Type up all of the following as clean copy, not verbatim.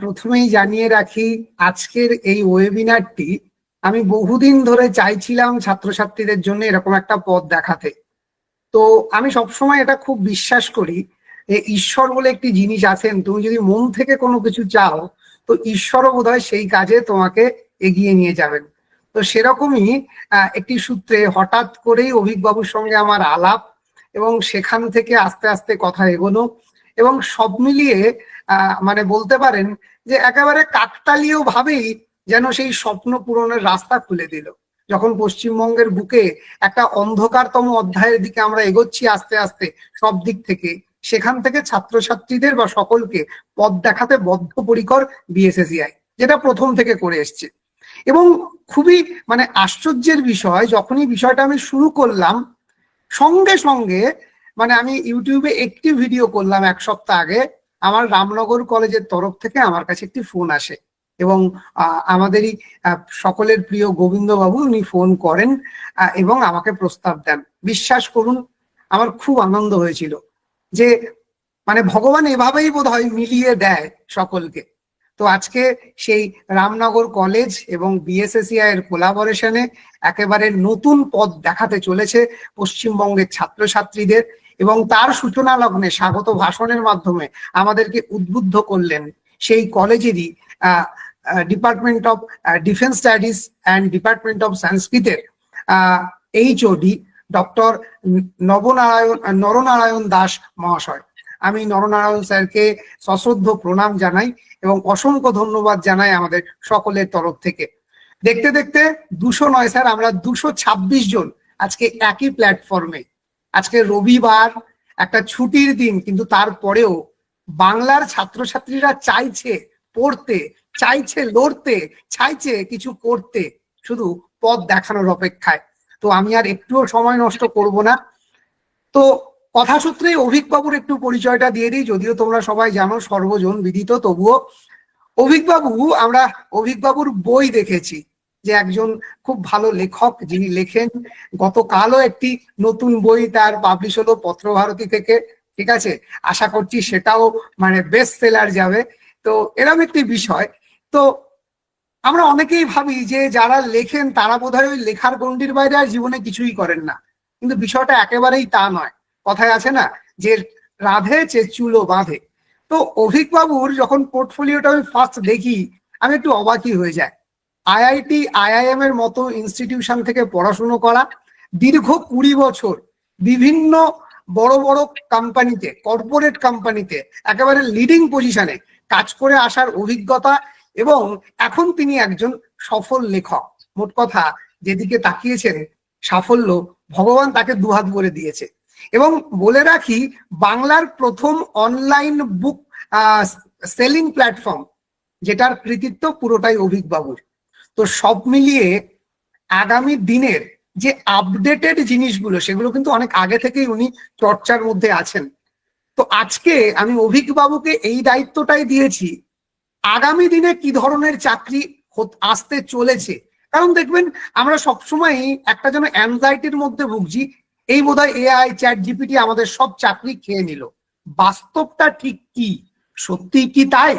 প্রথমেই জানিয়ে রাখি, আজকের এই ওয়েবিনারটি আমি বহুদিন ধরে চাইছিলাম ছাত্রছাত্রীদের জন্য এরকম একটা পথ দেখাতে। তো আমি সবসময় এটা খুব বিশ্বাস করি যে ঈশ্বর বলে একটি জিনিস আছেন, তুমি যদি মন থেকে কোনো কিছু চাও তো ঈশ্বরও বোধহয় সেই কাজে তোমাকে এগিয়ে নিয়ে যাবেন। তো সেরকমই একটি সূত্রে হঠাৎ করেই অভিকবাবুর সঙ্গে আমার আলাপ, এবং সেখান থেকে আস্তে আস্তে কথা এগোনো, এবং সব মিলিয়ে মানে বলতে পারেন যে একেবারে কাকতালীয় ভাবেই যেন সেই স্বপ্ন পূরণের রাস্তা খুলে দিল। যখন পশ্চিমবঙ্গের বুকে একটা অন্ধকারতম অধ্যায়ের দিকে আমরা এগোচ্ছি আস্তে আস্তে সব দিক থেকে, সেখান থেকে ছাত্রছাত্রীদের বা সকলকে পথ দেখাতে বদ্ধপরিকর বিএসএসিআই, যেটা প্রথম থেকে করে এসছে। এবং খুবই মানে আশ্চর্যের বিষয়, যখনই বিষয়টা আমি শুরু করলাম সঙ্গে সঙ্গে মানে আমি ইউটিউবে একটি ভিডিও করলাম 1 সপ্তাহ আগে, আমার রামনগর কলেজের তরফ থেকে আমার কাছে একটি ফোন আসে, এবং আমাদেরই সকলের প্রিয় গোবিন্দবাবু উনি ফোন করেন এবং আমাকে প্রস্তাব দেন। বিশ্বাস করুন আমার খুব আনন্দ হয়েছিল যে মানে ভগবান এভাবেই বোধহয় মিলিয়ে দেয় সকলকে। তো আজকে সেই রামনগর কলেজ এবং বিএসএসিআই এর কোলাবোরেশনে একেবারে নতুন পথ দেখাতে চলেছে পশ্চিমবঙ্গের ছাত্রছাত্রীদের, এবং তার সূচনা লগ্নে স্বাগত ভাষণের মাধ্যমে আমাদেরকে উদ্বুদ্ধ করলেন সেই কলেজেরই department of defence studies and department of সংস্কৃতের এইচওডি ডক্টর নরনারায়ণ দাস মহাশয়। আমি নরনারায়ণ স্যারকে সশ্রদ্ধ প্রণাম জানাই এবং অসংখ্য ধন্যবাদ জানাই আমাদের সকলের তরফ থেকে। দেখতে দেখতে 200 নয় স্যার, আমরা 226 জন আজকে একই প্ল্যাটফর্মে। আজকে রবিবার, একটা ছুটির দিন, কিন্তু তারপরেও বাংলার ছাত্রছাত্রীরা চাইছে পড়তে, চাইছে লড়তে, চাইছে কিছু করতে, শুধু পথ দেখানোর অপেক্ষায়। তো আমি আর একটুও সময় নষ্ট করব না। তো কথা সূত্রে অভিকবাবুর একটু পরিচয়টা দিয়ে দিই, যদিও তোমরা সবাই জানো, সর্বজন বিদিত, তবুও অভিকবাবু, আমরা অভিকবাবুর বই দেখেছি যে একজন খুব ভালো লেখক যিনি লেখেন। গতকালও একটি নতুন বই তার পাবলিশ হলো পত্রভারতী থেকে, ঠিক আছে, আশা করছি সেটাও মানে বেস্ট সেলার যাবে। তো এরকম একটি বিষয়। তো আমরা অনেকেই ভাবি যে যারা লেখেন তারা বোধহয় ওই লেখার গণ্ডির বাইরে আর জীবনে কিছুই করেন না, কিন্তু বিষয়টা একেবারেই তা নয়। কথায় আছে না যে রাধে চুলো বাঁধে। তো অভিকবাবুর যখন পোর্টফোলিওটা আমি ফার্স্ট দেখি আমি একটু অবাকই হয়ে যায়। আইআইটি আইআইএম এর মতো ইনস্টিটিউশন থেকে পড়াশুনো করা, দীর্ঘ 20 বছর বিভিন্ন বড় বড় কোম্পানিতে, কর্পোরেট কোম্পানিতে একেবারে লিডিং পজিশনে কাজ করে আসার অভিজ্ঞতা, এবং এখন তিনি একজন সফল লেখক। মোট কথা যেদিকে তাকিয়েছেন সাফল্য ভগবান তাকে দুহাত করে দিয়েছে। এবং বলে রাখি, বাংলার প্রথম অনলাইন বুক সেলিং প্ল্যাটফর্ম, যেটার কৃতিত্ব পুরোটাই অভিকবাবুর। তো সব মিলিয়ে আগামী দিনের যে আপডেটেড জিনিসগুলো, সেগুলো কিন্তু অনেক আগে থেকেই উনি চর্চার মধ্যে আছেন। তো আজকে আমি অভিকবাবুকে এই দায়িত্বটাই দিয়েছি, আগামী দিনে কি ধরনের চাকরি আসতে চলেছে। কারণ দেখবেন আমরা সবসময় একটা যেন অ্যাংজাইটির মধ্যে ভুগছি, এই বোধহয় এআই চ্যাট জিপিটি আমাদের সব চাকরি খেয়ে নিল। বাস্তবটা ঠিক কি? সত্যি কি তাই?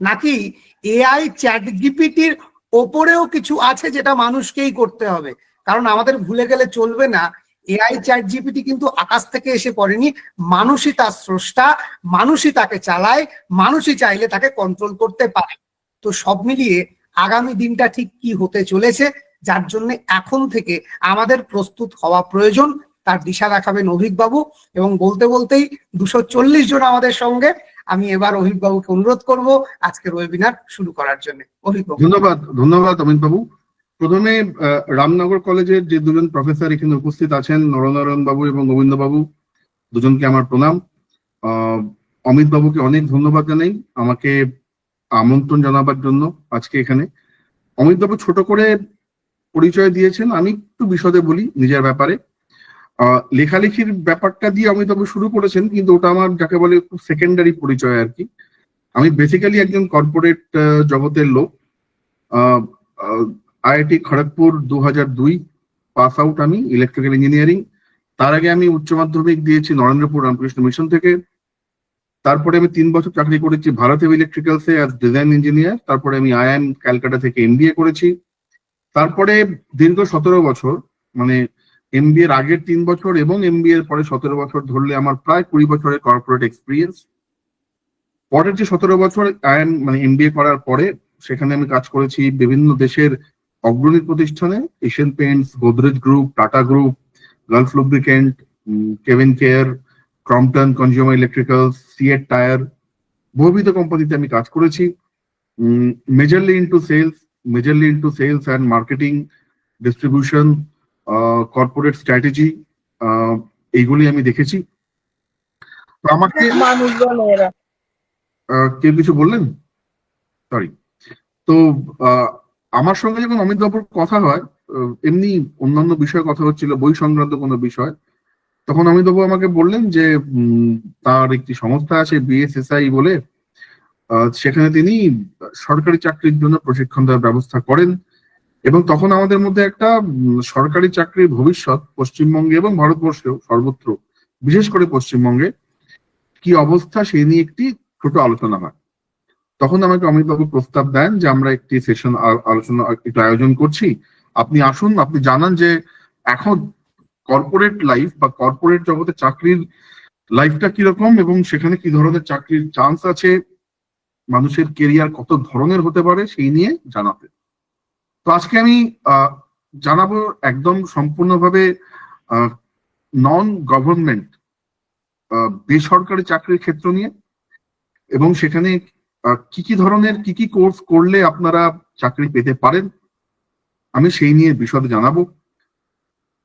নাকি এআই চ্যাট জিপিটির ওপরেও কিছু আছে যেটা মানুষকেই করতে হবে? কারণ আমাদের ভুলে গেলে চলবে না, এআই চ্যাট জিপিটি কিন্তু আকাশ থেকে এসে পড়েনি, মানুষই তার স্রষ্টা, মানুষই তাকে চালায়, মানুষই চাইলে তাকে কন্ট্রোল করতে পারে। তো সব মিলিয়ে আগামী দিনটা ঠিক কি হতে চলেছে, যার জন্য এখন থেকে আমাদের প্রস্তুত হওয়া প্রয়োজন, তার দিশা দেখাবেন অভিকবাবু। এবং বলতে বলতেই 240 জন আমাদের সঙ্গে, আমি এবার অভিকবাবুকে অনুরোধ করব আজকের ওয়েবিনার শুরু করার জন্য। অভিকবাবু। ধন্যবাদ অমিত বাবু। প্রথমে রামনগর কলেজের যে দুজন প্রফেসর এখানে উপস্থিত আছেন, নরনারায়ণ বাবু এবং গোবিন্দ বাবু, দুজনকে আমার প্রণাম। অমিত বাবুকে অনেক ধন্যবাদ জানাই আমাকে আমন্ত্রণ জানাবার জন্য আজকে এখানে। অমিত বাবু ছোট করে পরিচয় দিয়েছেন, আমি একটু বিশদে বলি নিজের ব্যাপারে। লেখালেখির ব্যাপারটা দিয়ে অমিত বাবু শুরু করেছেন, কিন্তু ওটা আমার যাকে বলে সেকেন্ডারি পরিচয় আর কি। আমি বেসিক্যালি একজন কর্পোরেট জগতের লোক। আইআইটি খড়গপুর 2002 পাস আউট আমি, ইলেকট্রিক্যাল ইঞ্জিনিয়ারিং। তার আগে আমি উচ্চ মাধ্যমিক দিয়েছি নরেন্দ্রপুর রামকৃষ্ণ মিশন থেকে। তারপরে আমি 3 বছর চাকরি করেছি ভারত হেভি ইলেকট্রিক্যালসে অ্যাজ ডিজাইন ইঞ্জিনিয়ার। তারপরে আমি IIM ক্যালকাটা থেকে MBA করেছি। তারপরে দীর্ঘ 17 বছর, মানে MBA এর আগের 3 বছর এবং MBA এর পরে 17 বছর ধরলে আমার প্রায় 20 বছরের কর্পোরেট এক্সপিরিয়েন্স। পরের যে 17 বছর IIM মানে MBA করার পরে সেখানে আমি কাজ করেছি বিভিন্ন দেশের অগ্রণী প্রতিষ্ঠানে, Asian Paints, Godrej group, Tata group, Gulf lubricant, Cavin Kare, Crompton consumer electricals, CEAT tyre, বহুবিধ কোম্পানিতে আমি কাজ করেছি। Majorly into sales and marketing, distribution, corporate strategy, এইগুলি আমি দেখেছি। তো আমাকে মানুষজন এরা। কেউ কিছু বললেন? সরি। তো আমার সঙ্গে যখন অমিত বাবুর কথা হয়, এমনি অন্যান্য বিষয়ে কথা হচ্ছিল, বই সংক্রান্ত কোনো বিষয়, তখন অমিত বাবু আমাকে বললেন যে তার একটি সংস্থা আছে BSSI বলে, সেখানে তিনি সরকারি চাকরির জন্য প্রশিক্ষণ দেওয়ার ব্যবস্থা করেন। এবং তখন আমাদের মধ্যে একটা সরকারি চাকরির ভবিষ্যৎ পশ্চিমবঙ্গে এবং ভারতবর্ষেও সর্বত্র, বিশেষ করে পশ্চিমবঙ্গে কি অবস্থা সেই নিয়ে একটি ছোট আলোচনা হয়। তখন আমাকে অমিতবাবু প্রস্তাব দেন যে আমরা একটি সেশন আলোচনা একটু আয়োজন করছি, আপনি আসুন, আপনি জানান যে এখন কর্পোরেট লাইফ বা কর্পোরেট জগতে চাকরির লাইফটা কিরকম এবং সেখানে কি ধরনের চাকরির চান্স আছে, মানুষের কেরিয়ার কত ধরনের হতে পারে সেই নিয়ে জানাতে। তো আজকে আমি জানাবো একদম সম্পূর্ণভাবে নন গভর্নমেন্ট বেসরকারি চাকরির ক্ষেত্র নিয়ে, এবং সেখানে কি কি ধরনের কি কি কোর্স করলে আপনারা চাকরি পেতে পারেন, আমি সেই নিয়ে বিশদে জানাবো।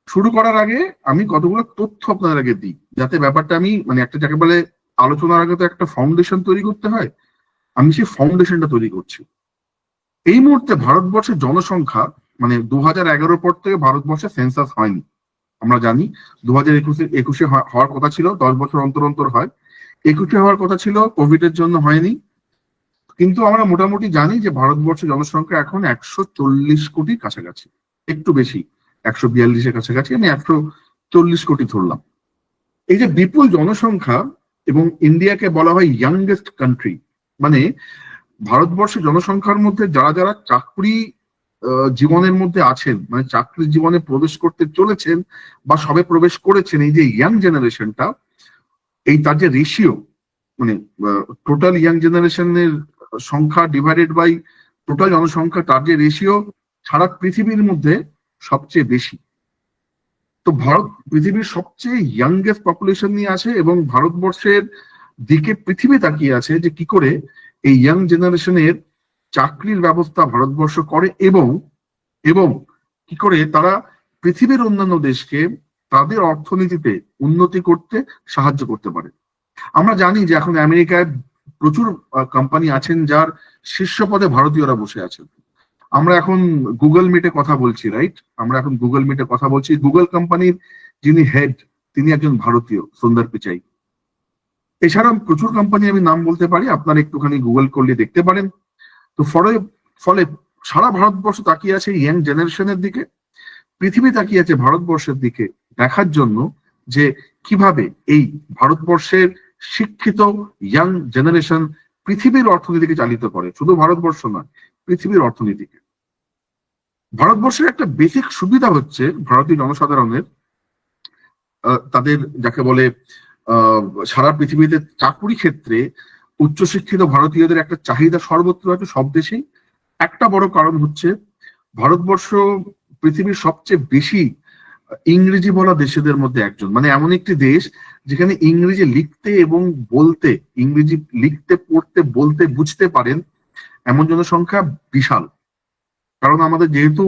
শুরু করার আগে আমি কতগুলো তথ্য আপনাদের আগে দিই, যাতে ব্যাপারটা আমি মানে একটা যাকে বলে আলোচনার আগে তো একটা ফাউন্ডেশন তৈরি করতে হয়, আমি সেই ফাউন্ডেশনটা তৈরি করছি। এই মুহূর্তে ভারতবর্ষের জনসংখ্যা মানে 2011 পর থেকে ভারতবর্ষে সেন্সাস হয়নি। আমরা জানি 2021 হওয়ার কথা ছিল, 10 বছর অন্তর অন্তর হয়। 21 হওয়ার কথা ছিল, কোভিড এর জন্য হয়নি। কিন্তু আমরা মোটামুটি জানি যে ভারতবর্ষের জনসংখ্যা এখন 140 কোটির কাছাকাছি, একটু বেশি, 142-এর কাছাকাছি, আমি 140 কোটি ধরলাম। এই যে বিপুল জনসংখ্যা, এবং ইন্ডিয়াকে বলা হয় ইয়াংগেস্ট কান্ট্রি, মানে ভারতবর্ষের জনসংখ্যার মধ্যে যারা যারা চাকরি জীবনের মধ্যে আছেন, মানে চাকরি জীবনে প্রবেশ করতে চলেছেন বা সবে প্রবেশ করেছেন, এই যে ইয়াং জেনারেশনটা, এই তার যে রেশিও, মানে টোটাল ইয়াং জেনারেশনের সংখ্যা ডিভাইডেড বাই টোটাল জনসংখ্যা, তার যে রেশিও সারা পৃথিবীর মধ্যে সবচেয়ে বেশি। তো ভারত পৃথিবীর সবচেয়ে ইয়াংগেস্ট পপুলেশন নিয়ে আছে, এবং ভারতবর্ষের দিকে পৃথিবী তাকিয়ে আছে যে কি করে এই ইয়াং জেনারেশনের চাকরির ব্যবস্থা ভারতবর্ষ করে, এবং কি করে তারা পৃথিবীর অন্যান্য দেশকে তাদের অর্থনীতিতে উন্নতি করতে সাহায্য করতে পারে। আমরা জানি যে এখন আমেরিকায় প্রচুর কোম্পানি আছেন যার শীর্ষ পদে ভারতীয়রা বসে আছেন। আমরা এখন গুগল মিটে কথা বলছি, রাইট? আমরা এখন গুগল মিটে কথা বলছি, গুগল কোম্পানির যিনি হেড তিনি একজন ভারতীয়, সুন্দর পিচাই। এছাড়াও প্রচুর কোম্পানি আমি নাম বলতে পারি, আপনারা একটুখানি গুগল করলে দেখতে পারেন। তো ফলে সারা ভারতবর্ষ তাকিয়ে আছে ইয়াং জেনারেশনের দিকে, পৃথিবী তাকিয়ে আছে ভারতবর্ষের দিকে দেখার জন্য যে কিভাবে এই ভারতবর্ষের শিক্ষিত ইয়াং জেনারেশন পৃথিবীর অর্থনীতিকে চালিত করে, শুধু ভারতবর্ষ নয়, পৃথিবীর অর্থনীতিকে। ভারতবর্ষের একটা বেসিক সুবিধা হচ্ছে ভারতীয় জনসাধারণের, তাদের যাকে বলে সারা পৃথিবীতে চাকুরি ক্ষেত্রে উচ্চশিক্ষিত ভারতীয়দের একটা চাহিদা সর্বত্র আছে, সব দেশেই। একটা বড় কারণ হচ্ছে ভারতবর্ষ পৃথিবীর সবচেয়ে বেশি ইংরেজি বলা দেশেদের মধ্যে একজন, মানে এমন একটি দেশ যেখানে ইংরেজি লিখতে এবং বলতে, ইংরেজি লিখতে পড়তে বলতে বুঝতে পারেন এমন জনসংখ্যা বিশাল। কারণ আমাদের যেহেতু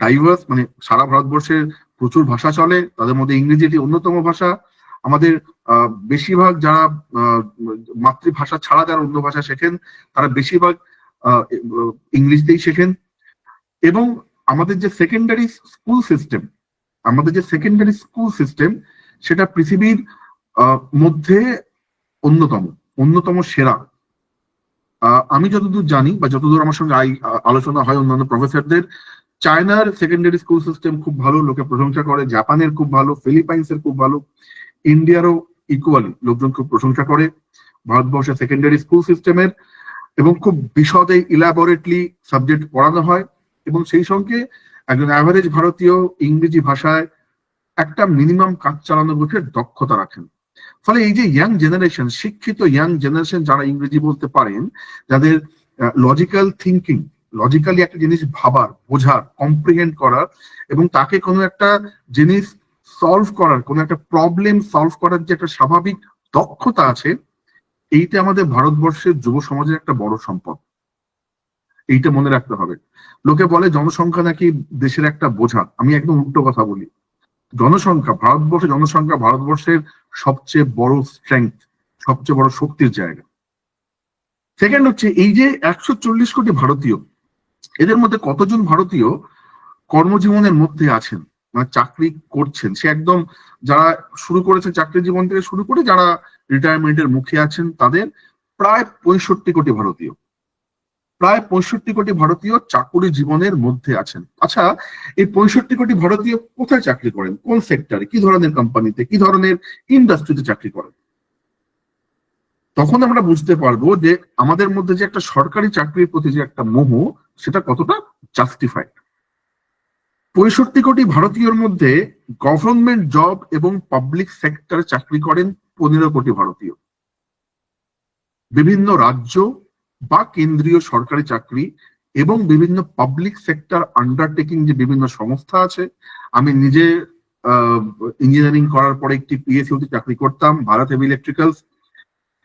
ডাইভার্স, মানে সারা ভারতবর্ষের প্রচুর ভাষা চলে, তাদের মধ্যে ইংরেজি একটি অন্যতম ভাষা। আমাদের বেশিরভাগ যারা মাতৃভাষা ছাড়া যারা অন্য ভাষা শেখেন তারা বেশিরভাগ ইংরেজিতেই শেখেন। এবং আমাদের যে সেকেন্ডারি স্কুল সিস্টেম সেটা পৃথিবীর মধ্যে অন্যতম সেরা। আমি যতদূর জানি বা যতদূর আমার সঙ্গে আলোচনা হয় অন্যান্য প্রফেসরদের, চায়নার সেকেন্ডারি স্কুল সিস্টেম খুব ভালো, লোকে প্রশংসা করে, জাপানের খুব ভালো, ফিলিপাইন্সের খুব ভালো, ইন্ডিয়ারও ইকুয়ালি লোকজন খুব প্রশংসা করে ভারতবর্ষের সেকেন্ডারি স্কুল সিস্টেমের, এবং খুব বিশদে ইলাবোরেটলি সাবজেক্ট পড়ানো হয়, এবং সেই সঙ্গে একজন অ্যাভারেজ ভারতীয় ইংরেজি ভাষায় একটা মিনিমাম কাজ চালানোর মধ্যে দক্ষতা রাখেন। ফলে এই যে ইয়াং জেনারেশন, শিক্ষিত ইয়াং জেনারেশন যারা ইংরেজি বলতে পারেন, যাদের লজিক্যাল থিঙ্কিং, লজিক্যালি একটা জিনিস ভাবার, বোঝার, কম্প্রিহেন্ড করার, এবং তাকে কোনো একটা জিনিস সলভ করার, কোনো একটা প্রবলেম সলভ করার যে একটা স্বাভাবিক দক্ষতা আছে, এইটা আমাদের ভারতবর্ষের যুব সমাজের একটা বড় সম্পদ। এইটা মনে রাখতে হবে। লোকে বলে জনসংখ্যা নাকি দেশের একটা বোঝা, আমি একদম উল্টো কথা বলি। জনসংখ্যা ভারতবর্ষের সবচেয়ে বড় স্ট্রেংথ, সবচেয়ে বড় শক্তির জায়গা। সেকেন্ড হচ্ছে এই যে 140 কোটি ভারতীয়, এদের মধ্যে কতজন ভারতীয় কর্মজীবনের মধ্যে আছেন, মানে চাকরি করছেন, সে একদম যারা শুরু করেছে চাকরি জীবন থেকে শুরু করে যারা রিটায়ারমেন্টের মুখে আছেন, তাদের প্রায় 65 কোটি ভারতীয়, প্রায় 65 কোটি ভারতীয় চাকরি জীবনের মধ্যে আছেন। আচ্ছা, এই 65 কোটি ভারতীয় কোথায় চাকরি করেন, কোন সেক্টরে, কি ধরনের কোম্পানিতে, কি ধরনের ইন্ডাস্ট্রিতে চাকরি করেন? তখন আমরা বুঝতে পারবো যে আমাদের মধ্যে যে একটা সরকারি চাকরির প্রতি যে একটা মোহ, সেটা কতটা জাস্টিফাইড। 65 কোটি ভারতীয়র মধ্যে গভর্নমেন্ট জব এবং পাবলিক সেক্টরে চাকরি করেন 15 কোটি ভারতীয়। বিভিন্ন রাজ্য বা কেন্দ্রীয় সরকারি চাকরি এবং বিভিন্ন পাবলিক সেক্টর আন্ডারটেকিং যে বিভিন্ন সংস্থা আছে, আমি নিজে ইঞ্জিনিয়ারিং করার পরে একটি পিএসইউতে চাকরি করতাম, ভারত হেভি ইলেকট্রিক্যালস,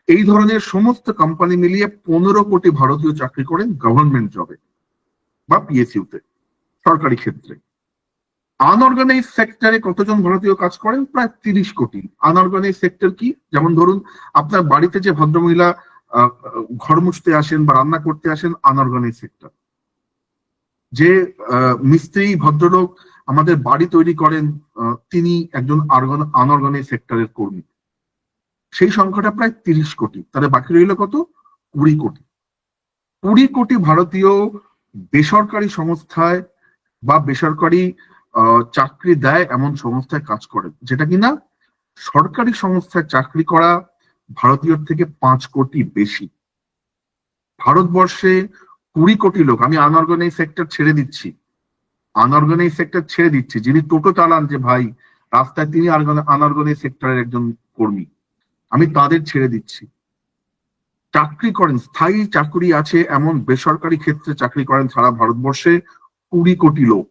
এই ধরনের সমস্ত কোম্পানি মিলিয়ে 15 কোটি ভারতীয় চাকরি করেন গভর্নমেন্ট জবে বা পিএসইউতে, সরকারি ক্ষেত্রে। আনঅর্গানাইজ সেক্টরে কতজন ভারতীয় কাজ করেন? প্রায় 30 কোটি। আনঅর্গানাইজ সেক্টর কি? যেমন ধরুন আপনার বাড়িতে যে ভদ্রমহিলা ঘর মুছতে আসেন বা রান্না করতে আসেন, আনঅর্গানাইজ সেক্টর। যে মিস্ত্রি ভদ্রলোক আমাদের বাড়ি তৈরি করেন, তিনি একজন আনঅর্গানাইজ সেক্টরের কর্মী। সেই সংখ্যাটা প্রায় 30 কোটি। তাহলে বাকি রইল কত? 20 কোটি। 20 কোটি ভারতীয় বেসরকারি সংস্থায় বা বেসরকারি চাকরি দেয় এমন সংস্থায় কাজ করেন, যেটা কিনা সরকারি সংস্থায় চাকরি করা ভারতীয়র থেকে 5 কোটি বেশি। ভারতবর্ষে 20 কোটি লোক, আমি আনঅর্গানাইজ সেক্টর ছেড়ে দিচ্ছি, যিনি টোটো চালান যে ভাই রাস্তায়, তিনি আনঅর্গানাইজ সেক্টরের একজন কর্মী, আমি তাদের ছেড়ে দিচ্ছি। চাকরি করেন, স্থায়ী চাকরি আছে এমন বেসরকারি ক্ষেত্রে চাকরি করেন সারা ভারতবর্ষে 20 কোটি লোক,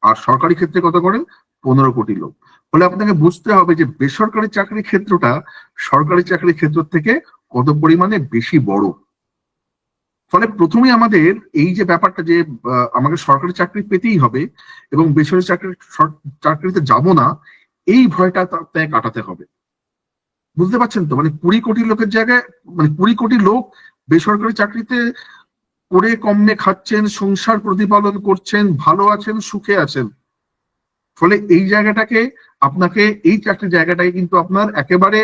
আর সরকারি ক্ষেত্রে কত করেন? 15 কোটি লোক। ফলে আপনাকে বুঝতে হবে যে বেসরকারি চাকরির ক্ষেত্রটা সরকারি চাকরির ক্ষেত্র থেকে কত পরিমাণে বেশি বড়। ফলে প্রথমে আমাদের এই যে ব্যাপারটা যে আমাকে সরকারি চাকরি পেতেই হবে এবং বেসরকারি চাকরিতে যাব না, এই ভয়টা তাকে কাটাতে হবে। বুঝতে পারছেন তো? মানে 20 কোটি লোকের জায়গায়, মানে 20 কোটি লোক বেসরকারি চাকরিতে করে কমনে খাচ্ছেন, সংসার প্রতিপালন করছেন, ভালো আছেন, সুখে আছেন। ফলে এই জায়গাটাকে আপনাকে, এই চাকরির জায়গাটাকে কিন্তু আপনার একেবারে,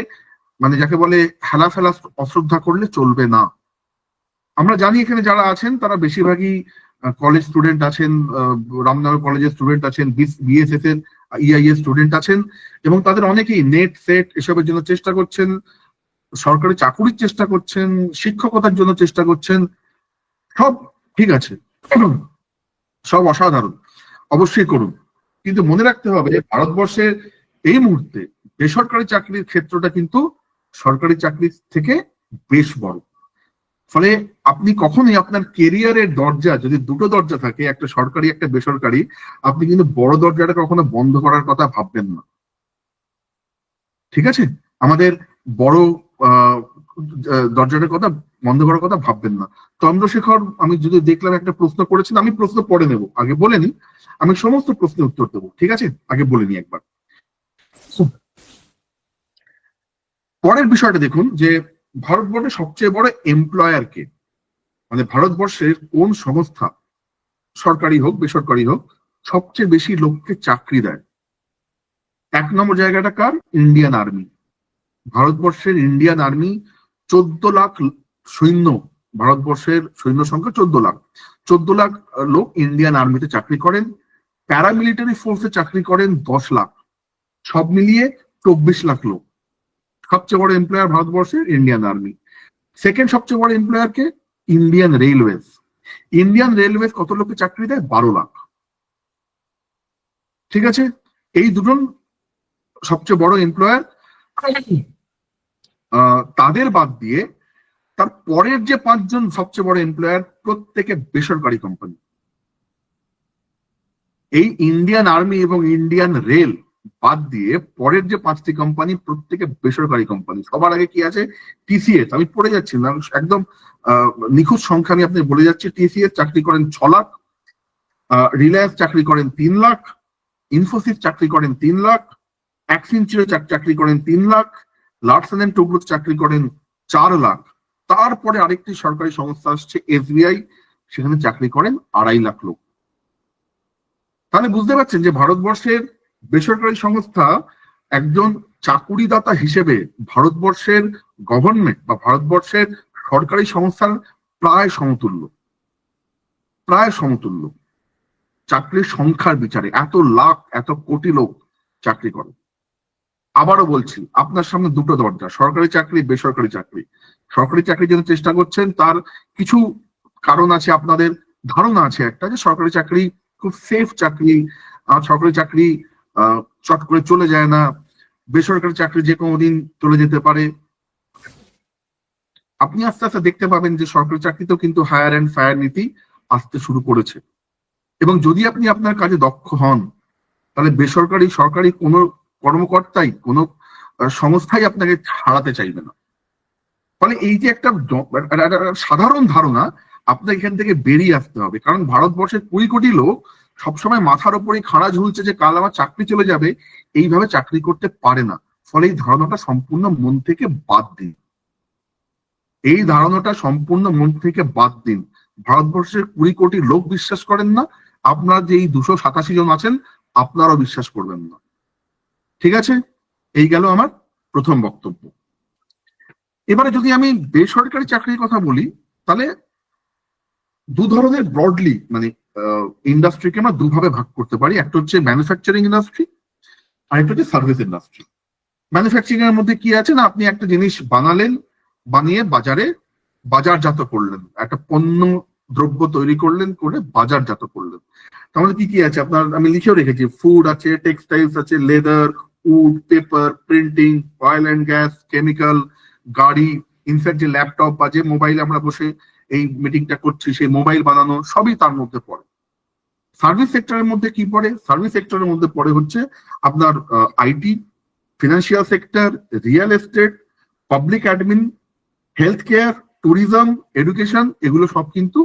মানে যাকে বলে হেলা ফেলা অশ্রদ্ধা করলে চলবে না। আমরা জানি এখানে যারা আছেন তারা বেশিরভাগই কলেজ স্টুডেন্ট আছেন, রামনগর কলেজের স্টুডেন্ট আছেন, বিএসএফ এর ইআইএস স্টুডেন্ট আছেন, এবং তাদের অনেকেই নেট সেট এসবের জন্য চেষ্টা করছেন, সরকারি চাকুরির চেষ্টা করছেন, শিক্ষকতার জন্য চেষ্টা করছেন। সব ঠিক আছে, সব অসাধারণ, অবশ্যই করুন, কিন্তু মনে রাখতে হবে ভারতবর্ষের এই মুহূর্তে বেসরকারি চাকরির ক্ষেত্রটা কিন্তু সরকারি চাকরির থেকে বেশ বড়। ফলে আপনি কখনোই আপনার কেরিয়ারের দরজা, যদি দুটো দরজা থাকে, একটা সরকারি একটা বেসরকারি, আপনি কিন্তু বড় দরজাটা কখনো বন্ধ করার কথা ভাববেন না। ঠিক আছে? আমাদের বড় দরজাটার কথা বন্ধ করার কথা ভাববেন না। চন্দ্রশেখর, আমি যদি দেখলাম একটা প্রশ্ন করেছেন, আমি প্রশ্ন পড়ে নেব, আগে বলে নি, আমি সমস্ত প্রশ্নের উত্তর দেবো। ঠিক আছে? আগে বলে নি একবার। পরের বিষয়টা দেখুন যে ভারতবর্ষের সবচেয়ে বড় এমপ্লয়ার কে, মানে ভারতবর্ষের কোন সংস্থা, সরকারি হোক বেসরকারি হোক, সবচেয়ে বেশি লোককে চাকরি দেয়। 1 নম্বর জায়গাটা কার? Indian army. ভারতবর্ষের ইন্ডিয়ান আর্মি 14 লাখ সৈন্য, ভারতবর্ষের সৈন্য সংখ্যা 14 লাখ। 14 লাখ লোক ইন্ডিয়ান আর্মিতে চাকরি করেন। প্যারামিলিটারি ফোর্সে চাকরি করেন 10 লাখ। সব মিলিয়ে 24 লাখ লোক। সবচেয়ে বড় এমপ্লয়ার ভারতবর্ষের ইন্ডিয়ান আর্মি। সেকেন্ড সবচেয়ে বড় এমপ্লয়ার কে? Indian railways. ইন্ডিয়ান রেলওয়েজ কত লোককে চাকরি দেয়? 12 লাখ। ঠিক আছে, এই দুজন সবচেয়ে বড় এমপ্লয়ার। তাদের বাদ দিয়ে তার পরের যে 5 জন সবচেয়ে বড় এমপ্লয়ার প্রত্যেকে বেসরকারি কোম্পানি। এই ইন্ডিয়ান আর্মি এবং ইন্ডিয়ান রেল বাদ দিয়ে পরের যে 5টি কোম্পানি প্রত্যেকে বেসরকারি কোম্পানি। সবার আগে কি আছে? টিসিএস। আমি পড়ে যাচ্ছি না, একদম নিখুঁত সংখ্যা আমি আপনি বলে যাচ্ছি। টিসিএস চাকরি করেন 6 লাখ, রিলায়েন্স চাকরি করেন 3 লাখ, ইনফোসিস চাকরি করেন 3 লাখ, অ্যাক্সেঞ্চার চাকরি করেন 3 লাখ, লার্সেন এন্ড টুব্রো চাকরি করেন 4 লাখ। তারপরে আরেকটি সরকারি সংস্থা আসছে এসবিআই, সেখানে চাকরি করেন 2.5 লাখ লোক। তাহলে বুঝতে পারছেন যে ভারতবর্ষের বেসরকারি সংস্থা একজন চাকুরিদাতা হিসেবে ভারতবর্ষের গভর্নমেন্ট বা ভারতবর্ষের সরকারি সংস্থার প্রায় সমতুল্য। প্রায় সমতুল্য চাকরির সংখ্যার বিচারে। এত লাখ, এত কোটি লোক চাকরি করে। আবারও বলছি, আপনার সামনে দুটো দরজা, সরকারি চাকরি, বেসরকারি চাকরি। সরকারি চাকরির জন্য চেষ্টা করছেন, তার কিছু কারণ আছে, আপনাদের ধারণা আছে একটা, যে সরকারি চাকরি খুব সেফ চাকরি, সরকারি চাকরি চট করে চলে যায় না, বেসরকারি চাকরি যে কোনো দিন চলে যেতে পারে। আপনি আস্তে আস্তে দেখতে পাবেন যে সরকারি চাকরিতেও কিন্তু হায়ার অ্যান্ড ফায়ার নীতি আসতে শুরু করেছে। এবং যদি আপনি আপনার কাজে দক্ষ হন, তাহলে বেসরকারি সরকারি কোনো কর্মকর্তাই, কোনো সংস্থাই আপনাকে ছাড়াতে চাইবে না। ফলে এই যে একটা সাধারণ ধারণা, আপনার এখান থেকে বেরিয়ে আসতে হবে। কারণ ভারতবর্ষের 20 কোটি লোক সবসময় মাথার উপরে খাড়া ঝুলছে যে কাল আমার চাকরি চলে যাবে, এইভাবে চাকরি করতে পারে না। ফলে এই ধারণাটা সম্পূর্ণ মন থেকে বাদ দিন। এই ধারণাটা সম্পূর্ণ মন থেকে বাদ দিন। ভারতবর্ষের 20 কোটি লোক বিশ্বাস করেন না, আপনার যে এই 287 জন আছেন আপনারাও বিশ্বাস করবেন না। ঠিক আছে, এই গেল আমার প্রথম বক্তব্য। এবারে যদি আমি বেসরকারি চাকরির কথা বলি, তাহলে দু ধরনের ব্রডলি মানে ইন্ডাস্ট্রিকে আমরা দুভাবে ভাগ করতে পারি। একটা হচ্ছে ম্যানুফ্যাকচারিং ইন্ডাস্ট্রি, আর একটা হচ্ছে সার্ভিস ইন্ডাস্ট্রি। ম্যানুফ্যাকচারিং এর মধ্যে কি আছে না, আপনি একটা জিনিস বানালেন, বানিয়ে বাজারে বাজারজাত করলেন, একটা পণ্য দ্রব্য তৈরি করলেন, করে বাজারজাত করলেন। তাহলে কি কি আছে আপনার, আমি লিখেও রেখেছি, ফুড আছে, টেক্সটাইলস আছে, leather, wood, paper, printing, oil and gas, chemical, গাড়ি, ইনফ্যাক্ট যে ল্যাপটপ বা যে মোবাইলে আমরা বসে এই মিটিংটা করছি, সেই মোবাইল বানানো, সবই তার মধ্যে পড়ে। সার্ভিস সেক্টরের মধ্যে কি পড়ে? সার্ভিস সেক্টরের মধ্যে পড়ে হচ্ছে আপনার IT, financial sector, real estate, public admin, health care, tourism, education, এগুলো সব কিন্তু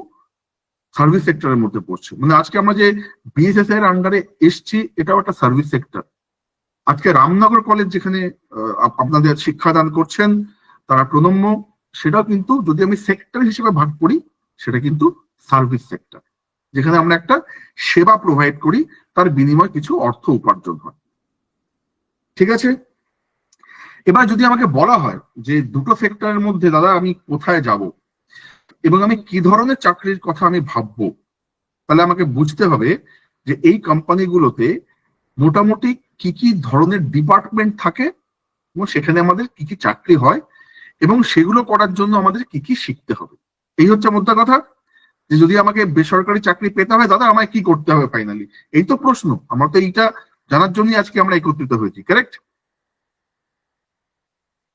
সার্ভিস সেক্টরের মধ্যে পড়ছে। মানে আজকে আমরা যে বিএসএস এর আন্ডারে এসছি, এটাও একটা সার্ভিস সেক্টর। আজকে রামনগর কলেজ যেখানে আপনাদের শিক্ষাদান করছেন, তারা প্রণম্য, সেটাও কিন্তু যদি আমি সেক্টর হিসেবে ভাগ করি, সেটা কিন্তু সার্ভিস সেক্টর, যেখানে আমরা একটা সেবা প্রোভাইড করি, তার বিনিময়ে কিছু অর্থ উপার্জন হয়। ঠিক আছে, এবার যদি আমাকে বলা হয় যে দুটো সেক্টরের মধ্যে দাদা আমি কোথায় যাব এবং আমি কি ধরনের চাকরির কথা আমি ভাববো, তাহলে আমাকে বুঝতে হবে যে এই কোম্পানিগুলোতে মোটামুটি কি কি ধরনের ডিপার্টমেন্ট থাকে এবং সেখানে আমাদের কি কি চাকরি হয় এবং সেগুলো করার জন্য আমাদের কি কি শিখতে হবে। এই হচ্ছে মোদ্দা কথা। যে যদি আমাকে বেসরকারি চাকরি পেতে হয়, দাদা আমায় কি করতে হবে ফাইনালি, এই তো প্রশ্ন। আমার তো এইটা জানার জন্যই আজকে আমরা একত্রিত হয়েছি, কারেক্ট?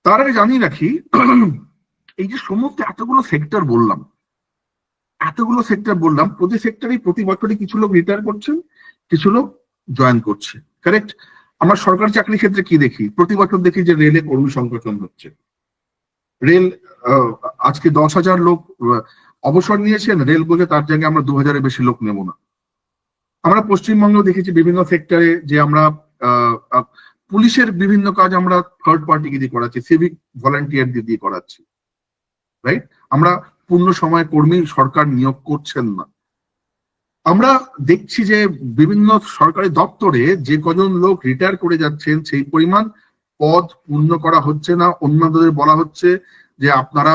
তার আগে জানিয়ে রাখি, এই যে সমস্ত এতগুলো সেক্টর বললাম, প্রতি সেক্টরে প্রতি বছরই কিছু লোক রিটায়ার করছেন, কিছু লোক জয়েন করছে, কারেক্ট? আমার সরকারি চাকরির ক্ষেত্রে কি দেখি? প্রতি বছর দেখি যে রেলে কর্মী সংকোচন হচ্ছে। রেল আজকে 10,000 লোক অবসর নিয়েছেন, রেল বলছে তার জায়গায় আমরা 2,000-এর বেশি লোক নেব না। আমরা পশ্চিমবঙ্গেও দেখেছি বিভিন্ন সেক্টরে যে আমরা পুলিশের বিভিন্ন কাজ আমরা থার্ড পার্টিকে দিয়ে করাচ্ছি, সিভিক ভলান্টিয়ার দিয়ে করাচ্ছি, রাইট? আমরা পূর্ণ সময় কর্মী সরকার নিয়োগ করছেন না। আমরা দেখছি যে বিভিন্ন সরকারি দপ্তরে যে কজন লোক রিটায়ার করে যাচ্ছেন, সেই পরিমাণ পদ পূর্ণ করা হচ্ছে না। অন্যদের বলা হচ্ছে যে আপনারা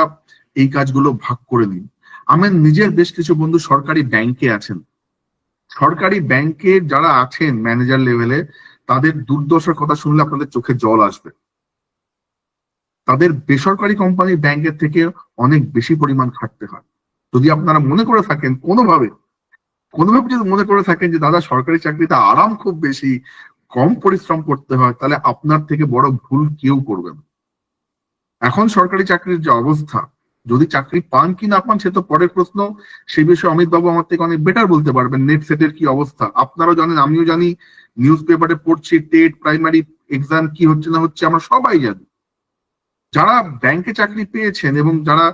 এই কাজগুলো ভাগ করে নিন। আমার নিজের বেশ কিছু বন্ধু সরকারি ব্যাংকে আছেন, সরকারি ব্যাংকে যারা আছেন ম্যানেজার লেভেলে, তাদের দুর্দশার কথা শুনলে আপনাদের চোখে জল আসবে। তাদের বেসরকারি কোম্পানির ব্যাংকের থেকে অনেক বেশি পরিমাণ খাটতে হয়। যদি আপনারা মনে করে থাকেন কোনোভাবে যদি মনে করে থাকেন যে দাদা সরকারি চাকরিতে আরাম খুব বেশি, কম পরিশ্রম করতে হয়, তাহলে আপনার থেকে বড় ভুল কেউ করবে না। এখন সরকারি চাকরির যে অবস্থা, যদি চাকরি পান কি না পান সে তো পরের প্রশ্ন, সেই বিষয়ে অমিত বাবু আমার থেকে অনেক বেটার বলতে পারবেন। নেট সেটের কি অবস্থা আপনারাও জানেন, আমিও জানি, নিউজ পেপারে পড়ছি, টেট প্রাইমারি এক্সাম কি হচ্ছে না হচ্ছে আমরা সবাই জানি। যারা ব্যাংকে চাকরি পেয়েছেন এবং যারা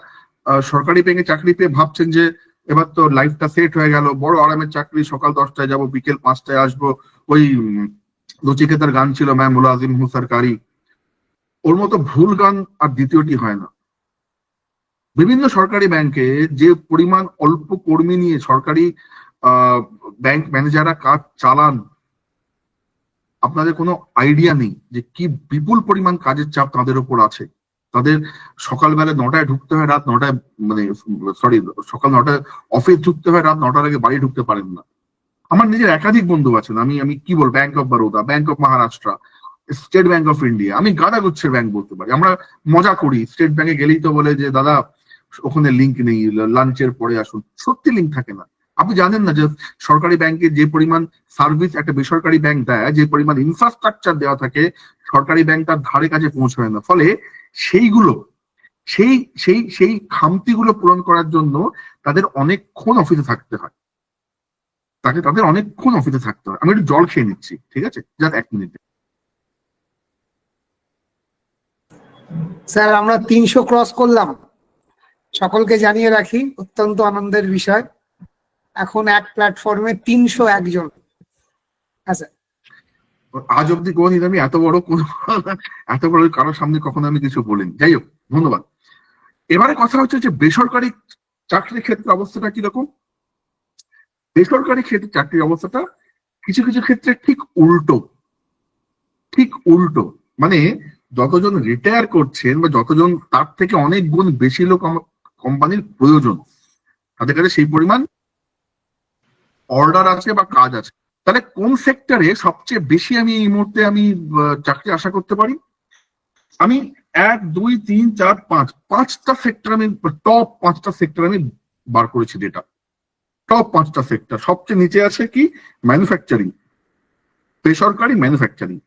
সরকারি ব্যাংকে চাকরি পেয়ে ভাবছেন যে এবার তো লাইফটা সেট হয়ে গেল, বড় আরামের চাকরি, সকাল 10টায় যাবো বিকেল 5টায় আসবো, ওই নচিকেতার গান ছিল ম্যাম মুলাজিম হু সরকারি, ওর মতো ভুল গান আর দ্বিতীয়টি হয় না। বিভিন্ন সরকারি ব্যাংকে যে পরিমাণ অল্প কর্মী নিয়ে সরকারি ব্যাংক ম্যানেজাররা কাজ চালান, আপনাদের কোনো আইডিয়া নেই যে কি বিপুল পরিমাণ কাজের চাপ তাদের উপর আছে। তাদের সকালবেলা 9টায় ঢুকতে হয়, রাত 9টায়, মানে সরি, সকাল 9টায় অফিস ঢুকতে হয়, রাত 9টার আগে বাড়ি ঢুকতে পারেন না। আমার নিজের একাধিক বন্ধু আছেন, আমি কি বল, bank of Baroda, bank of Maharashtra, state bank of India, আমি গাদা গুচ্ছের ব্যাংক বলতে পারি। আমরা মজা করি, স্টেট ব্যাংকে গেলেই তো বলে যে দাদা ওখানে লিঙ্ক নেই, লাঞ্চের পরে আসুন। সত্যি লিঙ্ক থাকে না। আপনি জানেন না যে সরকারি ব্যাংকে যে পরিমাণ সার্ভিস একটা বেসরকারি ব্যাংক দেয়, যে পরিমাণ ইনফ্রাস্ট্রাকচার দেওয়া থাকে, সরকারি ব্যাংক তার ধারে কাছে পৌঁছায় না। ফলে সেইগুলো সেই সেই সেই খামতিগুলো পূরণ করার জন্য তাদের অনেকক্ষণ অফিসে থাকতে হয়। তাদের অনেকক্ষণ অফিসে থাকতে হয়। আমি একটু জল খেয়ে নিচ্ছি, ঠিক আছে, জাস্ট 1 মিনিট। স্যার আমরা 300 ক্রস করলাম, সকলকে জানিয়ে রাখি, অত্যন্ত আনন্দের বিষয়। এখন এক প্ল্যাটফর্মে 301 জন। আচ্ছা, আজ অব্দি কোনদিন আমি এত বড় কারোর সামনে কখনো আমি কিছু বলিনি। যাই হোক, ধন্যবাদ। এবারে কথা হচ্ছে যে বেসরকারি চাকরির ক্ষেত্রে অবস্থাটা কিরকম। বেসরকারি ক্ষেত্রে চাকরির অবস্থাটা কিছু কিছু ক্ষেত্রে ঠিক উল্টো। মানে যতজন রিটায়ার করছেন বা যতজন, তার থেকে অনেক গুণ বেশি লোক আমার কোম্পানির প্রয়োজন, তাদের কাছে সেই পরিমাণ অর্ডার আছে বা কাজ আছে। তাহলে কোন সেক্টরে সবচেয়ে বেশি আমি এই মুহূর্তে চাকরি আশা করতে পারি? আমি 1, 2, 3, 4, 5 5টা সেক্টর, আমি টপ 5টা সেক্টর আমি বার করেছি ডেটা। টপ 5টা সেক্টর সবচেয়ে নিচে আছে কি? ম্যানুফ্যাকচারিং, বেসরকারি ম্যানুফ্যাকচারিং।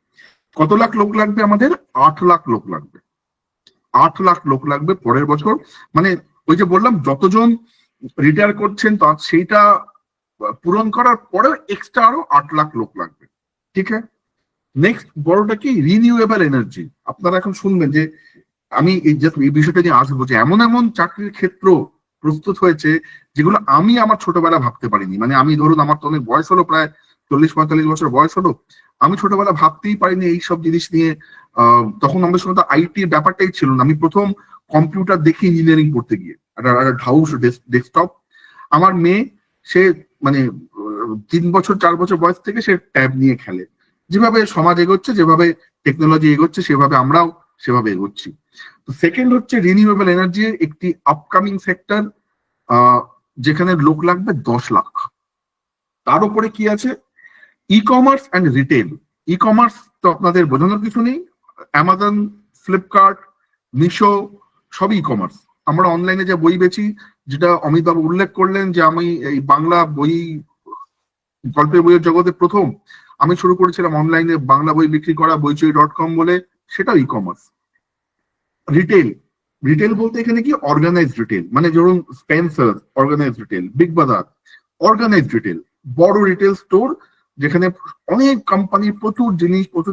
কত লাখ লোক লাগবে আমাদের? 8 লাখ লোক লাগবে। 8 লাখ লোক লাগবে পরের বছর। মানে ওই যে বললাম, যতজন রিটায়ার করছেন সেইটা পূরণ করার পরেও এক্সট্রা আরো 8 লাখ লোক লাগবে। ঠিক আছে। নেক্সট বড়টা কি? Renewable energy. আপনারা এখন শুনবেন যে আমি এই বিষয়টা নিয়ে আসবো, যে এমন এমন চাকরির ক্ষেত্র প্রস্তুত হয়েছে যেগুলো আমি আমার ছোটবেলা ভাবতে পারিনি। মানে আমি ধরুন, আমার তো অনেক বয়স হলো, প্রায় 40-45 বছর বয়স হলো, আমি ছোটবেলা ভাবতেই পারিনি এইসব জিনিস নিয়ে। তখন আমাদের সময় তো আইটির ব্যাপারটাই ছিল না। আমি প্রথম কম্পিউটার দেখি ইঞ্জিনিয়ারিং পড়তে গিয়ে, একটা হাউস ডেস্কটপ। আমার মেয়ে, সে মানে 3 বছর 4 বছর বয়স থেকে সে ট্যাব নিয়ে খেলে। যেভাবে সমাজ এগোচ্ছে, যেভাবে টেকনোলজি এগোচ্ছে, সেভাবে আমরাও সেভাবে এগোচ্ছি। তো সেকেন্ড হচ্ছে রিনিউয়েবল এনার্জির একটি আপকামিং সেক্টর, যেখানে লোক লাগবে 10 লাখ। তার উপরে কি আছে? E commerce and retail. E commerce তো আপনাদের বোঝানোর কিছু নেই, অ্যামাজন, ফ্লিপকার্ট, মিশো, সবই ই কমার্স। আমরা অনলাইনে যে বই বেচি, যেটা অমিত বাবু উল্লেখ করলেন যে আমি এই বাংলা বই, গল্পের বইয়ের জগতে প্রথম আমি শুরু করেছিলাম অনলাইনে বাংলা বই বিক্রি করা, বইচই.com বলে, সেটাও ই কমার্স। রিটেল বলতে এখানে কি? Organise retail. মানে ধরুন Spencer, organise retail, big Bazaar, organise retail, বড় রিটেল স্টোর, যেখানে অনেক কোম্পানির প্রচুর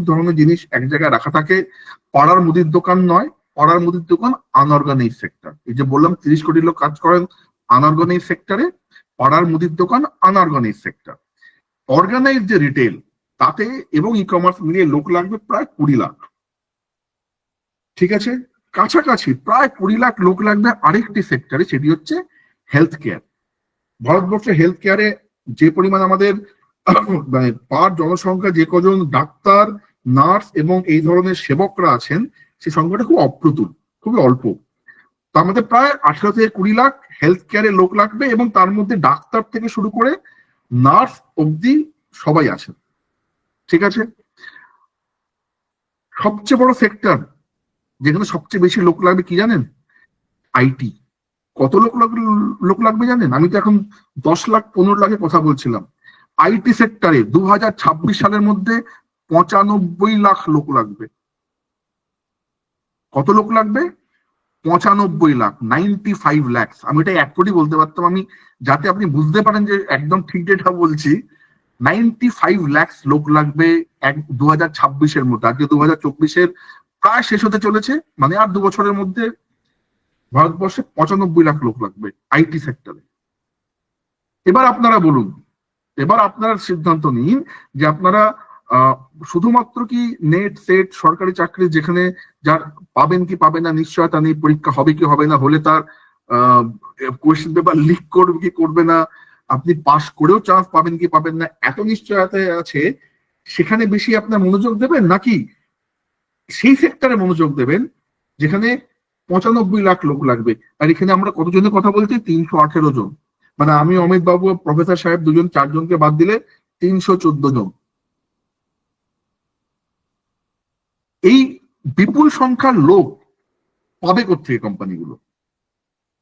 ধরনের জিনিস এক জায়গায় রাখা থাকে। পাড়ার মুদির দোকান নয়, পাড়ার মুদির দোকান আনঅর্গানাইজ সেক্টর। এই যে বললাম 30 কোটি লোক কাজ করেন আনঅর্গানাইজ সেক্টরে, পাড়ার মুদির দোকান আনঅর্গানাইজ সেক্টর। অর্গানাইজ যে রিটেল, তাতে এবং ই কমার্স মিলিয়ে লোক লাগবে প্রায় 20 লাখ। ঠিক আছে, কাছাকাছি প্রায় 20 লাখ লোক লাগবে আরেকটি সেক্টরে, সেটি হচ্ছে হেলথ কেয়ার। ভারতবর্ষে হেলথ কেয়ারে যে পরিমাণ আমাদের মানে পার জনসংখ্যা, যে কজন ডাক্তার, নার্স এবং এই ধরনের সেবকরা আছেন, সেই সংখ্যাটা খুব অপ্রতুল, খুবই অল্প। তো আমাদের প্রায় 18 থেকে 20 লাখ হেলথ কেয়ারে লোক লাগবে, এবং তার মধ্যে ডাক্তার থেকে শুরু করে নার্স অব্দি সবাই আছেন। ঠিক আছে। সবচেয়ে বড় সেক্টর যেখানে সবচেয়ে বেশি লোক লাগবে কি জানেন? আইটি। কত লোক লাগবে জানেন? আমি তো এখন 10 লাখ 15 লাখের কথা বলছিলাম। আইটি সেক্টরে 2026 সালের মধ্যে 95 লাখ লোক লাগবে। কত লোক লাগবে? 95 লাখ, 95 লাখ। আমি এটা 1 কোটি বলতে পারতাম, আমি যাতে আপনি বুঝতে পারেন যে একদম ঠিক ডেটা বলছি। 95 লাখ লোক লাগবে 2026-এর মধ্যে। আজকে 2024-এর প্রায় শেষ হতে চলেছে, মানে আর 2 বছরের মধ্যে ভারতবর্ষে 95 লাখ লোক লাগবে আইটি সেক্টরে। এবার আপনারা বলুন, এবার আপনারা সিদ্ধান্ত নিন যে আপনারা শুধুমাত্র কি নেট সেট সরকারি চাকরি যেখানে যার পাবেন কি পাবেন না নিশ্চয়তা নেই, পরীক্ষা হবে কি হবে না, হলে তার কোয়েশ্চেন পেপার লিক করবে কি করবে না, আপনি পাস করেও চান্স পাবেন কি পাবেন না, এত নিশ্চয়তা আছে, সেখানে বেশি আপনার মনোযোগ দেবেন, নাকি সেই সেক্টরে মনোযোগ দেবেন যেখানে 95 লাখ লোক লাগবে? আর এখানে আমরা কতজনের কথা বলছি? 318 জন। মানে আমি, অমিত বাবু, প্রফেসর সাহেব দুজন, 4 জনকে বাদ দিলে 314 জন। এই বিপুল সংখ্যার লোক পাবে কোথেকে কোম্পানিগুলো?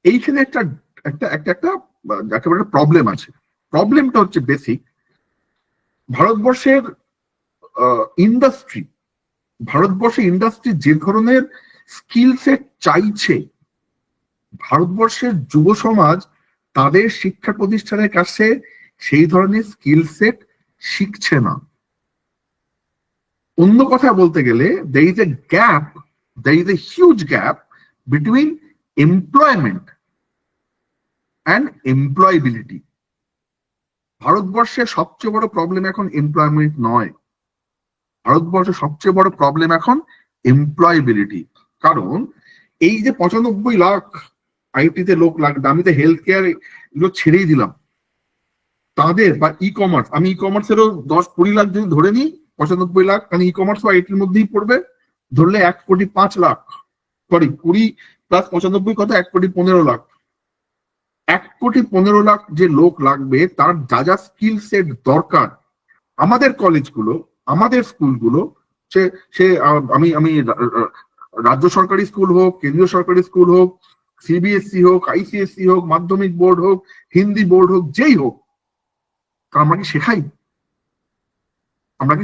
এইখানে একটা একটা একটা একটা একেবারে প্রবলেম আছে। প্রবলেমটা হচ্ছে বেসিক, ভারতবর্ষের ইন্ডাস্ট্রি, যে ধরনের স্কিল সেট চাইছে, ভারতবর্ষের যুব সমাজ তাদের শিক্ষা প্রতিষ্ঠানের কাছে সেই ধরনের স্কিল সেট শিখছে না। অন্য কথা বলতে গেলে there is a huge gap between employment and employability. ভারতবর্ষের সবচেয়ে বড় প্রবলেম এখন এমপ্লয়মেন্ট নয়, ভারতবর্ষের সবচেয়ে বড় প্রবলেম এখন এমপ্লয়াবিলিটি। কারণ এই যে 95 লাখ আইটিতে লোক লাগবে, আমি তো হেলথ কেয়ার এগুলো ছেড়েই দিলাম, তাদের বা ই কমার্স, আমি ই কমার্সেরও 10-20 লাখ যদি ধরে নিই, 95 লাখ, কারণ ই কমার্স আইটির মধ্যেই পড়বে, ধরলে 1,05 লাখ, সরি 20 প্লাস 95 কত, 1,15 লাখ। 1,15 লাখ যে লোক লাগবে, তার যা যা স্কিল সেট দরকার, আমাদের কলেজগুলো, আমাদের স্কুলগুলো, সে সে আমি আমি রাজ্য সরকারি স্কুল হোক, কেন্দ্রীয় সরকারি স্কুল হোক, সিবিএসসি হোক, আইসিএসসি হোক, মাধ্যমিক বোর্ড হোক, হিন্দি বোর্ড হোক, যেই হোক, আমরা কি শেখাই? আমরা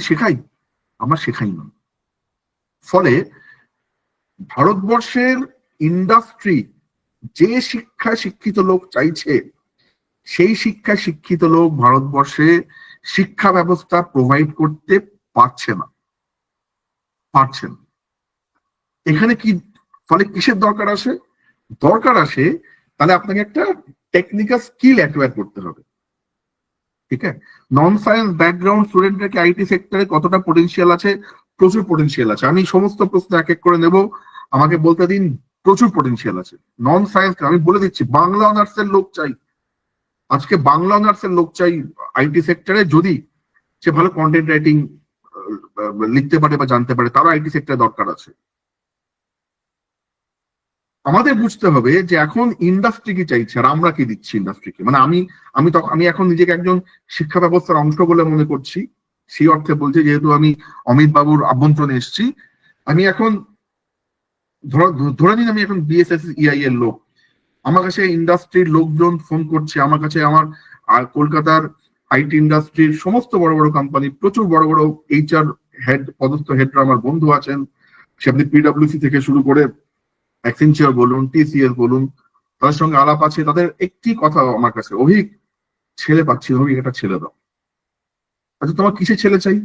শেখাই না। ফলে ভারতবর্ষের ইন্ডাস্ট্রি যে শিক্ষায় শিক্ষিত লোক চাইছে, সেই শিক্ষায় শিক্ষিত লোক ভারতবর্ষে শিক্ষা ব্যবস্থা প্রোভাইড করতে পারছে না। এখানে কি ফলে কিসের দরকার আসে? তাহলে আপনাকে একটা টেকনিক্যাল স্কিল অ্যাকোয়ার করতে হবে। ঠিক আছে, নন সায়েন্স ব্যাকগ্রাউন্ড স্টুডেন্টের কি আইটি সেক্টরে কতটা পোটেনশিয়াল আছে? প্রচুর পোটেনশিয়াল আছে। আমি সমস্ত প্রশ্ন এক এক করে নেব, আমাকে বলতে দিন। প্রচুর পোটেনশিয়াল আছে নন সায়েন্স। আমি বলে দিচ্ছি, বাংলা অনার্সের লোক চাই, আজকে বাংলা অনার্সের লোক চাই আইটি সেক্টরে, যদি সে ভালো কন্টেন্ট রাইটিং লিখতে পারে বা জানতে পারে, তারও আইটি সেক্টরে দরকার আছে। আমাদের বুঝতে হবে যে এখন ইন্ডাস্ট্রি কি চাইছে আর আমরা কি দিচ্ছি ইন্ডাস্ট্রিকে। মানে আমি এখন নিজেকে একজন শিক্ষা ব্যবস্থার অংশ বলে মনে করছি, সেই অর্থে বলছি, যেহেতু আমি অমিত বাবুর আমন্ত্রণে এসেছি। আমি এখন ধরে নিন আমি এখন BSSEI এর লোক, আমার কাছে ইন্ডাস্ট্রির লোকজন ফোন করছে, আমার কাছে আমার কলকাতার আইটি ইন্ডাস্ট্রির সমস্ত বড় বড় কোম্পানি, প্রচুর বড় বড় HR হেড, পদস্থ হেডরা আমার বন্ধু আছেন। সে আপনি PwC থেকে শুরু করে অ্যাকসেঞ্চার বলুন, TCS বলুন, তাদের সঙ্গে আলাপ আছে। তাদের একটি কথা আমার কাছে, অভিক ছেলে পাচ্ছি, অভিক একটা ছেলে দাও। আচ্ছা, তোমার কিসে ছেলে চাই?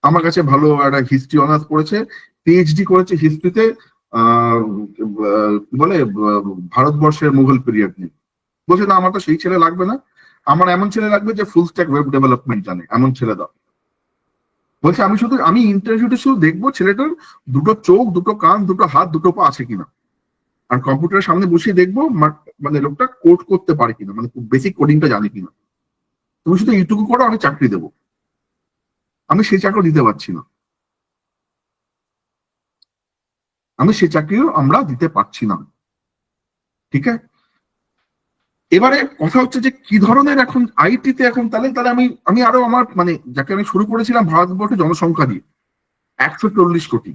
আমার কাছে ভালো একটা হিস্ট্রি অনার্স করেছে, PhD করেছে হিস্ট্রিতে, বলে ভারতবর্ষের মুঘল পিরিয়ড নিয়ে। বলছে না, আমার তো সেই ছেলে লাগবে না, আমার এমন ছেলে লাগবে যে ফুল স্ট্যাক ওয়েব ডেভেলপমেন্ট জানে, এমন ছেলে দাও। বলছে আমি ইন্টারভিউতে শুধু দেখবো ছেলেটার দুটো চোখ, দুটো কান, দুটো হাত, দুটো পা আছে কিনা, আর কম্পিউটারের সামনে বসিয়ে দেখবো মানে লোকটা কোড করতে পারে কিনা, মানে বেসিক কোডিংটা জানে কিনা। তুমি শুধু এইটুকু করো, আমি চাকরি দেবো। আমি সেই চাকরি দিতে পারছি না, সেই চাকরিও আমরা দিতে পারছি না। ঠিক আছে, এবারে কথা হচ্ছে যে কি ধরনের এখন আইটিতে এখন তাহলে আমি আরো আমার মানে যাকে আমি শুরু করেছিলাম ভারতবর্ষের জনসংখ্যা দিয়ে 140 কোটি,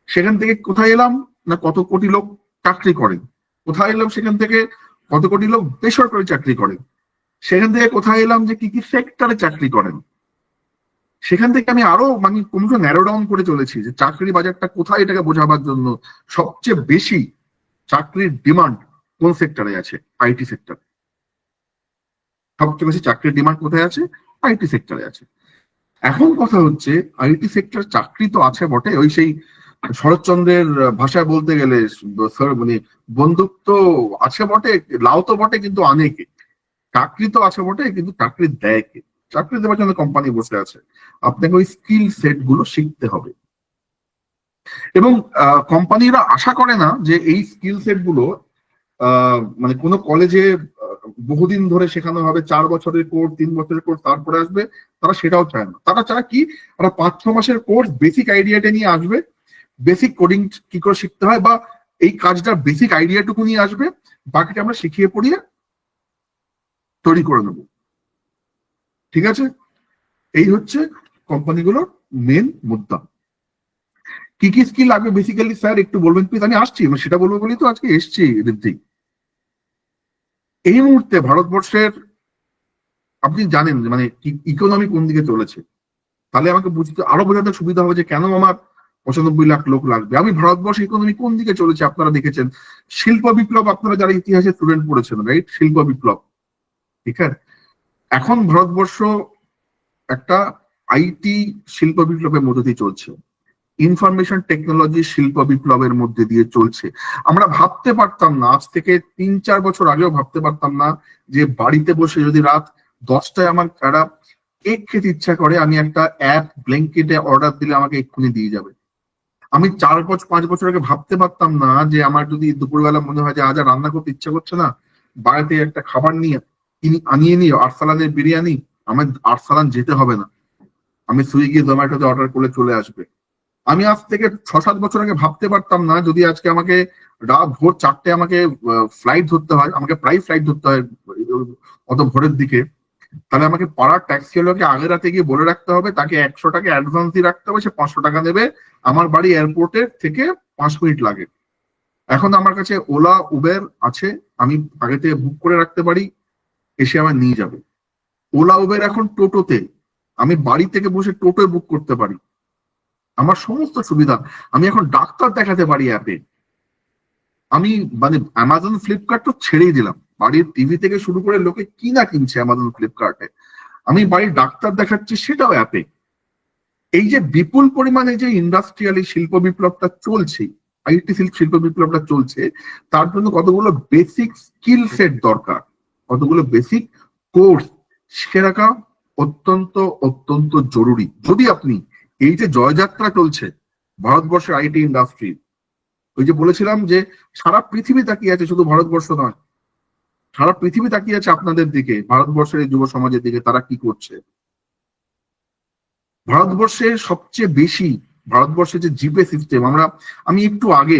সেখান থেকে কোথায় এলাম? না কত কোটি লোক চাকরি করেন? কোথায় এলাম সেখান থেকে কত কোটি লোক বেসরকারি চাকরি করেন? সেখান থেকে কোথায় এলাম যে কি কি সেক্টরে চাকরি করেন? সেখান থেকে আমি আরো মানে ক্রমশ ন্যারো ডাউন করে চলেছি যে চাকরি বাজারটা কোথায়, এটাকে বোঝাবার জন্য সবচেয়ে বেশি চাকরির ডিমান্ড কোন সেক্টরে আছে? IT sector. সবচেয়ে বেশি চাকরির ডিমান্ড কোথায় আছে? আইটি সেক্টরে আছে। এখন কথা হচ্ছে আইটি সেক্টর চাকরি তো আছে বটে, ওই সেই শরৎচন্দ্রের ভাষায় বলতে গেলে মানে বন্দুক তো আছে বটে, লাউ তো বটে, কিন্তু আনে কে? চাকরি তো আছে বটে, কিন্তু চাকরি দেয় কে? চাকরি দেওয়ার জন্য কোম্পানি বসে আছে। আপনাকে ওই স্কিল সেট গুলো শিখতে হবে এবং কোম্পানিরা আশা করে না যে এই স্কিল সেট গুলো মানে কোনো কলেজে বহুদিন ধরে শেখানো হবে, 4 বছরের কোর্স, 3 বছরের কোর্স, তারপরে আসবে। তারা সেটাও চায় না। তারা চায় কি, তারা 5-6 মাসের কোর্স বেসিক আইডিয়াটা নিয়ে আসবে, বেসিক কোডিং কি করে শিখতে হয় বা এই কাজটার বেসিক আইডিয়াটুকু নিয়ে আসবে, বাকিটা আমরা শিখিয়ে পড়িয়ে তৈরি করে নেব। ঠিক আছে? এই হচ্ছে কোম্পানিগুলোর মেন মুদ্রা। কি কি স্কিল লাগবে বেসিক্যালি স্যার একটু বলবেন প্লিজ? আমি আসছি, সেটা বলবো বলেই তো আজকে এসছি ঋদ্ধি। এই মুহূর্তে ভারতবর্ষের, আপনি জানেন মানে ইকোনমি কোন দিকে চলেছে, তাহলে আমাকে বুঝতে আরো বোঝাতে সুবিধা হবে যে কেন আমার 95 লাখ লোক লাগবে। আমি ভারতবর্ষের ইকোনমি কোন দিকে চলেছে আপনারা দেখেছেন। শিল্প বিপ্লব, আপনারা যারা ইতিহাসে স্টুডেন্ট পড়েছেন, রাইট? শিল্প বিপ্লব, ঠিক আছে? এখন ভারতবর্ষ একটা আইটি শিল্প বিপ্লবের মধ্যে দিয়ে চলছে, ইনফরমেশন টেকনোলজি শিল্প বিপ্লবের মধ্যে দিয়ে চলছে। আমরা ভাবতে পারতাম না, আজ থেকে 3-4 বছর আগেও ভাবতে পারতাম না যে বাড়িতে বসে যদি রাত 10টায় আমার একটা কেক খেতে ইচ্ছা করে, আমি একটা অ্যাপ ব্ল্যাঙ্কেটে অর্ডার দিলে আমাকে এক্ষুনি দিয়ে যাবে। আমি 4-5 বছর আগে ভাবতে পারতাম না যে আমার যদি দুপুরবেলা মনে হয় যে আজ আর রান্না করতে ইচ্ছা করছে না, বাড়িতে একটা খাবার নিয়ে আনিয়ে নিয়ে আরসালানের বিরিয়ানি, আমার আরসালান যেতে হবে না, আমি সুইগি জোম্যাটোতে অর্ডার করলে চলে আসবে। আমি আজ থেকে 6-7 বছর আগে ভাবতে পারতাম না যদি আজকে আমাকে রাত ভোর 4টে আমাকে ফ্লাইট ধরতে হয়, আমাকে প্রায় ফ্লাইট ধরতে হয় অত ভোরের দিকে, তাহলে আমাকে পাড়ার ট্যাক্সিওয়ালাকে আগের রাতে গিয়ে বলে রাখতে হবে, তাকে 100 টাকা অ্যাডভান্স দিয়ে রাখতে হবে, সে 500 টাকা নেবে, আমার বাড়ি এয়ারপোর্টের থেকে 5 মিনিট লাগে। এখন আমার কাছে ওলা উবের আছে, আমি আগে থেকে বুক করে রাখতে পারি, এসে আমার নিয়ে যাবে। ওলা উবের এখন টোটোতে, আমি বাড়ি থেকে বসে টোটোয় বুক করতে পারি, আমার সমস্ত সুবিধা। আমি এখন ডাক্তার দেখাতে পারি অ্যাপে। আমি মানে অ্যামাজন ফ্লিপকার্ট তো ছেড়েই দিলাম, বাড়ির টিভি থেকে শুরু করে লোকে কি না কিনছে অ্যামাজন ফ্লিপকার্টে, আমি বাড়ির ডাক্তার দেখাচ্ছি সেটাও অ্যাপে। এই যে বিপুল পরিমাণে যে ইন্ডাস্ট্রিয়াল শিল্প বিপ্লবটা চলছে, আইটি শিল্প বিপ্লবটা চলছে, তার জন্য কতগুলো বেসিক স্কিল সেট দরকার, কতগুলো বেসিক কোর্স শিখে রাখা অত্যন্ত অত্যন্ত জরুরি। যদি আপনি এই যে জয়যাত্রা চলছে ভারতবর্ষের আইটি ইন্ডাস্ট্রি, ওই যে বলেছিলাম যে সারা পৃথিবী তাকিয়ে আছে, শুধু ভারতবর্ষ নয়, সারা পৃথিবী তাকিয়ে আছে আপনাদের দিকে, ভারতবর্ষের এই যুব সমাজের দিকে, তারা কি করছে। ভারতবর্ষে সবচেয়ে বেশি, ভারতবর্ষে যে জিপে সিস্টেম, আমি একটু আগে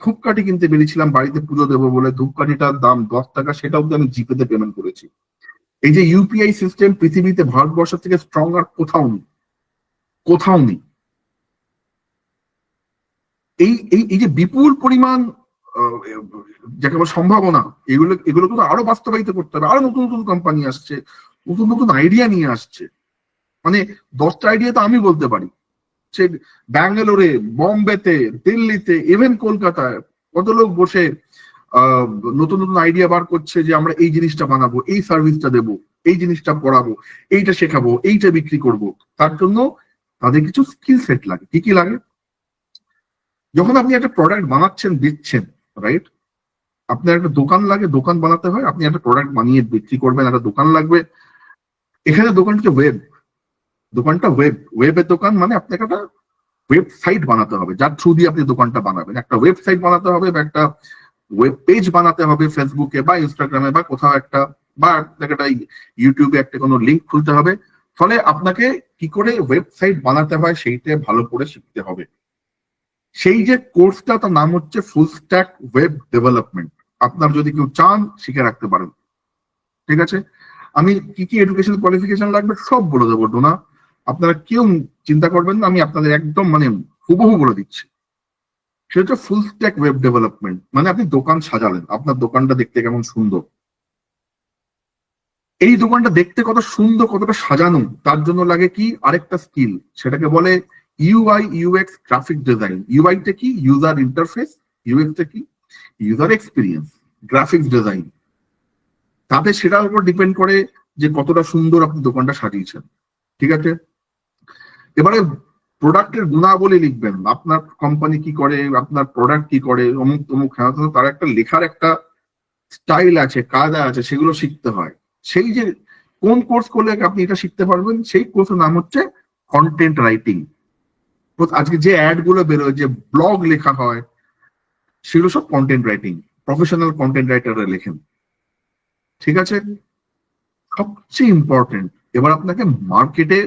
ধূপকাঠি কিনতে বেরিয়েছিলাম বাড়িতে পুজো দেবো বলে, ধূপকাঠিটার দাম 10 টাকা, সেটা অব্দি আমি জিপেতে পেমেন্ট করেছি। এই যে ইউপিআই সিস্টেম পৃথিবীতে ভারতবর্ষ থেকে স্ট্রং আর কোথাও নেই, কোথাও নেই। এই যে বিপুল পরিমাণ যাকে বলে সম্ভাবনা, এগুলো কিন্তু আরো বাস্তবায়িত করতে হবে। আরো নতুন নতুন কোম্পানি আসছে, নতুন নতুন আইডিয়া নিয়ে আসছে। মানে 10টা আইডিয়া তো আমি বলতে পারি, সে ব্যাঙ্গালোরে, বম্বেতে, দিল্লিতে, ইভেন কলকাতায় কত লোক বসে নতুন নতুন আইডিয়া বার করছে যে আমরা এই জিনিসটা বানাবো, এই সার্ভিসটা দেবো, এই জিনিসটা পড়াবো, এইটা শেখাবো, এইটা বিক্রি করব। তার জন্য তাদের কিছু স্কিল সেট লাগে। কি কি লাগে? যখন আপনি একটা প্রোডাক্ট বানাচ্ছেন, দিচ্ছেন, রাইট? আপনার একটা দোকান লাগে, দোকান বানাতে হয়, আপনি একটা প্রোডাক্ট বানিয়ে বিক্রি করবেন, একটা দোকান লাগবে। এখানে দোকানটা ওয়েব, দোকানটা ওয়েবের দোকান, মানে আপনাকে একটা ওয়েবসাইট বানাতে হবে যার থ্রু দিয়ে আপনি দোকানটা বানাবেন। একটা ওয়েবসাইট বানাতে হবে বা একটা ওয়েব পেজ বানাতে হবে ফেসবুকে বা ইনস্টাগ্রামে বা কোথাও একটা, বা একটা ইউটিউবে একটা কোনো লিঙ্ক খুলতে হবে। ফলে আপনাকে কি করে ওয়েবসাইট বানাতে হয় সেইটা ভালো করে শিখতে হবে। সেই যে কোর্সটা, তার নাম হচ্ছে ফুল স্ট্যাক ওয়েব ডেভেলপমেন্ট। আপনার যদি কেউ চান শিখে রাখতে পারেন, ঠিক আছে? আমি কি কি এডুকেশন কোয়ালিফিকেশন লাগবে সব বলে দেবো ডোনা, আপনারা কেউ চিন্তা করবেন না, আমি আপনাদের একদম মানে হুবহু বলে দিচ্ছি। সেটা হচ্ছে ফুল স্ট্যাক ওয়েব ডেভেলপমেন্ট। মানে আপনি দোকান সাজালেন, আপনার দোকানটা দেখতে কেমন সুন্দর, এই দোকানটা দেখতে কত সুন্দর, কতটা সাজানো, তার জন্য লাগে কি আরেকটা স্কিল, সেটাকে বলে ইউআই ইউএক্স গ্রাফিক ডিজাইন। ইউআইটা কি? User interface. ইউএক্সটা কি? User experience. গ্রাফিক্স ডিজাইন, তাতে সেটার উপর ডিপেন্ড করে যে কতটা সুন্দর আপনি দোকানটা সাজিয়েছেন। ঠিক আছে, এবারে প্রোডাক্টের গুণাবলী লিখবেন, আপনার কোম্পানি কি করে, আপনার প্রোডাক্ট কি করে, অমুক তমুক, হ্যাঁ তার একটা লেখার একটা স্টাইল আছে, কায়দা আছে, সেগুলো শিখতে হয়। সেই যে কোন কোর্স করলে আপনি এটা শিখতে পারবেন, সেই কোর্সের নাম হচ্ছে কন্টেন্ট রাইটিং। আজকে যে অ্যাড গুলো বেরোয়, যে ব্লগ লেখা হয়, সেগুলো সব কন্টেন্ট রাইটিং। প্রফেশনাল কন্টেন্ট রাইটাররা লেখেন। ঠিক আছে, সবচেয়ে ইম্পর্টেন্ট, এবার আপনাকে মার্কেটে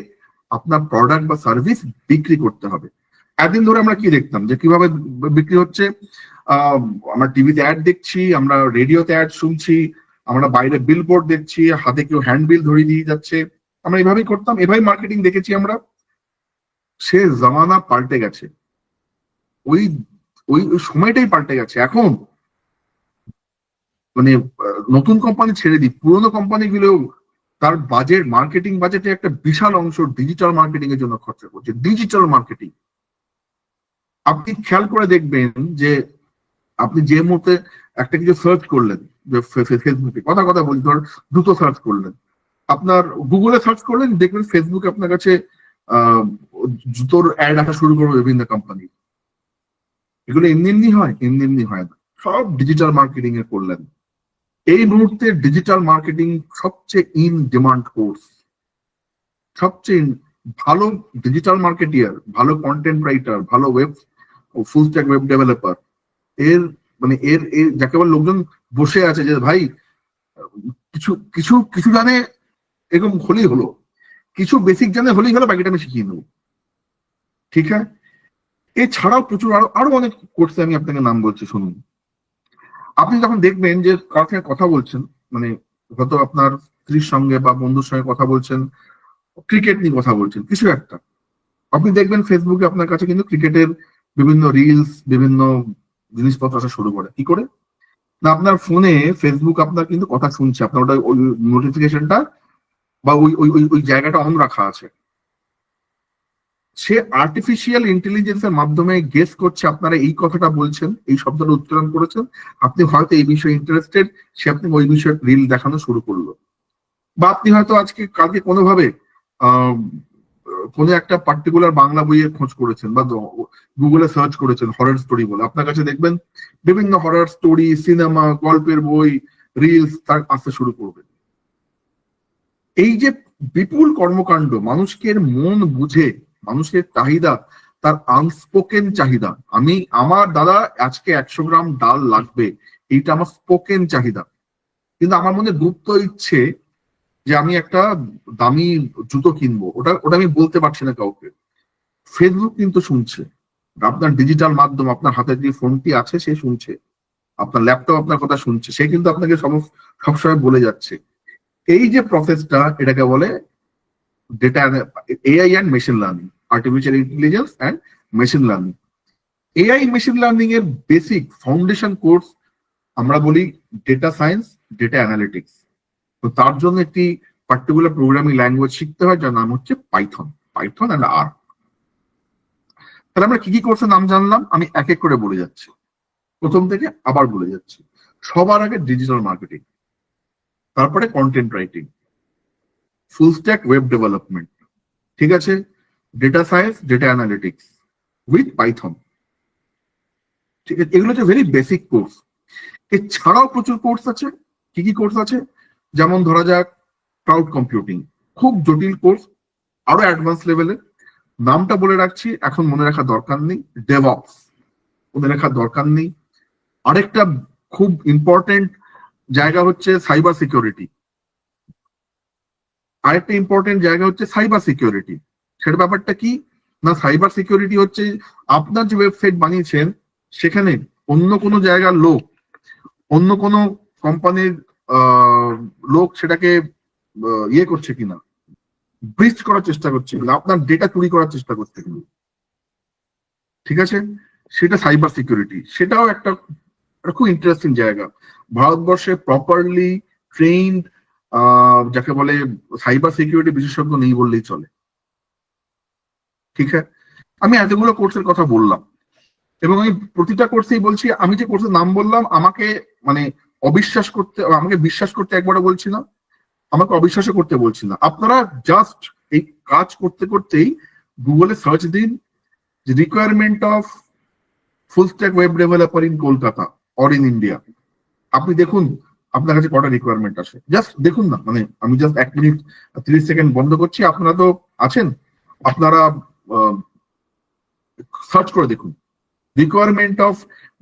আপনার প্রোডাক্ট বা সার্ভিস বিক্রি করতে হবে। এতদিন ধরে আমরা কি দেখতাম, যে কিভাবে বিক্রি হচ্ছে, আমরা টিভিতে অ্যাড দেখছি, আমরা রেডিওতে অ্যাড শুনছি, আমরা বাইরে বিলবোর্ড দেখছি, হাতে কেউ হ্যান্ডবিল ধরিয়ে দিয়ে যাচ্ছে, আমরা এভাবেই করতাম, এভাবেই মার্কেটিং দেখেছি আমরা। সে জামানা পাল্টে গেছে, ওই ওই সময়টাই পাল্টে গেছে। এখন মানে নতুন কোম্পানি ছেড়ে দিই, পুরোনো কোম্পানিগুলো তার বাজেট, মার্কেটিং বাজেটে একটা বিশাল অংশ ডিজিটাল মার্কেটিং এর জন্য খরচা করছে। ডিজিটাল মার্কেটিং, আপনি খেয়াল করে দেখবেন যে আপনি যে মুহূর্তে একটা কিছু সার্চ করলেন, যে ফেসবুকে কথা কথা বলি, ধর দ্রুত সার্চ করলেন, আপনার গুগলে সার্চ করলেন, দেখবেন ফেসবুকে আপনার কাছে জুতোর অ্যাড আসা শুরু করবে বিভিন্ন কোম্পানি। এগুলো এমনি এমনি হয়? এমনি এমনি হয় না, সব ডিজিটাল মার্কেটিং এ করলেন। এই মুহূর্তে ডিজিটাল মার্কেটিং সবচেয়ে ইন ডিমান্ড কোর্স। সবচেয়ে ভালো ডিজিটাল মার্কেটিয়ার, ভালো কন্টেন্ট রাইটার, ভালো web full stack web developer, এর মানে এর যাকে বলে লোকজন বসে আছে যে ভাই কিছু কিছু কিছু জানে, এরকম হলেই হলো, কিছু বেসিক জানে হলেই হলো, বাকিটা আমি শিখিয়ে নেবো। ঠিক আছে, এছাড়াও প্রচুর আরো আরো অনেক কোর্সে আমি আপনাকে নাম বলছি, শুনুন। আপনি যখন দেখবেন যে কারোর সঙ্গে কথা বলছেন, মানে হয়তো আপনার স্ত্রীর সঙ্গে বা বন্ধুর সঙ্গে কথা বলছেন, ক্রিকেট নিয়ে কথা বলছেন, কিছু একটা, আপনি দেখবেন ফেসবুকে আপনার কাছে কিন্তু ক্রিকেটের বিভিন্ন রিলস, বিভিন্ন জিনিসপত্র আসা শুরু করে। কি করে না, আপনার ফোনে ফেসবুক আপনার কিন্তু কথা শুনছে, আপনার ওটা ওই নোটিফিকেশনটা বা ওই ওই ওই ওই জায়গাটা অন রাখা আছে। সে আর্টিফিশিয়াল ইন্টেলিজেন্সের মাধ্যমে গেস করছে আপনারা এই কথাটা বলছেন, এই শব্দটা উচ্চারণ করেছেন, আপনি হয়তো এই বিষয়ে ইন্টারেস্টেড, সে আপনি ওই বিষয়ে রিল দেখানো শুরু করলো। বা আপনি হয়তো আজকে কালকে কোনোভাবে কোনো একটা পার্টিকুলার বাংলা বইয়ের খোঁজ করেছেন বা গুগলে সার্চ করেছেন হরর স্টোরি বলে, আপনার কাছে দেখবেন বিভিন্ন হরর স্টোরি, সিনেমা, গল্পের বই, রিলস তার আসতে শুরু করবে। এই যে বিপুল কর্মকাণ্ড, মানুষকে মন বুঝে, মানুষের চাহিদা, তার আনস্পোকেন চাহিদা, আমি আমার দাদা আজকে 100 গ্রাম ডাল লাগবে, এইটা আমার স্পোকেন চাহিদা, কিন্তু আমার মনে গুপ্ত ইচ্ছে যে আমি একটা দামি জুতো কিনবো, ওটা ওটা আমি বলতে পারছি না কাউকে। ফেসবুক কিন্তু শুনছে, আপনার ডিজিটাল মাধ্যম, আপনার হাতে যে ফোনটি আছে সে শুনছে, আপনার ল্যাপটপ আপনার কথা শুনছে, সে কিন্তু আপনাকে সবসময় বলে যাচ্ছে। এই যে প্রসেসটা, এটাকে বলে data AI and machine learning, artificial intelligence and machine learning. AI machine learning এর বেসিক ফাউন্ডেশন কোর্স আমরা বলি ডেটা সায়েন্স, ডেটা অ্যানালিটিক্স। তো তার জন্য একটি পার্টিকুলার প্রোগ্রামিং ল্যাঙ্গুয়েজ শিখতে হয়, যার নাম হচ্ছে পাইথন, পাইথন অ্যান্ড আর। তাহলে আমরা কি কি কোর্সের নাম জানলাম, আমি এক এক করে বলে যাচ্ছি, প্রথম থেকে আবার বলে যাচ্ছি। সবার আগে ডিজিটাল মার্কেটিং, তারপরে content writing, full stack web development, ঠিক আছে, data science, data analytics with Python. ঠিক আছে, এগুলো হচ্ছে ভেরি বেসিক কোর্স। এছাড়াও প্রচুর কোর্স আছে। কি কি কোর্স আছে? যেমন ধরা যাক ক্লাউড কম্পিউটিং, খুব জটিল কোর্স, আরো অ্যাডভান্স লেভেলে। নামটা বলে রাখছি, এখন মনে রাখার দরকার নেই। ডেভঅপস মনে রাখার দরকার নেই। আরেকটা খুব ইম্পর্টেন্ট জায়গা হচ্ছে সাইবার সিকিউরিটি। আরেকটা ইম্পর্টেন্ট জায়গা হচ্ছে সাইবার সিকিউরিটি। সেটা ব্যাপারটা কি না, সাইবার সিকিউরিটি হচ্ছে আপনার যে ওয়েবসাইট বানিয়েছেন সেখানে অন্য কোনো জায়গার লোক, অন্য কোনো কোম্পানির লোক সেটাকে ইয়ে করছে কিনা, ব্রিচ করার চেষ্টা করছে কিনা, আপনার ডেটা চুরি করার চেষ্টা করছে কিনা। ঠিক আছে, সেটা সাইবার সিকিউরিটি। সেটাও একটা খুব ইন্টারেস্টিং জায়গা। ভারতবর্ষে প্রপারলি ট্রেইনড যাকে বলে সাইবার সিকিউরিটি বিশেষজ্ঞ নেই বললেই চলে। ঠিক আছে, আমি এতগুলো কোর্সের কথা বললাম এবং আমি প্রতিটা কোর্সেই বলছি, আমি যে কোর্সের নাম বললাম আমাকে মানে অবিশ্বাস করতে, আমাকে বিশ্বাস করতে একবারও বলছি না, আমাকে অবিশ্বাসও করতে বলছি না। আপনারা জাস্ট এই কাজ করতে করতেই গুগলে সার্চ দিন যে requirement of full stack web developer in Kolkata or in India. আপনি দেখুন আপনার কাছে কটা রিকোয়ারমেন্ট আসে, জাস্ট দেখুন না। মানে আমি জাস্ট 1 মিনিট 30 সেকেন্ড বন্ধ করছি, আপনারা তো আছেন, আপনারা সার্চ করে দেখুন requirement of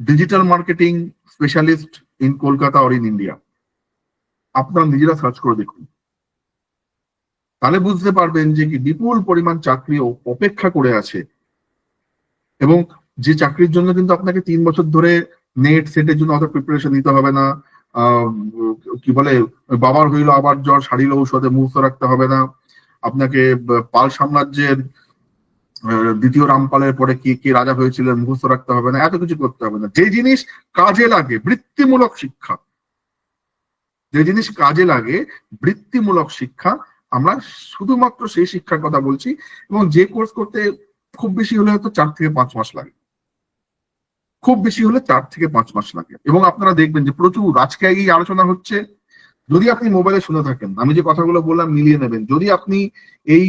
digital marketing specialist in Kolkata or in India. আপনারা নিজেরা সার্চ করে দেখুন, তাহলে বুঝতে পারবেন যে কি বিপুল পরিমাণ চাকরি অপেক্ষা করে আছে। এবং যে চাকরির জন্য কিন্তু আপনাকে 3 বছর ধরে নেট সেটের জন্য অত প্রিপারেশন নিতে হবে না। কি বলে, বাবার হইলো আবার জ্বর সারিল ঔষধে মুহূর্ত রাখতে হবে না। আপনাকে পাল সাম্রাজ্যের দ্বিতীয় রামপালের পরে কে কে রাজা হয়েছিলেন মুখস্থ রাখতে হবে না, এত কিছু করতে হবে না। যে জিনিস কাজে লাগে বৃত্তিমূলক শিক্ষা, যে জিনিস কাজে লাগে বৃত্তিমূলক শিক্ষা, আমরা শুধুমাত্র সেই শিক্ষার কথা বলছি। এবং যে কোর্স করতে খুব বেশি হলে হয়তো 4 থেকে 5 মাস লাগে, খুব বেশি হলে 4 থেকে 5 মাস লাগে। এবং আপনারা দেখবেন যে প্রচুর আজকে এই আলোচনা হচ্ছে, যদি আপনি মোবাইলে শুনে থাকেন, আমি যে কথাগুলো বললাম মিলিয়ে নেবেন। যদি আপনি এই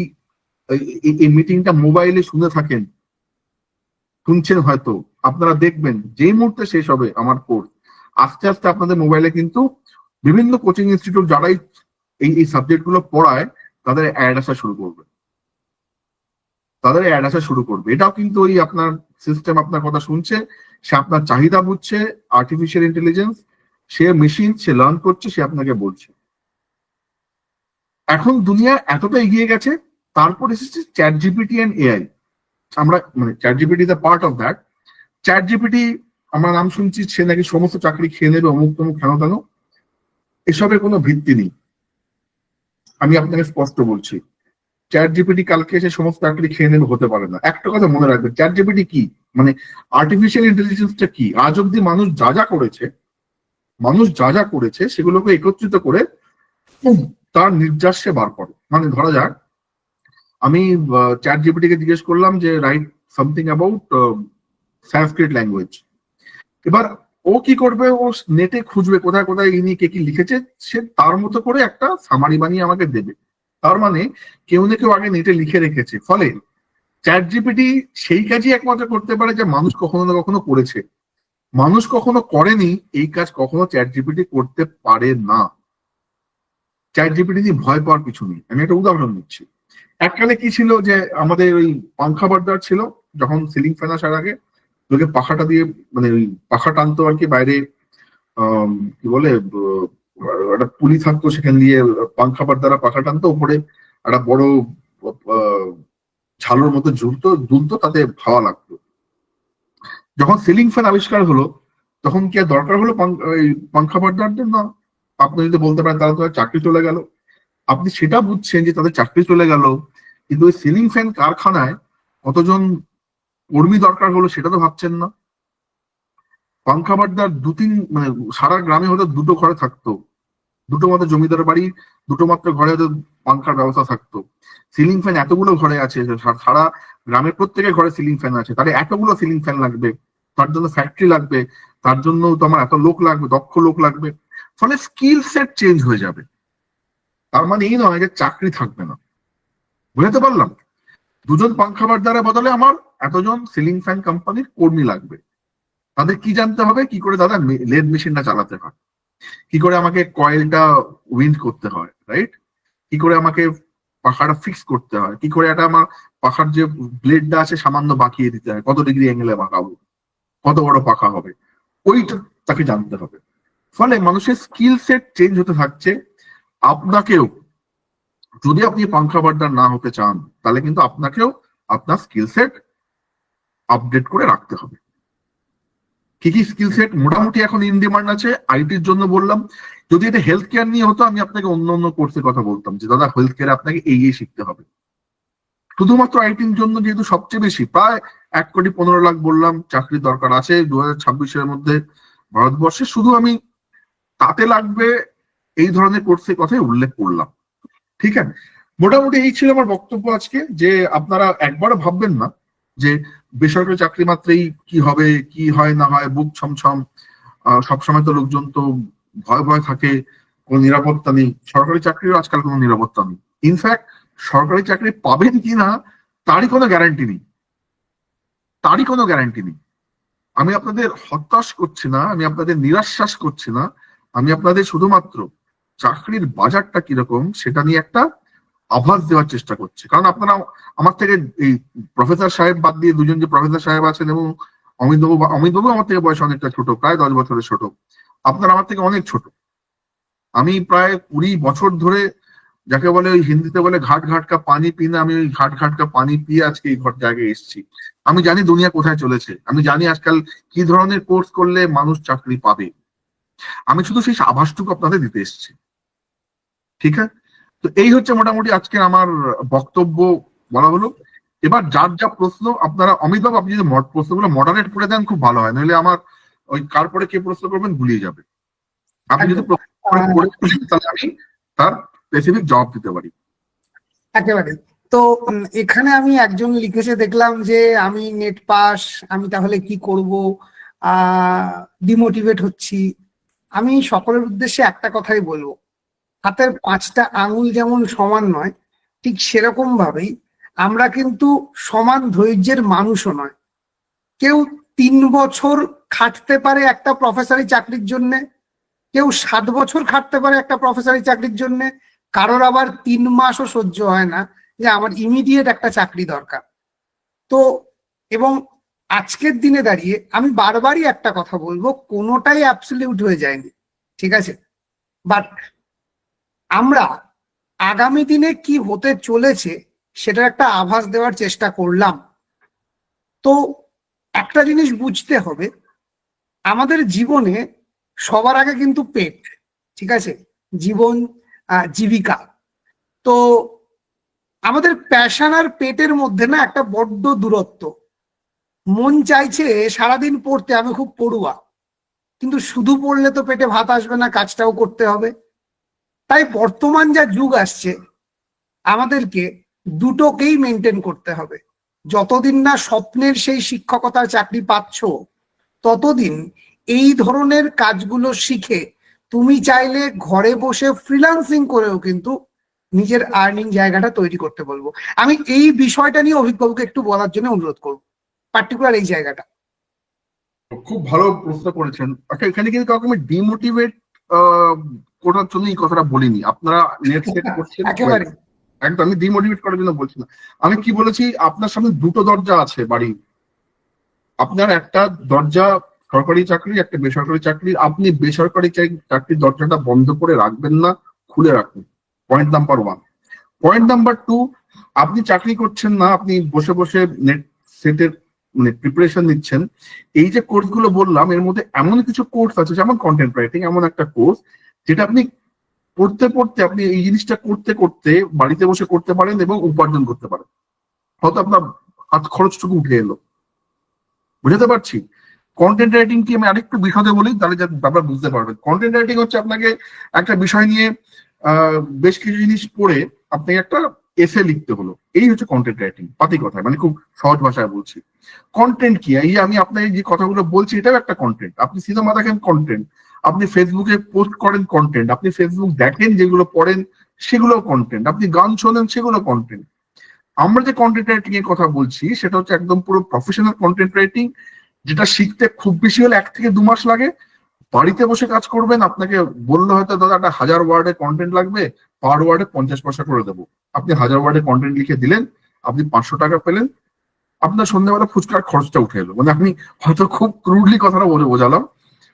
এই মিটিংটা মোবাইলে শুনে থাকেন, শুনছেন হয়তো, আপনারা দেখবেন যেই মুহূর্তে শেষ হবে আমার কোর্স, আস্তে আস্তে আপনাদের মোবাইলে কিন্তু বিভিন্ন কোচিং ইনস্টিটিউট যারাই এই সাবজেক্ট গুলো পড়ায় তাদের অ্যাড আসা শুরু করবে, তাদের অ্যাড আসা শুরু করবে। এটাও কিন্তু ওই আপনার সিস্টেম আপনার কথা শুনছে, সে আপনার চাহিদা বুঝছে, আর্টিফিশিয়াল ইন্টেলিজেন্স, সে মেশিন, সে লার্ন করছে, সে আপনাকে বলছে। এখন দুনিয়া এতটা এগিয়ে গেছে, তারপর এসেছে চ্যাট জিপিটি এন্ড এআই। আমরা মানে ChatGPT the part of that. ChatGPT আমরা নাম শুনছি, সে নাকি সমস্ত চাকরি খেয়ে নেবে, অমুক তমুক কেন কেন, এসবের কোনো ভিত্তি নেই। আমি আপনাকে স্পষ্ট বলছি, চ্যাট জিপিটি কালকে এসে সমস্ত চাকরি খেয়ে নেবে হতে পারে না। একটা কথা মনে রাখবেন, চ্যাট জিপিটি কি, মানে আর্টিফিশিয়াল ইন্টেলিজেন্সটা কি, আজ অব্দি মানুষ যা যা করেছে সেগুলোকে একত্রিত করে তার নির্যাস সে বার করে। মানে ধরা যাক আমি চ্যাট জিপিটি কে জিজ্ঞেস করলাম যে right something about Sanskrit language. এবার ও কি করবে, ও নেটে খুঁজবে কোথায় কোথায় ইনি কে কি লিখেছে, সে তার মতো করে একটা সামারি বানিয়ে আমাকে দেবে। তার মানে কেউ না কেউ আগে নেটে লিখে রেখেছে। ফলে চ্যাট জিপিটি সেই কাজই একমাত্র করতে পারে যে মানুষ কখনো না কখনো করেছে। মানুষ কখনো করেনি এই কাজ কখনো চ্যাট জিপিটি করতে পারে না। চ্যাট জিপিটি নিয়ে ভয় পাওয়ার কিছু নেই। আমি একটা উদাহরণ দিচ্ছি। এককালে কি ছিল যে আমাদের ওই পাংখা বার্দার ছিল, যখন সিলিং ফ্যান আসার আগে লোকে পাখাটা দিয়ে মানে ওই পাখা টানতো আর কি, বাইরে কি বলে একটা পুলি থাকতো, সেখান দিয়ে পাংখা বার্দারা পাখা টানতো, উপরে একটা বড় ঝালোর মতো দুলতো, তাতে হাওয়া লাগতো। যখন সিলিং ফ্যান আবিষ্কার হলো তখন কি আর দরকার হলো পাংখা বার্দারদের? না। আপনি যদি বলতে পারেন তাহলে তো চাকরি চলে গেল, আপনি সেটা বুঝছেন যে তাদের চাকরি চলে গেল, কিন্তু ওই সিলিং ফ্যান কারখানায় কতজন কর্মী দরকার হলো সেটা তো ভাবছেন না। পাংখা বার্দার 2-3 মানে সারা গ্রামে হয়তো 2টো ঘরে থাকতো, 2টো মাত্র জমিদার বাড়ি, 2টো মাত্র ঘরে হয়তো পাংখার ব্যবস্থা থাকতো। সিলিং ফ্যান এতগুলো ঘরে আছে, সারা গ্রামের প্রত্যেকের ঘরে সিলিং ফ্যান আছে, তাহলে এতগুলো সিলিং ফ্যান লাগবে, তার জন্য ফ্যাক্টরি লাগবে, তার জন্য তো আমার এত লোক লাগবে, দক্ষ লোক লাগবে। ফলে স্কিল সেট চেঞ্জ হয়ে যাবে। তার মানে এই নয় যে চাকরি থাকবে না। বুঝতে পারলাম? 2জন পাংখা বার্দারের বদলে আমার এতজন সিলিং ফ্যান কোম্পানির কর্মী লাগবে। তাদের কি জানতে হবে, কি করে দাদা লেদ মেশিনটা চালাতে হয়, কি করে আমাকে কয়েলটা উইন্ড করতে হয়, রাইট, কি করে আমাকে পাখাটা ফিক্স করতে হয়, কি করে একটা আমার পাখার যে ব্লেডটা আছে সামান্য বাঁকিয়ে দিতে হয়, কত ডিগ্রি অ্যাঙ্গেলে বাঁকাবো, কত বড় পাখা হবে, ওইটা তাকে জানতে হবে। ফলে মানুষের স্কিল সেট চেঞ্জ হতে থাকছে। আপনাকেও যদি আপনি পাংখা বার্দার না হতে চান, তাহলে কিন্তু আপনাকেও আপনার স্কিল সেট আপডেট করে রাখতে হবে। কি কি স্কিল সেট মোটামুটি এখন ইন ডিমান্ড আছে? আইটির জন্য বললাম। যদি এটা হেলথ কেয়ার নিয়ে হতো আমি আপনাকে অন্য অন্য কোর্সের কথা বলতাম যে দাদা হেলথ কেয়ারে আপনাকে এই শিখতে হবে। শুধুমাত্র আইটির জন্য যেহেতু সবচেয়ে বেশি, প্রায় 1,15,00,000 বললাম চাকরির দরকার আছে 2026-এর মধ্যে ভারতবর্ষে, শুধু আমি তাতে লাগবে এই ধরনের কোর্সের কথাই উল্লেখ করলাম। ঠিক আছে, মোটামুটি এই ছিল আমার বক্তব্য আজকে, যে আপনারা একবারও ভাববেন না যে বেসরকারি চাকরি মাত্রেই কি হবে কি হয় না হয়, বুক ছমছম, সবসময় তো লোকজন তো ভয় ভয় থাকে, কোনো নিরাপত্তা নেই। সরকারি চাকরিরও আজকাল কোনো নিরাপত্তা নেই। ইনফ্যাক্ট সরকারি চাকরি পাবেন কিনা তারই কোনো গ্যারান্টি নেই, তারই কোনো গ্যারান্টি নেই। আমি আপনাদের হতাশ করছি না, আমি আপনাদের নিরাশ্বাস করছি না, আমি আপনাদের শুধুমাত্র চাকরির বাজারটা কিরকম সেটা নিয়ে একটা আভাস দেওয়ার চেষ্টা করছি। কারণ আপনারা আমার থেকে, এই প্রফেসর সাহেব বাদ দিয়ে দুজন যে প্রফেসর সাহেব আছেন এবং অমিতবাবু আমার থেকে বয়স অনেকটা ছোট, প্রায় 10 বছরের ছোট, আপনারা আমার থেকে অনেক ছোট। আমি প্রায় 20 বছর ধরে, যাকে বলে ওই হিন্দিতে বলে ঘাট ঘাট কা পানি পিনা, আমি ওই ঘাট ঘাট কা পানি পিয়ে আজকে এই জায়গায় এসেছি। আমি জানি দুনিয়া কোথায় চলেছে, আমি জানি আজকাল কি ধরনের কোর্স করলে মানুষ চাকরি পাবে। আমি শুধু সেই আভাসটুকু আপনাদের দিতে এসেছি। ঠিক আছে, তো এই হচ্ছে মোটামুটি আজকের আমার বক্তব্য বলা হলো। এবার যার যা প্রশ্ন আপনারা, অমিতবাবু আপনি যদি প্রশ্নগুলো মডারেট করে দেন খুব ভালো হয়, নইলে আমার ওই কার পরে কে প্রশ্ন করবেন ভুলিয়ে যাবে। আপনি যদি তাহলে আমি তার স্পেসিফিক জবাব দিতে পারি। একেবারে। তো এখানে আমি একজন লিখেছে দেখলাম যে আমি নেট পাস, আমি তাহলে কি করব, ডিমোটিভেট হচ্ছি। আমি সকলের উদ্দেশ্যে একটা কথাই বলবো, হাতের 5টা আঙুল যেমন সমান নয়, ঠিক সেরকম ভাবেই আমরা কিন্তু সমান ধৈর্যের মানুষও নয়। কেউ 3 বছর খাটতে পারে একটা প্রফেসরি চাকরির জন্য, কেউ 7 বছর খাটতে পারে একটা প্রফেসরি চাকরির জন্য, কারোর আবার 3 মাসও সহ্য হয় না যে আমার ইমিডিয়েট একটা চাকরি দরকার। তো এবং আজকের দিনে দাঁড়িয়ে আমি বারবারই একটা কথা বলবো, কোনোটাই অ্যাবসলিউট হয়ে যায়নি, ঠিক আছে? বাট আমরা আগামী দিনে কি হতে চলেছে সেটার একটা আভাস দেওয়ার চেষ্টা করলাম। তো একটা জিনিস বুঝতে হবে, আমাদের জীবনে সবার আগে কিন্তু পেট, ঠিক আছে, জীবন, জীবিকা। তো আমাদের প্যাশন আর পেটের মধ্যে না একটা বড্ড দূরত্ব। মন চাইছে সারাদিন পড়তে, আমি খুব পড়ুয়া, কিন্তু শুধু পড়লে তো পেটে ভাত আসবে না, কাজটাও করতে হবে। তাই বর্তমান যা যুগ আসছে, আমাদেরকে দুটোকেই মেনটেন করতে হবে। যতদিন না স্বপ্নের সেই শিক্ষকতার চাকরি পাচ্ছ, ততদিন এই ধরনের কাজগুলো শিখে তুমি চাইলে ঘরে বসে ফ্রিল্যান্সিং করেও কিন্তু নিজের আর্নিং জায়গাটা তৈরি করতে বলবো। আমি এই বিষয়টা নিয়ে অভিজ্ঞবাবুকে একটু বলার জন্য অনুরোধ করবো, পার্টিকুলার এই জায়গাটা। খুব ভালো প্রশ্ন করেছেন। এখানে কিন্তু কাউকে আমি ডিমোটিভেট করার জন্য এই কথাটা বলিনি। আপনারা নেট সেট করছেন, একেবারে একদম আমি ডিমোটিভেট করার জন্য বলছি না। আমি কি বলেছি, আপনার সামনে দুটো দরজা আছে বাড়ি, আপনার একটা দরজা সরকারি চাকরি, একটা বেসরকারি চাকরি। আপনি বেসরকারি চাকরির দরজাটা বন্ধ করে রাখবেন না, খুলে রাখুন। Point number 1। পয়েন্ট নাম্বার 2, আপনি চাকরি করছেন না, আপনি বসে বসে নেট সেটের মানে প্রিপারেশন নিচ্ছেন। এই যে কোর্স গুলো বললাম, এর মধ্যে এমন কিছু কোর্স আছে, যেমন কন্টেন্ট রাইটিং, এমন একটা কোর্স যেটা আপনি পড়তে পড়তে, আপনি এই জিনিসটা করতে করতে বাড়িতে বসে করতে পারেন এবং উপার্জন করতে পারেন। হয়তো আপনার হাত খরচটুকু উঠে এলো। বুঝতে পারছি। কন্টেন্ট রাইটিং কি আমি আরেকটু বিশদে বলি, তাহলে আপনারা বুঝতে পারবেন। কন্টেন্ট রাইটিং হচ্ছে আপনাকে একটা বিষয় নিয়ে বেশ কিছু জিনিস পড়ে আপনাকে একটা এসে লিখতে হলো, এই হচ্ছে কন্টেন্ট রাইটিং। পাতি কথায়, মানে খুব সহজ ভাষায় বলছি। কন্টেন্ট কি, এই আমি আপনাকে যে কথাগুলো বলছি এটাও একটা কন্টেন্ট। আপনি সিনেমা দেখেন, কন্টেন্ট। আপনি ফেসবুকে পোস্ট করেন, কন্টেন্ট। আপনি ফেসবুক দেখেন, যেগুলো পড়েন সেগুলো কন্টেন্ট। আপনি গান শোনেন, সেগুলো কন্টেন্ট। আমরা যে কন্টেন্ট রাইটিং এর কথা বলছি সেটা হচ্ছে একদম পুরো প্রফেশনাল কন্টেন্ট রাইটিং, যেটা শিখতে খুব বেশি হলে 1 থেকে 2 মাস লাগে। বাড়িতে বসে কাজ করবেন, আপনাকে বললে হয়তো দাদা একটা 1000 ওয়ার্ডের কন্টেন্ট লাগবে, পার ওয়ার্ডে 50 পয়সা করে দেবো। আপনি 1000 ওয়ার্ডের কন্টেন্ট লিখে দিলেন, আপনি 500 টাকা পেলেন, আপনার সন্ধ্যাবেলা ফুচকার খরচটা উঠে এলো। মানে আপনি হয়তো খুব ক্রুডলি কথাটা বলে বোঝালাম,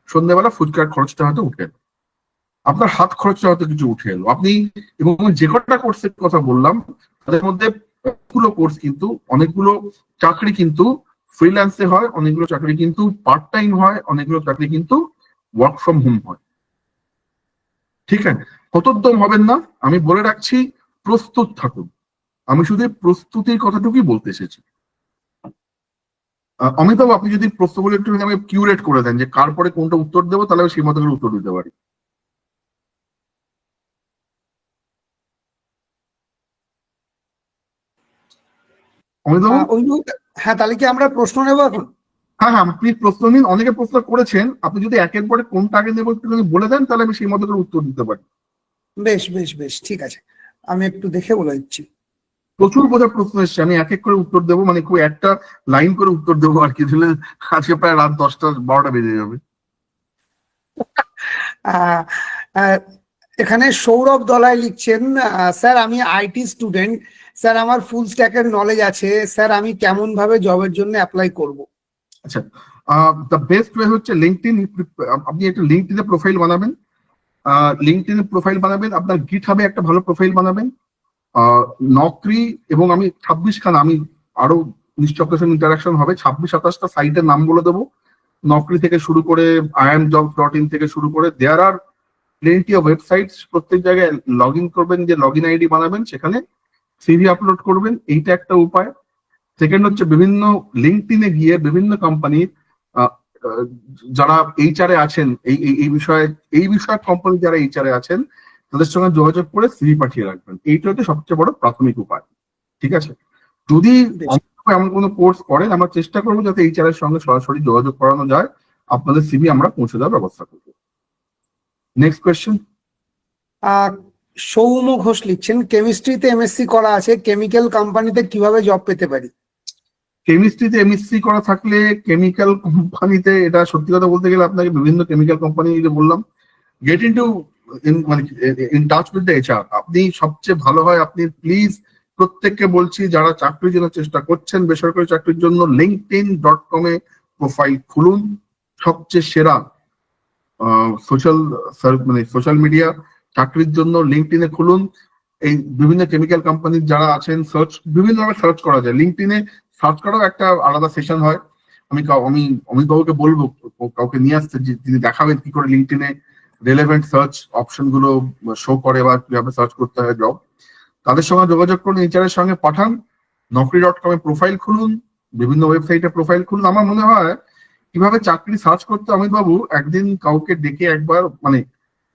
সন্ধ্যাবেলা ফুচকার খরচটা হয়তো উঠে এলো, আপনার হাত খরচটা হয়তো কিছু উঠে এলো। আপনি, এবং যে কটা কোর্সের কথা বললাম তাদের মধ্যে অনেকগুলো কোর্স কিন্তু, অনেকগুলো চাকরি কিন্তু ফ্রিল্যান্সে হয়, অনেকগুলো চাকরি কিন্তু পার্ট টাইম হয়, অনেকগুলো চাকরি কিন্তু ওয়ার্ক ফ্রম হোম হয়। ঠিক আছে, হতোদ্যম হবেন না, আমি বলে রাখছি, প্রস্তুত থাকুন। আমি শুধু প্রস্তুতির কথাটুকুই বলতে এসেছি। অমিতাভ, আপনি যদি প্রশ্নগুলো একটু আমি কিউরেট করে দেন যে কার পরে কোনটা উত্তর দেবো, তাহলে আমি সেই মতো করে উত্তর দিতে পারি। অমিতাভ, অভিভাবক, হ্যাঁ তাহলে কি আমরা প্রশ্ন নেবো এখন? হ্যাঁ হ্যাঁ, আপনি প্রশ্ন নিন, অনেকে প্রশ্ন করেছেন, আপনি যদি একের পরে কোনটা আগে নেবো একটু যদি বলে দেন, তাহলে আমি সেই মতো করে উত্তর দিতে পারি। বেশ বেশ বেশ, ঠিক আছে, আমি একটু দেখে বলে দিচ্ছি। প্রচুর বোঝার প্রশ্ন এসছে, আমি এক এক করে উত্তর দেবো, মানে খুব একটা লাইন করে উত্তর দেবো আর কি, দিলে আজকে প্রায় রাত 10টা 12টা বেজে যাবে। আহ, আহ, এখানে সৌরভ দলায় লিখছেন, স্যার আমি আইটি স্টুডেন্ট, স্যার আমার ফুল স্ট্যাকের নলেজ আছে, স্যার আমি কেমন ভাবে জবের জন্য অ্যাপ্লাই করব? আচ্ছা, দ্য বেস্ট ওয়ে হচ্ছে লিঙ্কডইন। আপনি একটা লিঙ্কডইনে প্রোফাইল বানাবেন, লিঙ্কডইনে প্রোফাইল বানাবেন, আপনার গিট হাবে একটা ভালো প্রোফাইল বানাবেন। নকরি এবং আমি 26খানা, আমি আরো নিশ্চয় আপনার সঙ্গে ইন্টারাকশন হবে, 26-27টা সাইটের নাম বলে দেবো। নকরি থেকে শুরু করে iimjobs.in থেকে শুরু করে দেয়ার আর প্লেন্টি অফ ওয়েবসাইটস। প্রত্যেক জায়গায় লগ ইন করবেন, যে লগ ইন আইডি বানাবেন, সেখানে সিভি আপলোড করবেন, এইটা একটা উপায়। সেকেন্ড হচ্ছে বিভিন্ন লিঙ্কডইনে গিয়ে বিভিন্ন কোম্পানির যারা এইচআরে আছেন, এই বিষয়ে কোম্পানি যারা এইচআরে আছেন, তাদের সঙ্গে যোগাযোগ করে সিভি পাঠিয়ে রাখবেন। এইটা হচ্ছে সবচেয়ে বড় প্রাথমিক উপায়। ঠিক আছে, যদি বেশ। এমন কোনো কোর্স করেন, আমরা চেষ্টা করবো যাতে এইচআর এর সঙ্গে সরাসরি যোগাযোগ করানো যায়, আপনাদের সিভি আমরা পৌঁছে দেওয়ার ব্যবস্থা করবো। Next question. আহ সৌম ঘোষ লিখছেন, কেমিস্ট্রিতে এমএসসি করা আছে, কেমিক্যাল কোম্পানিতে কিভাবে জব পেতে পারি? কেমিস্ট্রিতে এমএসসি করা থাকলে কেমিক্যাল কোম্পানিতে, এটা সত্যি কথা বলতে গেলে আপনাকে বিভিন্ন কেমিক্যাল কোম্পানি যে বললাম, গেট ইনটু মানে in touch with the HR. আপনি সবচেয়ে ভালো হয়, আপনি প্লিজ প্রত্যেককে বলছি যারা চাকরির জন্য চেষ্টা করছেন, বেসরকারি চাকরির জন্য, linkedin.com এ প্রোফাইল খুলুন। সবচেয়ে সেরা সোশ্যাল মিডিয়া চাকরির জন্য লিঙ্কডইনে খুলুন। এই বিভিন্ন কেমিক্যাল কোম্পানির যারা আছেন, বিভিন্ন ভাবে সার্চ করা যায়। লিঙ্কডইনে সার্চ করাও একটা আলাদা সেশন হয়। আমি অমিতবাবুকে বলবো কাউকে নিয়ে আসতে, যিনি দেখাবেন কি করে লিঙ্কডইনে রেলেভেন্ট সার্চ অপশন গুলো শো করে বা কিভাবে সার্চ করতে হয় জব। তাদের সঙ্গে যোগাযোগ করুন, এইচআর এর সঙ্গে পাঠান। নকরি.com এ প্রোফাইল খুলুন, বিভিন্ন ওয়েবসাইটে প্রোফাইল খুলুন। আমার মনে হয় কিভাবে চাকরি সার্চ করতে, অমিতবাবু একদিন কাউকে ডেকে একবার, মানে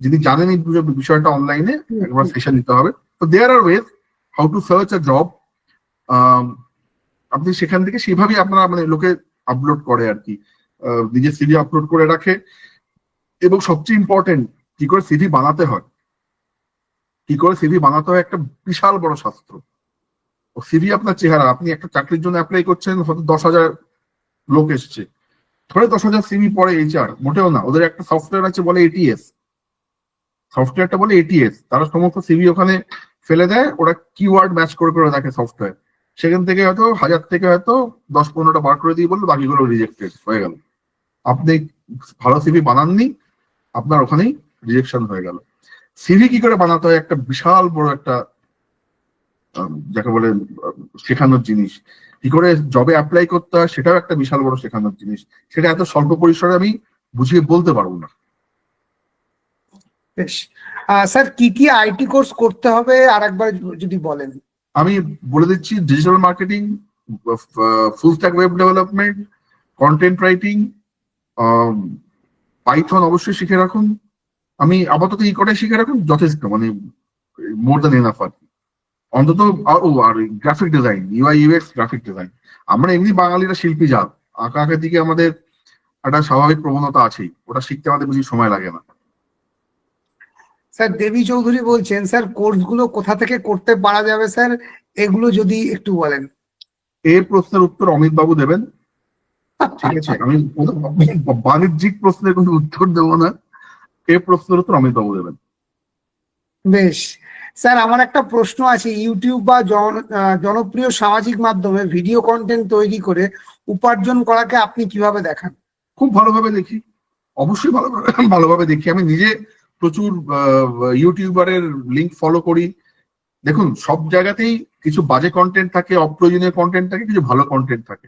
যিনি জানেন এই বিষয়টা, অনলাইনে একবার সেশন নিতে হবে। তো there are ways how to search a job. আপনি সেখান থেকে সেইভাবেই আপনারা, মানে লোকে আপলোড করে আর কি, নিজের সিভি আপলোড করে রাখে। এবং সবচেয়ে ইম্পর্টেন্ট, কি করে সিভি বানাতে হয়, একটা বিশাল বড় শাস্ত্র। সিভি আপনার চেহারা, আপনি একটা চাকরির জন্য অ্যাপ্লাই করছেন, হয়তো 10,000 লোক এসছে, ধরে 10,000 সিভি পরে এইচআর, মোটেও না। ওদের একটা সফটওয়্যার আছে বলে এটিএস, তারা সমস্ত সিভি ওখানে ফেলে দেয়, ওরা কিওয়ার্ড ম্যাচ করে করে দেখে সফটওয়্যার। সেখান থেকে হয়তো 1000 থেকে হয়তো 10-15টা বার করে দিয়ে বললো বাকিগুলো রিজেক্টেড হয়ে গেল। আপনি ভালো সিভি বানাননি, আপনার ওখানেই রিজেকশন হয়ে গেল। সিভি কি করে বানাতে হয় একটা বিশাল বড় একটা যাকে বলে শেখানোর জিনিস। কি করে জবে অ্যাপ্লাই করতে হয় সেটাও একটা বিশাল বড় শেখানোর জিনিস। সেটা এত স্বল্প পরিসরে আমি বুঝিয়ে বলতে পারবো না। বেশ, স্যার কি কি আইটি কোর্স করতে হবে আর একবার যদি বলেন। আমি বলে দিচ্ছি, digital marketing, full stack web development, content writing, Python অবশ্যই শিখে রাখুন। আমি আপাতত ই করে শিখে রাখুন, যথেষ্ট, মানে মোর দ্যান এনাফ আর কি। অন্তত আর graphic design, UI UX graphic design. আমরা এমনি বাঙালিরা শিল্পী জাত, আঁকা আঁকার দিকে আমাদের একটা স্বাভাবিক প্রবণতা আছেই, ওটা শিখতে আমাদের বেশি সময় লাগে না। স্যার দেবী চৌধুরী বলছেন, স্যার কোর্সগুলো কোথা থেকে করতে পারা যাবে স্যার, এগুলো যদি একটু বলেন। এই প্রশ্নের উত্তর অমিত বাবু দেবেন, ঠিক আছে? আমি বাণিজ্যিক প্রশ্নের কোনো উত্তর দেবো না, এই প্রশ্নের উত্তর অমিত বাবু দেবেন। বেশ, স্যার আমার একটা প্রশ্ন আছে, ইউটিউব বা জনপ্রিয় সামাজিক মাধ্যমে ভিডিও কন্টেন্ট তৈরি করে উপার্জন করাকে আপনি কিভাবে দেখান? খুব ভালোভাবে দেখি, অবশ্যই ভালোভাবে দেখি। আমি নিজে প্রচুর ইউটিউবারের লিঙ্ক ফলো করি। দেখুন, সব জায়গাতেই কিছু বাজে কন্টেন্ট থাকে, অপ্রয়োজনীয় কন্টেন্ট থাকে, কিছু ভালো কন্টেন্ট থাকে।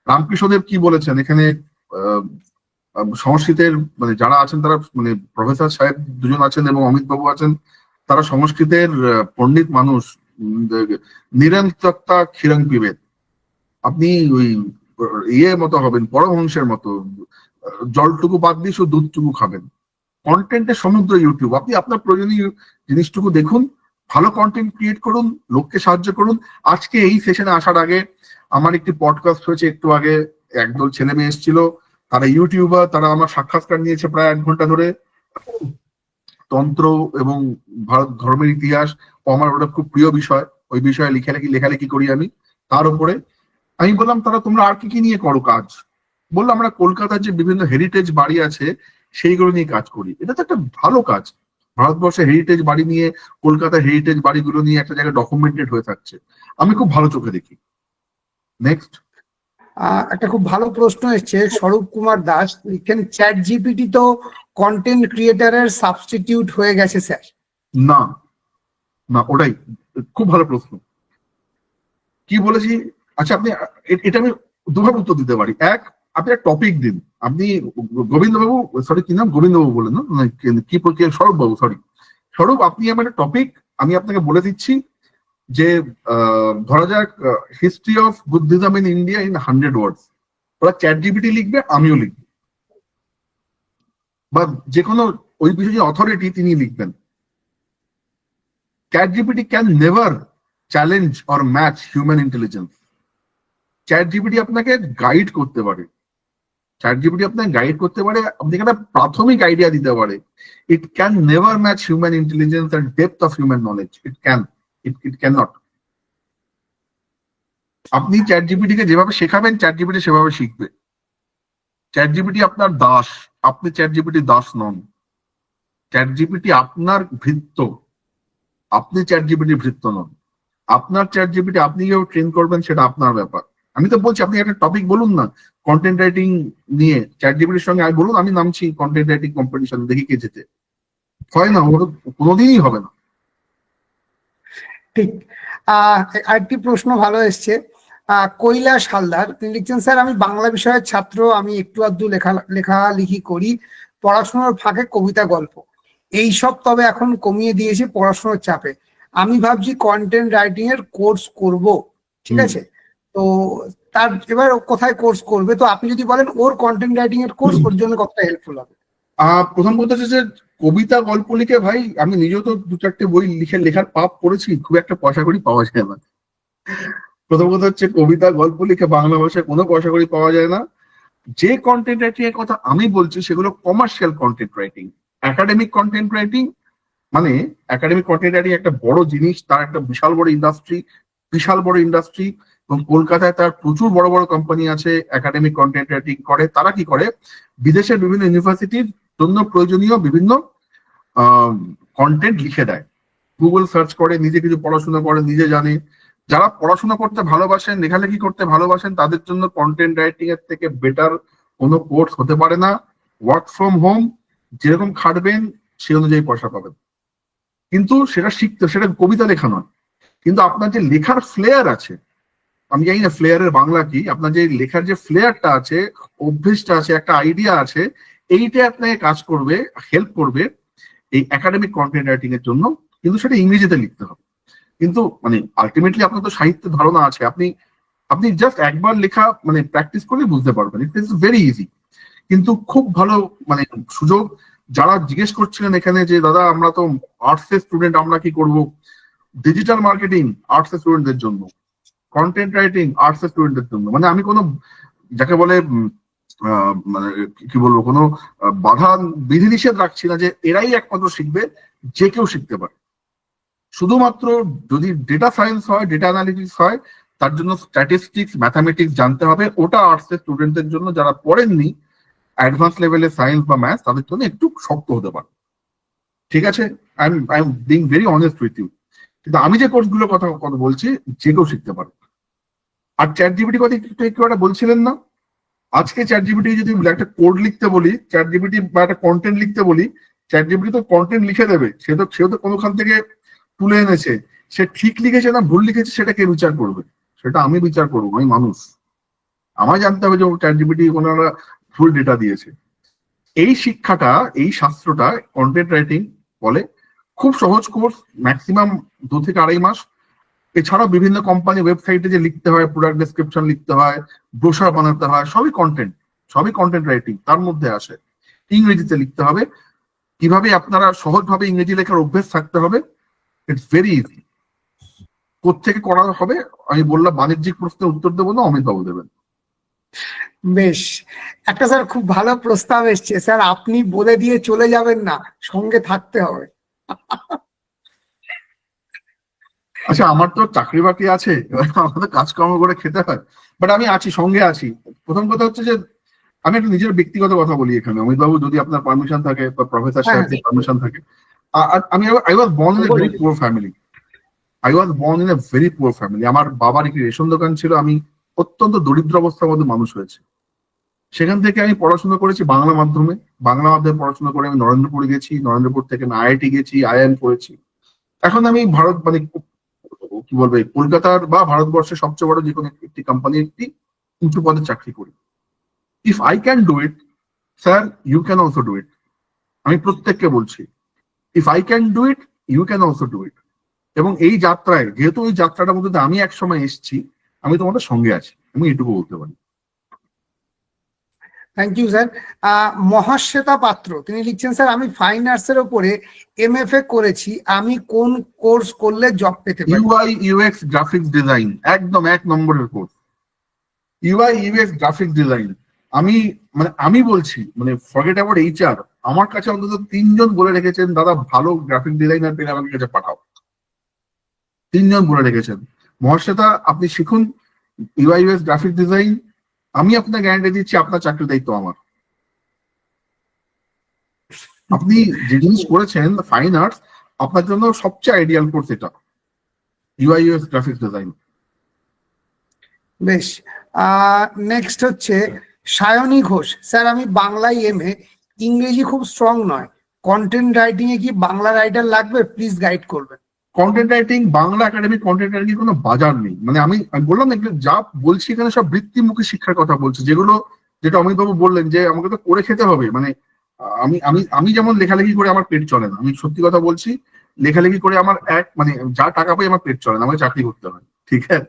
রামকৃষ্ণদেব কি বলেছেন এখানে, সংস্কৃতের মানে যারা আছেন তারা, মানে প্রফেসর সাহেব দুজন আছেন এবং অমিত বাবু আছেন, তারা সংস্কৃতের পণ্ডিত মানুষ। নিরন্তরতা ক্ষীরং পিবেত। আপনি ওই মতো হবেন, পরমহংসের মতো, জলটুকু বাদ দিয়ে শুধু দুধটুকু খাবেন। কন্টেন্টের সমুদ্র ইউটিউব, আপনি আপনার প্রয়োজনীয় জিনিসটুকু দেখুন, ভালো কন্টেন্ট ক্রিয়েট করুন, লোককে সাহায্য করুন। আজকে এই সেশনে আসার আগে আমার একটি পডকাস্ট হয়েছে, একটু আগে একদল ছেলে মেয়ে এসেছিল, তারা ইউটিউবার, তারা আমার সাক্ষাৎকার নিয়েছে প্রায় 1 ঘন্টা ধরে। তন্ত্র এবং ভারত ধর্মের ইতিহাস আমার ওটা খুব প্রিয় বিষয়, ওই বিষয়ে লেখালেখি করি আমি। তার উপরে আমি বললাম, তারা তোমরা আর কি কি নিয়ে করো কাজ? বললো, আমরা কলকাতার যে বিভিন্ন হেরিটেজ বাড়ি আছে সেইগুলো নিয়ে কাজ করি। এটা তো একটা ভালো কাজ, ভারতবর্ষে হেরিটেজ বাড়ি নিয়ে, কলকাতার হেরিটেজ বাড়িগুলো নিয়ে একটা জায়গায় ডকুমেন্টেড হয়ে থাকছে, আমি খুব ভালো চোখে দেখি। নেক্সট। একটা খুব ভালো প্রশ্ন এসছে, স্বরূপ কুমার দাস লিখেন, চ্যাট জিপিটি তো কন্টেন্ট ক্রিয়েটারের সাবস্টিটিউট হয়ে গেছে স্যার। না না, ওটাই খুব ভালো প্রশ্ন। কি বলেছি? আচ্ছা, আপনি এটা আমি দুভাবে উত্তর দিতে পারি। এক, আপনি একটা টপিক দিন। আপনি গোবিন্দবাবু, সরি কি নাম, গোবিন্দবাবু বলেন না, কি স্বরূপ বাবু, সরি স্বরূপ, আপনি আমার একটা টপিক, আমি আপনাকে বলে দিচ্ছি যে ধরা যাক history of Buddhism in India in 100 ওয়ার্ডস। ওরা চ্যাট জিপিটি লিখবে, আমিও লিখব, বা যে কোনো ওই বিষয়ে অথরিটি তিনি লিখবেন। Chat GPT can never challenge or match human intelligence. Chat GPT আপনাকে গাইড করতে পারে, চ্যাট জিপিটি আপনাকে গাইড করতে পারে, আপনাকে একটা প্রাথমিক আইডিয়া দিতে পারে। It can never match human intelligence and depth of human knowledge. It can not. আপনি চ্যাট জিপিটি কে যেভাবে শেখাবেন, চ্যাট জিপিটি সেভাবে শিখবে। চ্যাট জিপিটি আপনার দাস, আপনি চ্যাট জিপিটি দাস নন। চ্যাট জিপিটি আপনার ভৃত্য, আপনি চ্যাট জিপিটি ভৃত্য নন। আপনার চ্যাট জিপিটি আপনি কিভাবে ট্রেন করবেন সেটা আপনার ব্যাপার। আমি তো বলছি, আপনি একটা টপিক বলুন না কন্টেন্ট রাইটিং নিয়ে, চ্যাট জিপিটির সঙ্গে আমি বলুন, আমি নামছি কন্টেন্ট রাইটিং কম্পিটিশন, দেখি কে যেতে। হয় না, ওর কোনোদিনই হবে না। ঠিক। আরেকটি প্রশ্ন ভালো এসছে, কৈলাস হালদার, তিনি লিখছেন, স্যার আমি বাংলা বিষয়ের ছাত্র, আমি একটু আধটু লেখালেখি করি, পড়াশোনার ফাঁকে কবিতা গল্প এইসব, তবে এখন কমিয়ে দিয়েছি পড়াশোনার চাপে। আমি ভাবছি কন্টেন্ট রাইটিং এর কোর্স করব, ঠিক আছে? তো তার এবার কোথায় কোর্স করবে, তো আপনি যদি বলেন ওর কন্টেন্ট রাইটিং এর কোর্স ওর জন্য কতটা হেল্পফুল হবে। প্রথম কথা হচ্ছে যে কবিতা গল্প লিখে, ভাই আমি নিজেও তো 2-4টে বই লেখার পাপ করেছি, খুব একটা পয়সা করি পাওয়া যায় না। প্রথম কথা হচ্ছে, কবিতা গল্প লিখে বাংলা ভাষায় কোনো পয়সা করি পাওয়া যায় না। যে কন্টেন্ট রাইটিং এর কথা আমি বলছি সেগুলো commercial content writing. Academic content writing মানে, একাডেমিক কন্টেন্ট রাইটিং একটা বড় জিনিস, তার একটা বিশাল বড় ইন্ডাস্ট্রি, এবং কলকাতায় তার প্রচুর বড় বড় কোম্পানি আছে একাডেমিক কন্টেন্ট রাইটিং করে। তারা কি করে, বিদেশের বিভিন্ন ইউনিভার্সিটির জন্য প্রয়োজনীয় বিভিন্ন কন্টেন্ট লিখে দেয়, গুগল সার্চ করে, নিজে কিছু পড়াশোনা করে, নিজে জানে। যারা পড়াশোনা করতে ভালোবাসেন, লেখালেখি করতে ভালোবাসেন, তাদের জন্য কন্টেন্ট রাইটিং এর থেকে বেটার কোনো কোর্স হতে পারে না। ওয়ার্ক ফ্রম হোম, যেরকম খাটবেন সেই অনুযায়ী পয়সা পাবেন। কিন্তু সেটা শিখতে, সেটা কবিতা লেখা নয়, কিন্তু আপনার যে লেখার ফ্লেয়ার আছে, আমি জানি না ফ্লেয়ারের বাংলা কি, আপনার যে লেখার যে ফ্লেয়ারটা আছে, অভ্যেসটা আছে, একটা আইডিয়া আছে, এইটা আপনাকে কাজ করবে, হেল্প করবে এই একাডেমিক কন্টেন্ট রাইটিং এর জন্য। কিন্তু সেটা ইংরেজিতে লিখতে হবে। কিন্তু মানে আলটিমেটলি আপনার তো সাহিত্যের ধারণা আছে, আপনি জাস্ট একবার লেখা মানে প্র্যাকটিস করলে বুঝতে পারবেন। It is very easy. কিন্তু খুব ভালো মানে সুযোগ। যারা জিজ্ঞেস করছিলেন এখানে যে দাদা আমরা তো আর্টস এর স্টুডেন্ট, আমরা কি করব? ডিজিটাল মার্কেটিং আর্টস এর স্টুডেন্টদের জন্য, কন্টেন্ট রাইটিং আর্টস এর স্টুডেন্টদের জন্য। মানে আমি কোনো যাকে বলে মানে কি বলবো, কোনো বাধা বিধিনিষেধ রাখছি না যে এরাই একমাত্র শিখবে, যে কেউ শিখতে পারে। শুধুমাত্র যদি ডেটা সায়েন্স হয়, ডেটা অ্যানালিটিক্স হয়, তার জন্য স্ট্যাটিস্টিক্স, ম্যাথামেটিক্স জানতে হবে। ওটা আর্টস এর স্টুডেন্টদের জন্য, যারা পড়েননি অ্যাডভান্স লেভেলের সায়েন্স বা ম্যাথস, তাদের জন্য একটু শক্ত হতে পারে। ঠিক আছে, I am being very honest with you. কিন্তু আমি যে কোর্সগুলোর কথা বলছি, যে কেউ শিখতে পারে। আর চ্যাট জিপিটি কথা একটু বলছিলেন না, আজকে চ্যাট জিপিটি যদি একটা কোড লিখতে বলি, চ্যাট জিপিটি বা একটা কন্টেন্ট লিখতে বলি, চ্যাট জিপিটি তো কন্টেন্ট লিখে দেবে। সে তো কোনোখান থেকে তুলে এনেছে, সে ঠিক লিখেছে না ভুল লিখেছে সেটা কে বিচার করবে? সেটা আমি বিচার করবো, আমি মানুষ। আমায় জানতে হবে যে চ্যাট জিপিটি ওনারা ভুল ডেটা দিয়েছে। এই শিক্ষাটা, এই শাস্ত্রটা কন্টেন্ট রাইটিং বলে। খুব সহজ কোর্স, ম্যাক্সিমাম 2 থেকে 2.5 মাস। এছাড়াও বিভিন্ন কোম্পানি ওয়েবসাইটে যে লিখতে হয়, প্রোডাক্ট ডেসক্রিপশন লিখতে হয়, ব্রোশার বানাতে হয়, সবই কন্টেন্ট রাইটিং তার মধ্যে আসে। ইংরেজিতে লিখতে হবে। কিভাবে আপনারা সহজভাবে ইংরেজি লেখার অভ্যেস থাকতে হবে, ইটস ভেরি ইজি। কোত্থেকে করা হবে আমি বললাম, বাণিজ্যিক প্রশ্নের উত্তর দেবো না, অমিত বাবু দেবেন। বেশ, একটা স্যার খুব ভালো প্রস্তাব এসছে স্যার, আপনি বলে দিয়ে চলে যাবেন না, সঙ্গে থাকতে হবে। আচ্ছা, আমার তো চাকরি বাকরি আছে, আমাদের কাজকর্ম করে খেতে হয়, বাট আমি আছি, সঙ্গে আছি। প্রথম কথা হচ্ছে যে আমি একটা নিজের ব্যক্তিগত কথা বলি এখানে, অমিত বাবু যদি আপনার পারমিশন থাকে বা প্রফেসর হ্যাঁ, সাহেবের পারমিশন থাকে। আমি I was born in a very poor family. আমার বাবার একটি রেশন দোকান ছিল, আমি অত্যন্ত দরিদ্র অবস্থার মধ্যে মানুষ হয়েছে। সেখান থেকে আমি পড়াশোনা করেছি বাংলা মাধ্যমে পড়াশোনা করে আমি নরেন্দ্রপুরে গেছি, নরেন্দ্রপুর থেকে আমি আইআইটি গেছি, আইআইএম করেছি। এখন আমি ভারত মানে কি বলবে, কলকাতার বা ভারতবর্ষের সবচেয়ে বড় যে কোনো একটি কোম্পানি একটি উঁচু পদে চাকরি করি। If I can do it, sir, you can also do it. আমি প্রত্যেককে বলছি, if I can do it, you can also do it. এবং এই যাত্রায়, যেহেতু ওই যাত্রাটার মধ্যে আমি এক সময় এসেছি, আমি তোমাদের সঙ্গে আছি, আমি এটুকু বলতে পারি। Thank you sir. মহাশ্বেতা পাত্র তিনি লিখছেন, স্যার আমি ফাইন আর্টস এর উপরে এমএফএ করেছি, আমি কোন কোর্স করলে জব পেতে পারি? ইউআই ইউএক্স গ্রাফিক্স ডিজাইন, একদম 1 নম্বরের কোর্স। ইউআই ইউএক্স গ্রাফিক্স ডিজাইন, আমি বলছি, ফরগেট অ্যাবাউট এইচআর, আমার কাছে অন্তত 3 জন বলে রেখেছেন, দাদা ভালো গ্রাফিক ডিজাইনার পেলে আমাকে কাছে পাঠাও। 3 জন বলে রেখেছেন। মহাশ্বেতা, আপনি শিখুন ইউআই ইউএক্স গ্রাফিক ডিজাইন, আমি আপনাকে গ্যারান্টি দিচ্ছি আপনার চাকরির দায়িত্ব আমার। আপনি যে জিনিস করেছেন ফাইন আর্টস, আপনার জন্য সবচেয়ে আইডিয়াল কোর্স এটা, ইউআই ইউএক্স গ্রাফিক্স ডিজাইন। বেশ, নেক্সট হচ্ছে সায়নী ঘোষ, স্যার আমি বাংলায় এমএ, ইংরেজি খুব স্ট্রং নয়, কন্টেন্ট রাইটিং এ কি বাংলা রাইটার লাগবে, প্লিজ গাইড করবেন। Content writing, Bangla academy content writing কোনো বাজার নেই। আমি বললাম না, যা বলছি এখানে সব বৃত্তিমুখী শিক্ষার কথা বলছি, যেটা অমিত বাবু বললেন যে আমাকে তো করে খেতে হবে। আমি আমি আমি যেমন লেখালেখি করে আমার পেট চলে না, আমি সত্যি কথা বলছি, লেখালেখি করে আমার যা টাকা পাই আমার পেট চলে না, আমাকে চাকরি করতে হয়, ঠিক আছে?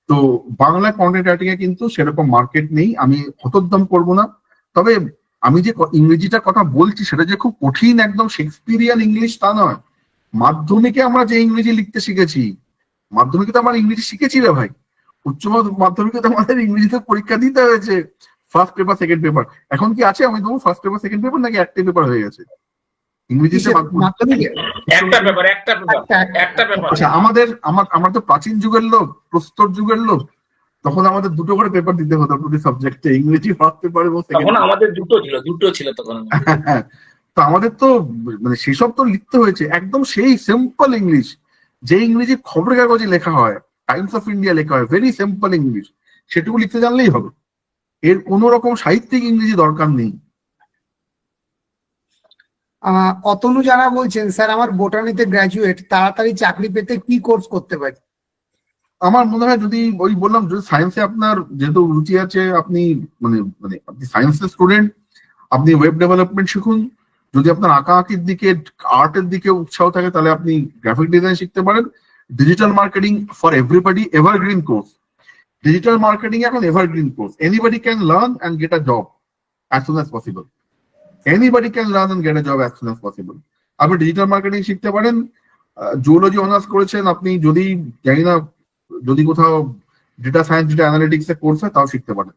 তো বাংলা কন্টেন্ট রাইটিং এ কিন্তু সেরকম মার্কেট নেই, আমি হতোদ্যম করবো না। তবে আমি যে ইংরেজিটার কথা বলছি সেটা যে খুব কঠিন একদম শেক্সপিরিয়ান ইংলিশ তা নয়। মাধ্যমিকে আমরা যে ইংরেজি লিখতে শিখেছি, মাধ্যমিকে তো আমরা ইংরেজি শিখেছি রে ভাই। উচ্চ মাধ্যমিকে তো আমাদের ইংরেজিতে পরীক্ষা দিতে হয়েছে, ফার্স্ট পেপার সেকেন্ড পেপার। এখন কি আছে আমি তোমার ফার্স্ট পেপার সেকেন্ড পেপার, নাকি একটাই পেপার হয়ে গেছে ইংরেজিতে? আচ্ছা, আমরা তো প্রাচীন যুগের লোক, প্রস্তর যুগের লোক, তখন আমাদের 2টো করে পেপার দিতে হতো প্রতি সাবজেক্টে, ইংরেজি ফার্স্ট পেপার এবং তখন আমাদের দুটো ছিল তখন। তো আমাদের তো সেসব তো লিখতে হয়েছে একদম সেই সিম্পল ইংলিশ, যে ইংরেজি খবরের কাগজে লেখা হয়, টাইমস অফ ইন্ডিয়া লেখা হয়, ভেরি সিম্পল ইংলিশ, সেটুকু লিখতে জানলেই হবে। এর কোন রকম সাহিত্যিক ইংরেজি দরকার নেই। অতনু জানা বলছেন, স্যার আমার বোটানিতে গ্রাজুয়েট, তাড়াতাড়ি চাকরি পেতে কি কোর্স করতে পারি? আমার মনে হয় যদি বললাম, যদি সায়েন্সে আপনার যেহেতু রুচি আছে, আপনি আপনি সায়েন্সের স্টুডেন্ট, আপনি ওয়েব ডেভেলপমেন্ট শিখুন। যদি আপনার আঁকা আঁকির দিকে, আর্টের দিকে উৎসাহ থাকে, তাহলে আপনি গ্রাফিক ডিজাইন শিখতে পারেন। Digital marketing for everybody, evergreen course. Digital marketing এখন evergreen course, anybody can learn and get a job as soon as possible. Anybody can learn and get a job as soon as possible. আপনি digital marketing শিখতে পারেন। Zoology honours করেছেন আপনি, যদি জানি না, যদি কোথাও ডেটা সায়েন্স, ডেটা অ্যানালিটিক্স এর কোর্স হয়, তাও শিখতে পারেন।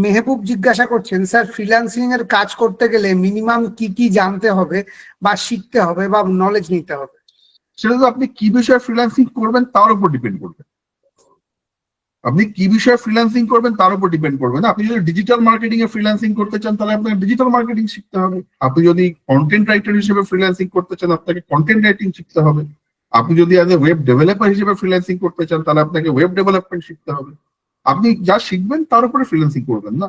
মেহবুব জিজ্ঞাসা করছেন, স্যার ফ্রিল্যান্সিং এর কাজ করতে গেলে মিনিমাম কি কি জানতে হবে বা শিখতে হবে বা নলেজ নিতে হবে? সেটা তো আপনি কি বিষয়ে ফ্রিল্যান্সিং করবেন তার উপর ডিপেন্ড করবে। আপনি কি বিষয়ে ফ্রিল্যান্সিং করবেন তার উপর ডিপেন্ড করবে না। আপনি যদি ডিজিটাল মার্কেটিং এ ফ্রিল্যান্সিং করতে চান, তাহলে আপনাকে ডিজিটাল মার্কেটিং শিখতে হবে। আপনি যদি কন্টেন্ট রাইটার হিসেবে ফ্রিল্যান্সিং করতে চান, আপনাকে কন্টেন্ট রাইটিং শিখতে হবে। আপনি যদি অ্যাজ এ ওয়েব ডেভেলপার হিসেবে ফ্রিল্যান্সিং করতে চান, তাহলে আপনাকে ওয়েব ডেভেলপমেন্ট শিখতে হবে। আপনি যা শিখবেন তার উপরে ফ্রিল্যান্সিং করবেন না।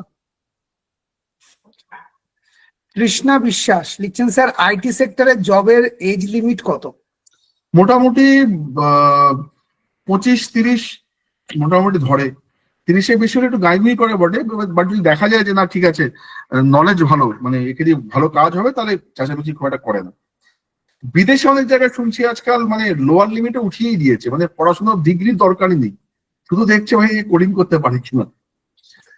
কৃষ্ণা বিশ্বাস লিখছেন, স্যার আইটি সেক্টরে জবের এজ লিমিট কত? মোটামুটি 25-30 মোটামুটি ধরে। 30-এর বেশি হলে একটু গাইডমি করে বটে, বাট যদি দেখা যায় যে না ঠিক আছে, নলেজ ভালো, একে দিয়ে ভালো কাজ হবে, তাহলে চাচামেচি খুব একটা করে না। বিদেশে অনেক জায়গায় শুনছি আজকাল মানে লোয়ার লিমিটে উঠিয়েই দিয়েছে, মানে পড়াশোনার ডিগ্রির দরকারই নেই, শুধু দেখছে ভাই কোডিং করতে পারি কিনা,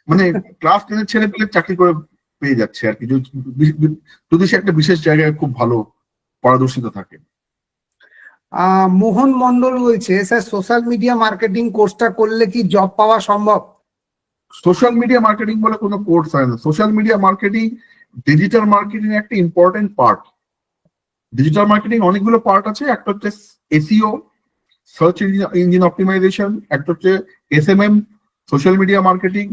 মানে ক্লাস 10-এর ছেলে পেলে চাকরি করে পেয়ে যাচ্ছে আর কি, যদি সে একটা বিশেষ জায়গায় খুব ভালো পারদর্শিত থাকে। মোহন মন্ডল বলছে, স্যার সোশ্যাল মিডিয়া মার্কেটিং কোর্সটা করলে কি জব পাওয়া সম্ভব? সোশ্যাল মিডিয়া মার্কেটিং বলে কোনো কোর্স হয় না। Social media marketing digital marketing একটা ইম্পর্টেন্ট পার্ট। ডিজিটাল মার্কেটিং অনেকগুলো পার্ট আছে, একটা হচ্ছে এসইও, সার্চ ইঞ্জিন অপটিমাইজেশন, একটা হচ্ছে এসএমএম, সোশ্যাল মিডিয়া মার্কেটিং,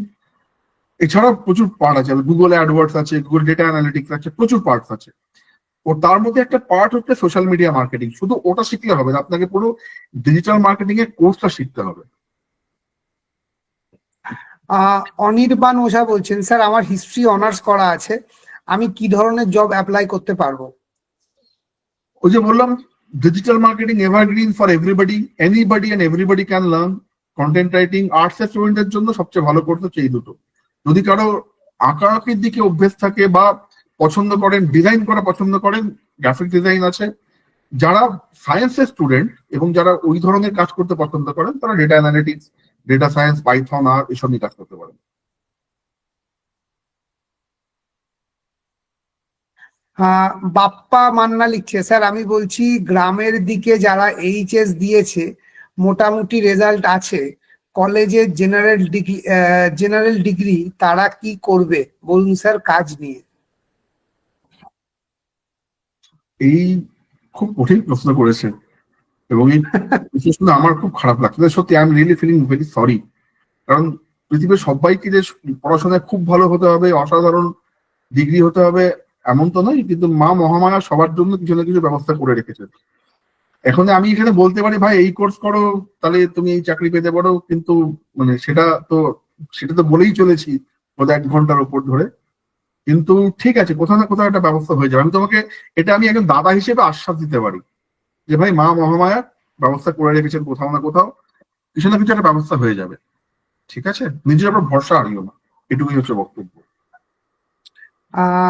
এছাড়াও প্রচুর পার্ট আছে, গুগল অ্যাডওয়ার্ডস আছে, গুগল ডেটা অ্যানালিটিক্স আছে, প্রচুর পার্টস আছে। ও তার মধ্যে একটা পার্ট হচ্ছে সোশ্যাল মিডিয়া মার্কেটিং। শুধু ওটা শিখলে হবে না, আপনাকে পুরো ডিজিটাল মার্কেটিং এর কোর্সটা শিখতে হবে। অনির্বাণ ওঝা বলছেন, স্যার আমার হিস্ট্রি অনার্স করা আছে, আমি কি ধরনের জব অ্যাপ্লাই করতে পারবো? ওই যে বললাম, digital marketing evergreen for everybody, anybody and everybody can learn. Content writing arts এর স্টুডেন্টের জন্য সবচেয়ে ভালো কোর্স হচ্ছে এই দুটো। যদি কারো আঁকাআঁকির দিকে অভ্যেস থাকে বা পছন্দ করেন, ডিজাইন করা পছন্দ করেন, গ্রাফিক ডিজাইন আছে। যারা সায়েন্সের স্টুডেন্ট এবং যারা ওই ধরনের কাজ করতে পছন্দ করেন, তারা data analytics, data science, Python আর এসব নিয়ে কাজ করতে পারেন। বাপ্পা মান্না লিখছে, স্যার আমি বলছি গ্রামের দিকে যারা এইচএস দিয়েছে মোটামুটি রেজাল্ট আছে, কলেজের জেনারেল ডিগ্রি তারা কি করবে বলুন স্যার কাজ নিয়ে? এই খুব কঠিন প্রশ্ন করেছে এবং এই প্রশ্ন আমার খুব খারাপ লাগছে সত্যি। I am really feeling very sorry. কারণ পৃথিবীর সবাইকে যে পড়াশোনায় খুব ভালো হতে হবে, অসাধারণ ডিগ্রি হতে হবে এমন তো নয়, কিন্তু মা মহামায়া সবার জন্য কিছু না কিছু ব্যবস্থা করে রেখেছে। এখন আমি এখানে বলতে পারি ভাই এই কোর্স করো তাহলে তুমি এই চাকরি পেতে পারো, কিন্তু মানে সেটা তো বলেই চলেছি গত 1 ঘন্টার উপর ধরে। কিন্তু ঠিক আছে, কোথাও না কোথাও একটা ব্যবস্থা হয়ে যাবে। আমি তোমাকে এটা আমি একজন দাদা হিসেবে আশ্বাস দিতে পারি যে ভাই মা মহামায়া ব্যবস্থা করে রেখেছেন, কোথাও না কোথাও কিছু না কিছু একটা ব্যবস্থা হয়ে যাবে। ঠিক আছে, নিজের উপর ভরসা হারিও না, এটুকুই হচ্ছে বক্তব্য।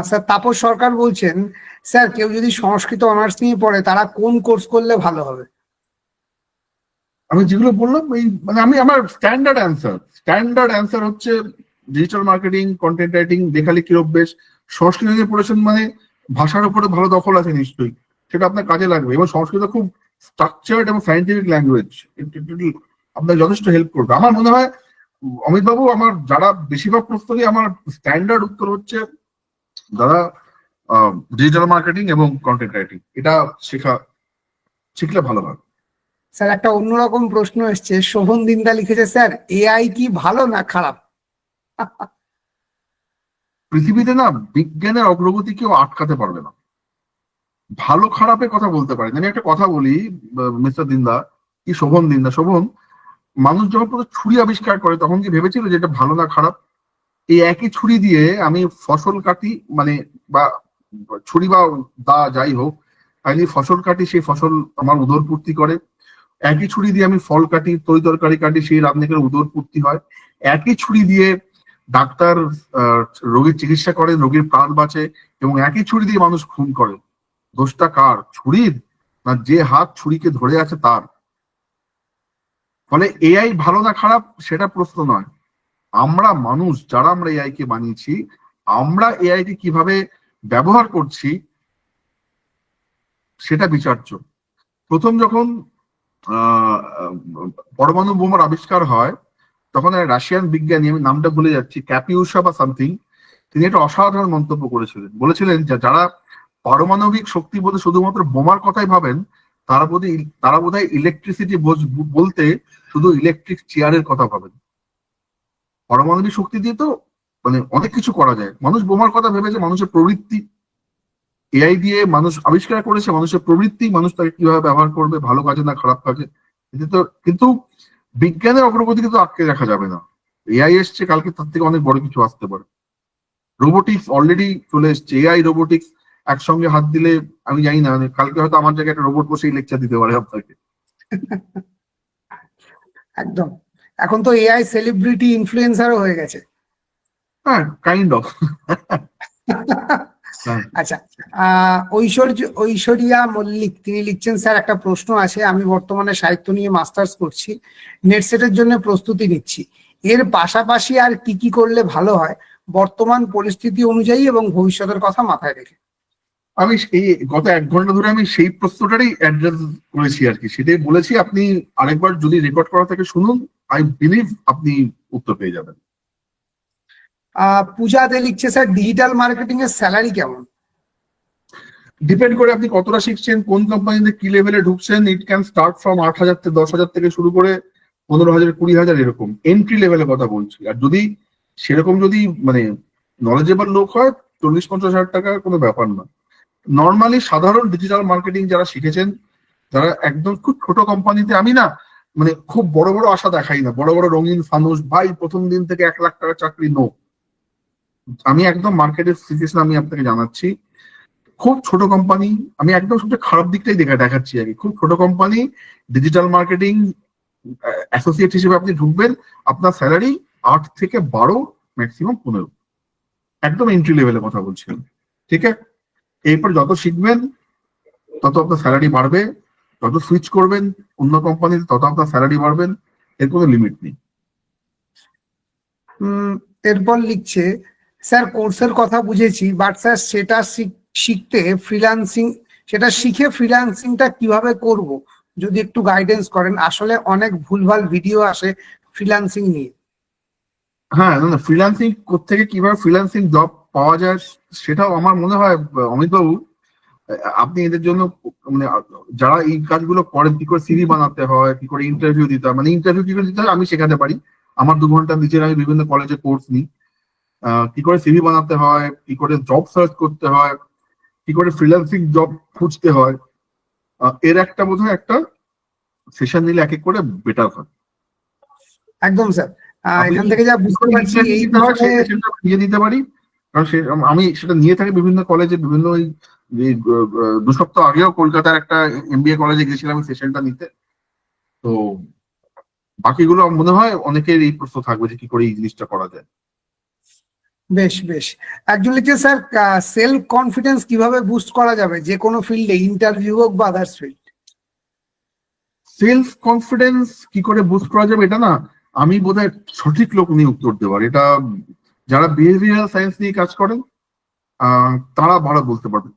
স্যার তাপস সরকার বলছেন, স্যার কেউ যদি সংস্কৃত অনার্স নিয়ে পড়ে তারা কোন কোর্স করলে ভালো হবে? আমি যেগুলো বললাম এই মানে আমি আমার স্ট্যান্ডার্ড অ্যান্সার হচ্ছে ডিজিটাল মার্কেটিং, কন্টেন্ট রাইটিং, লেখালেখির অভ্যেস। সংস্কৃত নিয়ে পড়েছেন মানে ভাষার উপরে ভালো দখল আছে নিশ্চয়ই, সেটা আপনার কাজে লাগবে। এবং সংস্কৃত খুব স্ট্রাকচার্ড এবং সাইন্টিফিক ল্যাঙ্গুয়েজ, আপনার যথেষ্ট হেল্প করবে আমার মনে হয়। অমিত বাবু, আমার যারা বেশিরভাগ প্রশ্নই আমার স্ট্যান্ডার্ড উত্তর হচ্ছে যারা ডিজিটাল মার্কেটিং এবং কন্টেন্ট রাইটিং এটা শিখলে ভালো হয়। স্যার একটা অন্যরকম প্রশ্ন এসছে, শোভন দিনদা লিখেছে, স্যার এআই কি ভালো না খারাপ? পৃথিবীতে না বিজ্ঞানের অগ্রগতি কেউ আটকাতে পারবে না, ভালো খারাপের কথা বলতে পারেন। আমি একটা কথা বলি, মিস্টার দিন্দা, কি শোভন দিন্দা, শোভন, মানুষ যখন প্রথম ছুরি আবিষ্কার করে তখন কি ভেবেছিল যে এটা ভালো না খারাপ? এই একই ছুরি দিয়ে আমি ফসল কাটি, মানে বা ছুরি বা দা যাই হোক, আমি ফসল কাটি, সেই ফসল আমার উদর পূর্তি করে। একই ছুরি দিয়ে আমি ফল কাটি, তরি তরকারি কাটি, সেই রান্নাকে উদর পূর্তি হয়। একই ছুরি দিয়ে ডাক্তার রোগীর চিকিৎসা করেন, রোগীর প্রাণ বাঁচে। এবং একই ছুরি দিয়ে মানুষ খুন করে। দোষটা কার? ছুরির না যে হাত ছুরিকে ধরে আছে তার? ফলে এআই ভালো না খারাপ সেটা প্রশ্ন নয়, আমরা মানুষ যারা আমরা এআই কে বানিয়েছি, আমরা এআই কে কিভাবে ব্যবহার করছি সেটা বিচার্য। প্রথম যখন পরমাণু বোমার আবিষ্কার হয় তখন রাশিয়ান বিজ্ঞানী, আমি নামটা ভুলে যাচ্ছি, ক্যাপিউসা বা সামথিং, তিনি একটা অসাধারণ মন্তব্য করেছিলেন। বলেছিলেন যে যারা পারমাণবিক শক্তি বলতে শুধুমাত্র বোমার কথাই ভাবেন, তারা বোধহয় ইলেকট্রিসিটি বলতে শুধু ইলেকট্রিক চেয়ারের কথা ভাবেন। পারমাণবিক শক্তি দিয়ে তো মানে অনেক কিছু করা যায়। মানুষ বোমার কথা ভেবেছে মানুষের প্রবৃত্তি, এআই দিয়ে মানুষ আবিষ্কার করেছে মানুষের প্রবৃত্তি, মানুষ তাকে কিভাবে ব্যবহার করবে, ভালো কাজে না খারাপ কাজে। কিন্তু বিজ্ঞানের অগ্রগতিকে তো আটকে রাখা যাবে না। এআই এসছে, কালকে তার থেকে অনেক বড় কিছু আসতে পারে। রোবোটিক্স অলরেডি চলে এসছে, এআই রোবোটিক্স একসঙ্গে হাত দিলে আমি জানি না, কালকে হয়তো আমার জায়গায় একটা রোবট বসেই লেকচার দিতে পারে আপনাকে। একদম, এখন তো এআই সেলিব্রিটি ইনফ্লুয়েন্সারও হয়ে গেছে। হ্যাঁ, কাইন্ড অফ। হ্যাঁ। আচ্ছা, ঐশ্বরিয়া মল্লিক তিনি লিখছেন, স্যার একটা প্রশ্ন আছে, আমি বর্তমানে সাহিত্য নিয়ে মাস্টার্স করছি, নেট সেটের জন্য প্রস্তুতি নিচ্ছি, এর পাশাপাশি আর কি কি করলে ভালো হয় বর্তমান পরিস্থিতি অনুযায়ী এবং ভবিষ্যতের কথা মাথায় রেখে? আমি এই গত 1 ঘন্টা ধরে আমি সেই প্রশ্নটারই অ্যাড্রেস করেছি আর কি, সেটাই বলেছি। আপনি আরেকবার যদি রেকর্ড করা থেকে শুনুন, আই বিলিভ আপনি উত্তর পেয়ে যাবেন। পূজা দে লিখছে, স্যার ডিজিটাল মার্কেটিং এর স্যালারি কেমন? ডিপেন্ড করে আপনি কতটা শিখছেন, কোন কোম্পানিতে কি লেভেলে ঢুকছেন। ইট ক্যান স্টার্ট ফ্রম 8,000 থেকে 10,000 থেকে শুরু করে 15,000 20,000 এরকম এন্ট্রি লেভেলের কথা বলছি। আর যদি সেরকম যদি মানে নলেজেবল লোক হয়, 40-50 হাজার টাকা কোনো ব্যাপার না। নর্মালি সাধারণ ডিজিটাল মার্কেটিং যারা শিখেছেন, যারা একদম খুব ছোট কোম্পানিতে, আমি না মানে খুব বড় বড় আশা দেখাই না, বড় বড় রঙিন ফানুস ভাই প্রথম দিন থেকে 1 লাখ টাকা চাকরি, নো। আমি একদম মার্কেটের সিচুয়েশন আমি আপনাকে জানাচ্ছি। খুব ছোট কোম্পানি, আমি একদম সবচেয়ে খারাপ দিকটাই দেখাচ্ছি আর কি। খুব ছোট কোম্পানি ডিজিটাল মার্কেটিং অ্যাসোসিয়েট হিসেবে আপনি ঢুকবেন, আপনার স্যালারি 8 থেকে 12, ম্যাক্সিমাম 15, একদম এন্ট্রি লেভেলের কথা বলছিলাম। ঠিক আছে, এরপর যত শিখবেন তত আপনার স্যালারি বাড়বে, যত সুইচ করবেন অন্য কোম্পানিতে তত আপনার স্যালারি বাড়বেন, এর কোনো লিমিট নেই। এরপর লিখছে, স্যার কোর্সের কথা বুঝেছি, বাট স্যার সেটা শিখতে ফ্রিল্যান্সিং, সেটা শিখে ফ্রিল্যান্সিংটা কিভাবে করব, যদি একটু গাইডেন্স করেন, আসলে অনেক ভুলভাল ভিডিও আসে ফ্রিল্যান্সিং নিয়ে। হ্যাঁ, না ফ্রিল্যান্সিং কোত্থেকে কিভাবে ফ্রিল্যান্সিং জব পাওয়া যায় সেটাও আমার মনে হয় অমিতবাবু আপনি এদের জন্য মানে যারা এই কাজগুলো করেন, কি করে সিভি বানাতে হয়, কি করে ইন্টারভিউ দিতে হয়, মানে ইন্টারভিউ কি করে দিতে হয় আমি শেখাতে পারি। আমার 2 ঘন্টার নিচে আমি বিভিন্ন কলেজে কোর্স নিই, কি করে সিভি বানাতে হয়, কি করে জব সার্চ করতে হয়, কি করে ফ্রিল্যান্সিং জব খুঁজতে হয়, এর একটা বোধহয় একটা সেশন নিলে এক এক করে বেটার হয়। একদম স্যার, এখান থেকে যা বুঝতে পারছি এই নিয়ে দিতে পারি, কারণ আমি সেটা নিয়ে থাকি বিভিন্ন কলেজে, বিভিন্ন ওই 2 সপ্তাহ আগেও কলকাতার একটা এমবিএ কলেজে গেছিলাম সেশনটা নিতে। তো বাকিগুলো মনে হয় অনেকের এই প্রশ্ন থাকবে যে কি করে এই জিনিসটা করা যায়। বেশ বেশ। একজন লিখছে, স্যার সেলফ কনফিডেন্স কিভাবে বুস্ট করা যাবে যে কোনো ফিল্ডে, ইন্টারভিউ হোক বা আদার্স ফিল্ড? সেলফ কনফিডেন্স কি করে বুস্ট করা যাবে, এটা না আমি বোধহয় সঠিক লোক নিয়ে উত্তর দেওয়ার, এটা যারা বিহেভিয়ারাল সায়েন্স নিয়ে কাজ করেন তারা ভালো বলতে পারবে।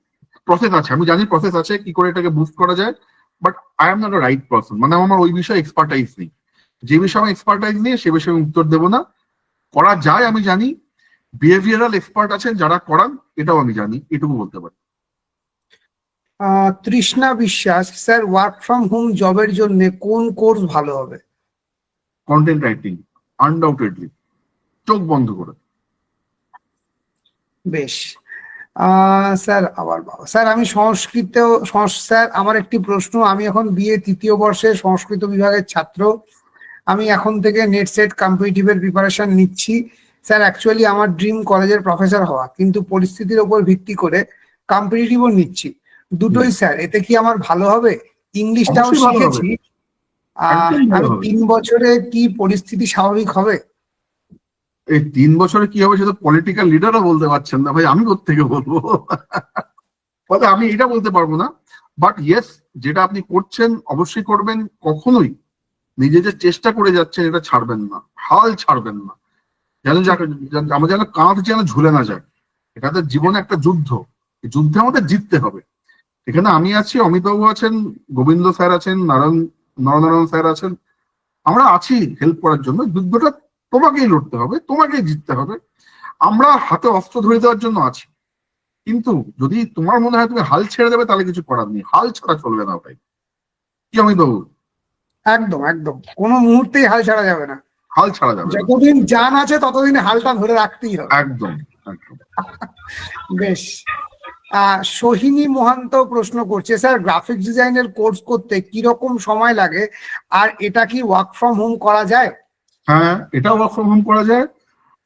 প্রসেস আছে, আমি জানি প্রসেস আছে কি করে এটাকে বুস্ট করা যায়, but I am not a right person, মানে আমার ওই বিষয়ে এক্সপার্টাইজ নেই। যে বিষয়ে আমার এক্সপার্টাইজ নেই সে বিষয়ে আমি উত্তর দেবো না। করা যায় আমি জানি, বিহেভিয়ারাল এক্সপার্ট আছেন যারা করান, এটাও আমি জানি, এটুকু বলতে পারি। তৃষ্ণা বিশ্বাস, স্যার ওয়ার্ক ফ্রম হোম জবের জন্য কোন কোর্স ভালো হবে? কন্টেন্ট রাইটিং, আনডাউটেডলি, চোখ বন্ধ করে। বেশ। স্যার আবার বাবা, স্যার আমি স্যার আমার একটি প্রশ্ন, আমি এখন বিএ 3য় বর্ষে সংস্কৃত বিভাগের ছাত্র, আমি এখন থেকে নেট সেট কম্পিটিটিভের প্রিপারেশন নিচ্ছি। স্যার অ্যাকচুয়ালি আমার ড্রিম কলেজের প্রফেসর হওয়া, কিন্তু পরিস্থিতির উপর ভিত্তি করে কম্পিটিটিভও নিচ্ছি, দুটোই স্যার এতে কি আমার ভালো হবে? ইংলিশটাও অবশ্যই ভালো হবে। শিখেছি, আমি 3 বছরে কি পরিস্থিতি স্বাভাবিক হবে? এই 3 বছরে কি হবে সেটা পলিটিক্যাল লিডারও বলতে পারছেন না ভাই, আমি কোত্থেকে বলবো? ফলে আমি এটা বলতে পারবো না, বাট ইয়েস যেটা আপনি করছেন অবশ্যই করবেন, কখনোই নিজে যে চেষ্টা করে যাচ্ছেন এটা ছাড়বেন না, হাল ছাড়বেন না, যেন আমাদের যেন কাঁধ যেন ঝুলে না যায়। এটা তো জীবনে একটা যুদ্ধ, এই যুদ্ধে আমাদের জিততে হবে। এখানে আমি আছি, অমিতবাবু আছেন, গোবিন্দ স্যার আছেন, নরনারায়ণ স্যার আছেন, আমরা আছি হেল্প করার জন্য। যুদ্ধটা তোমাকেই লড়তে হবে, তোমাকেই জিততে হবে, আমরা হাতে অস্ত্র ধরে দেওয়ার জন্য আছি। কিন্তু যদি তোমার মনে হয় তুমি হাল ছেড়ে দেবে তাহলে কিছু করার নেই, হাল ছাড়া চলবে না ভাই। কি অমিতবাবু? একদম একদম, কোনো মুহূর্তেই হাল ছাড়া যাবে না, হাল ছাড়া যাবে না, যতদিন জান আছে ততদিন হালটা ধরে রাখতেই হবে। একদম একদম। বেশ। সোহিনী মহান্ত প্রশ্ন করছে, স্যার গ্রাফিক্স ডিজাইনের কোর্স করতে কিরকম সময় লাগে, আর এটা কি ওয়ার্ক ফ্রম হোম করা যায়? হ্যাঁ, এটাও ওয়ার্ক ফ্রম হোম করা যায়।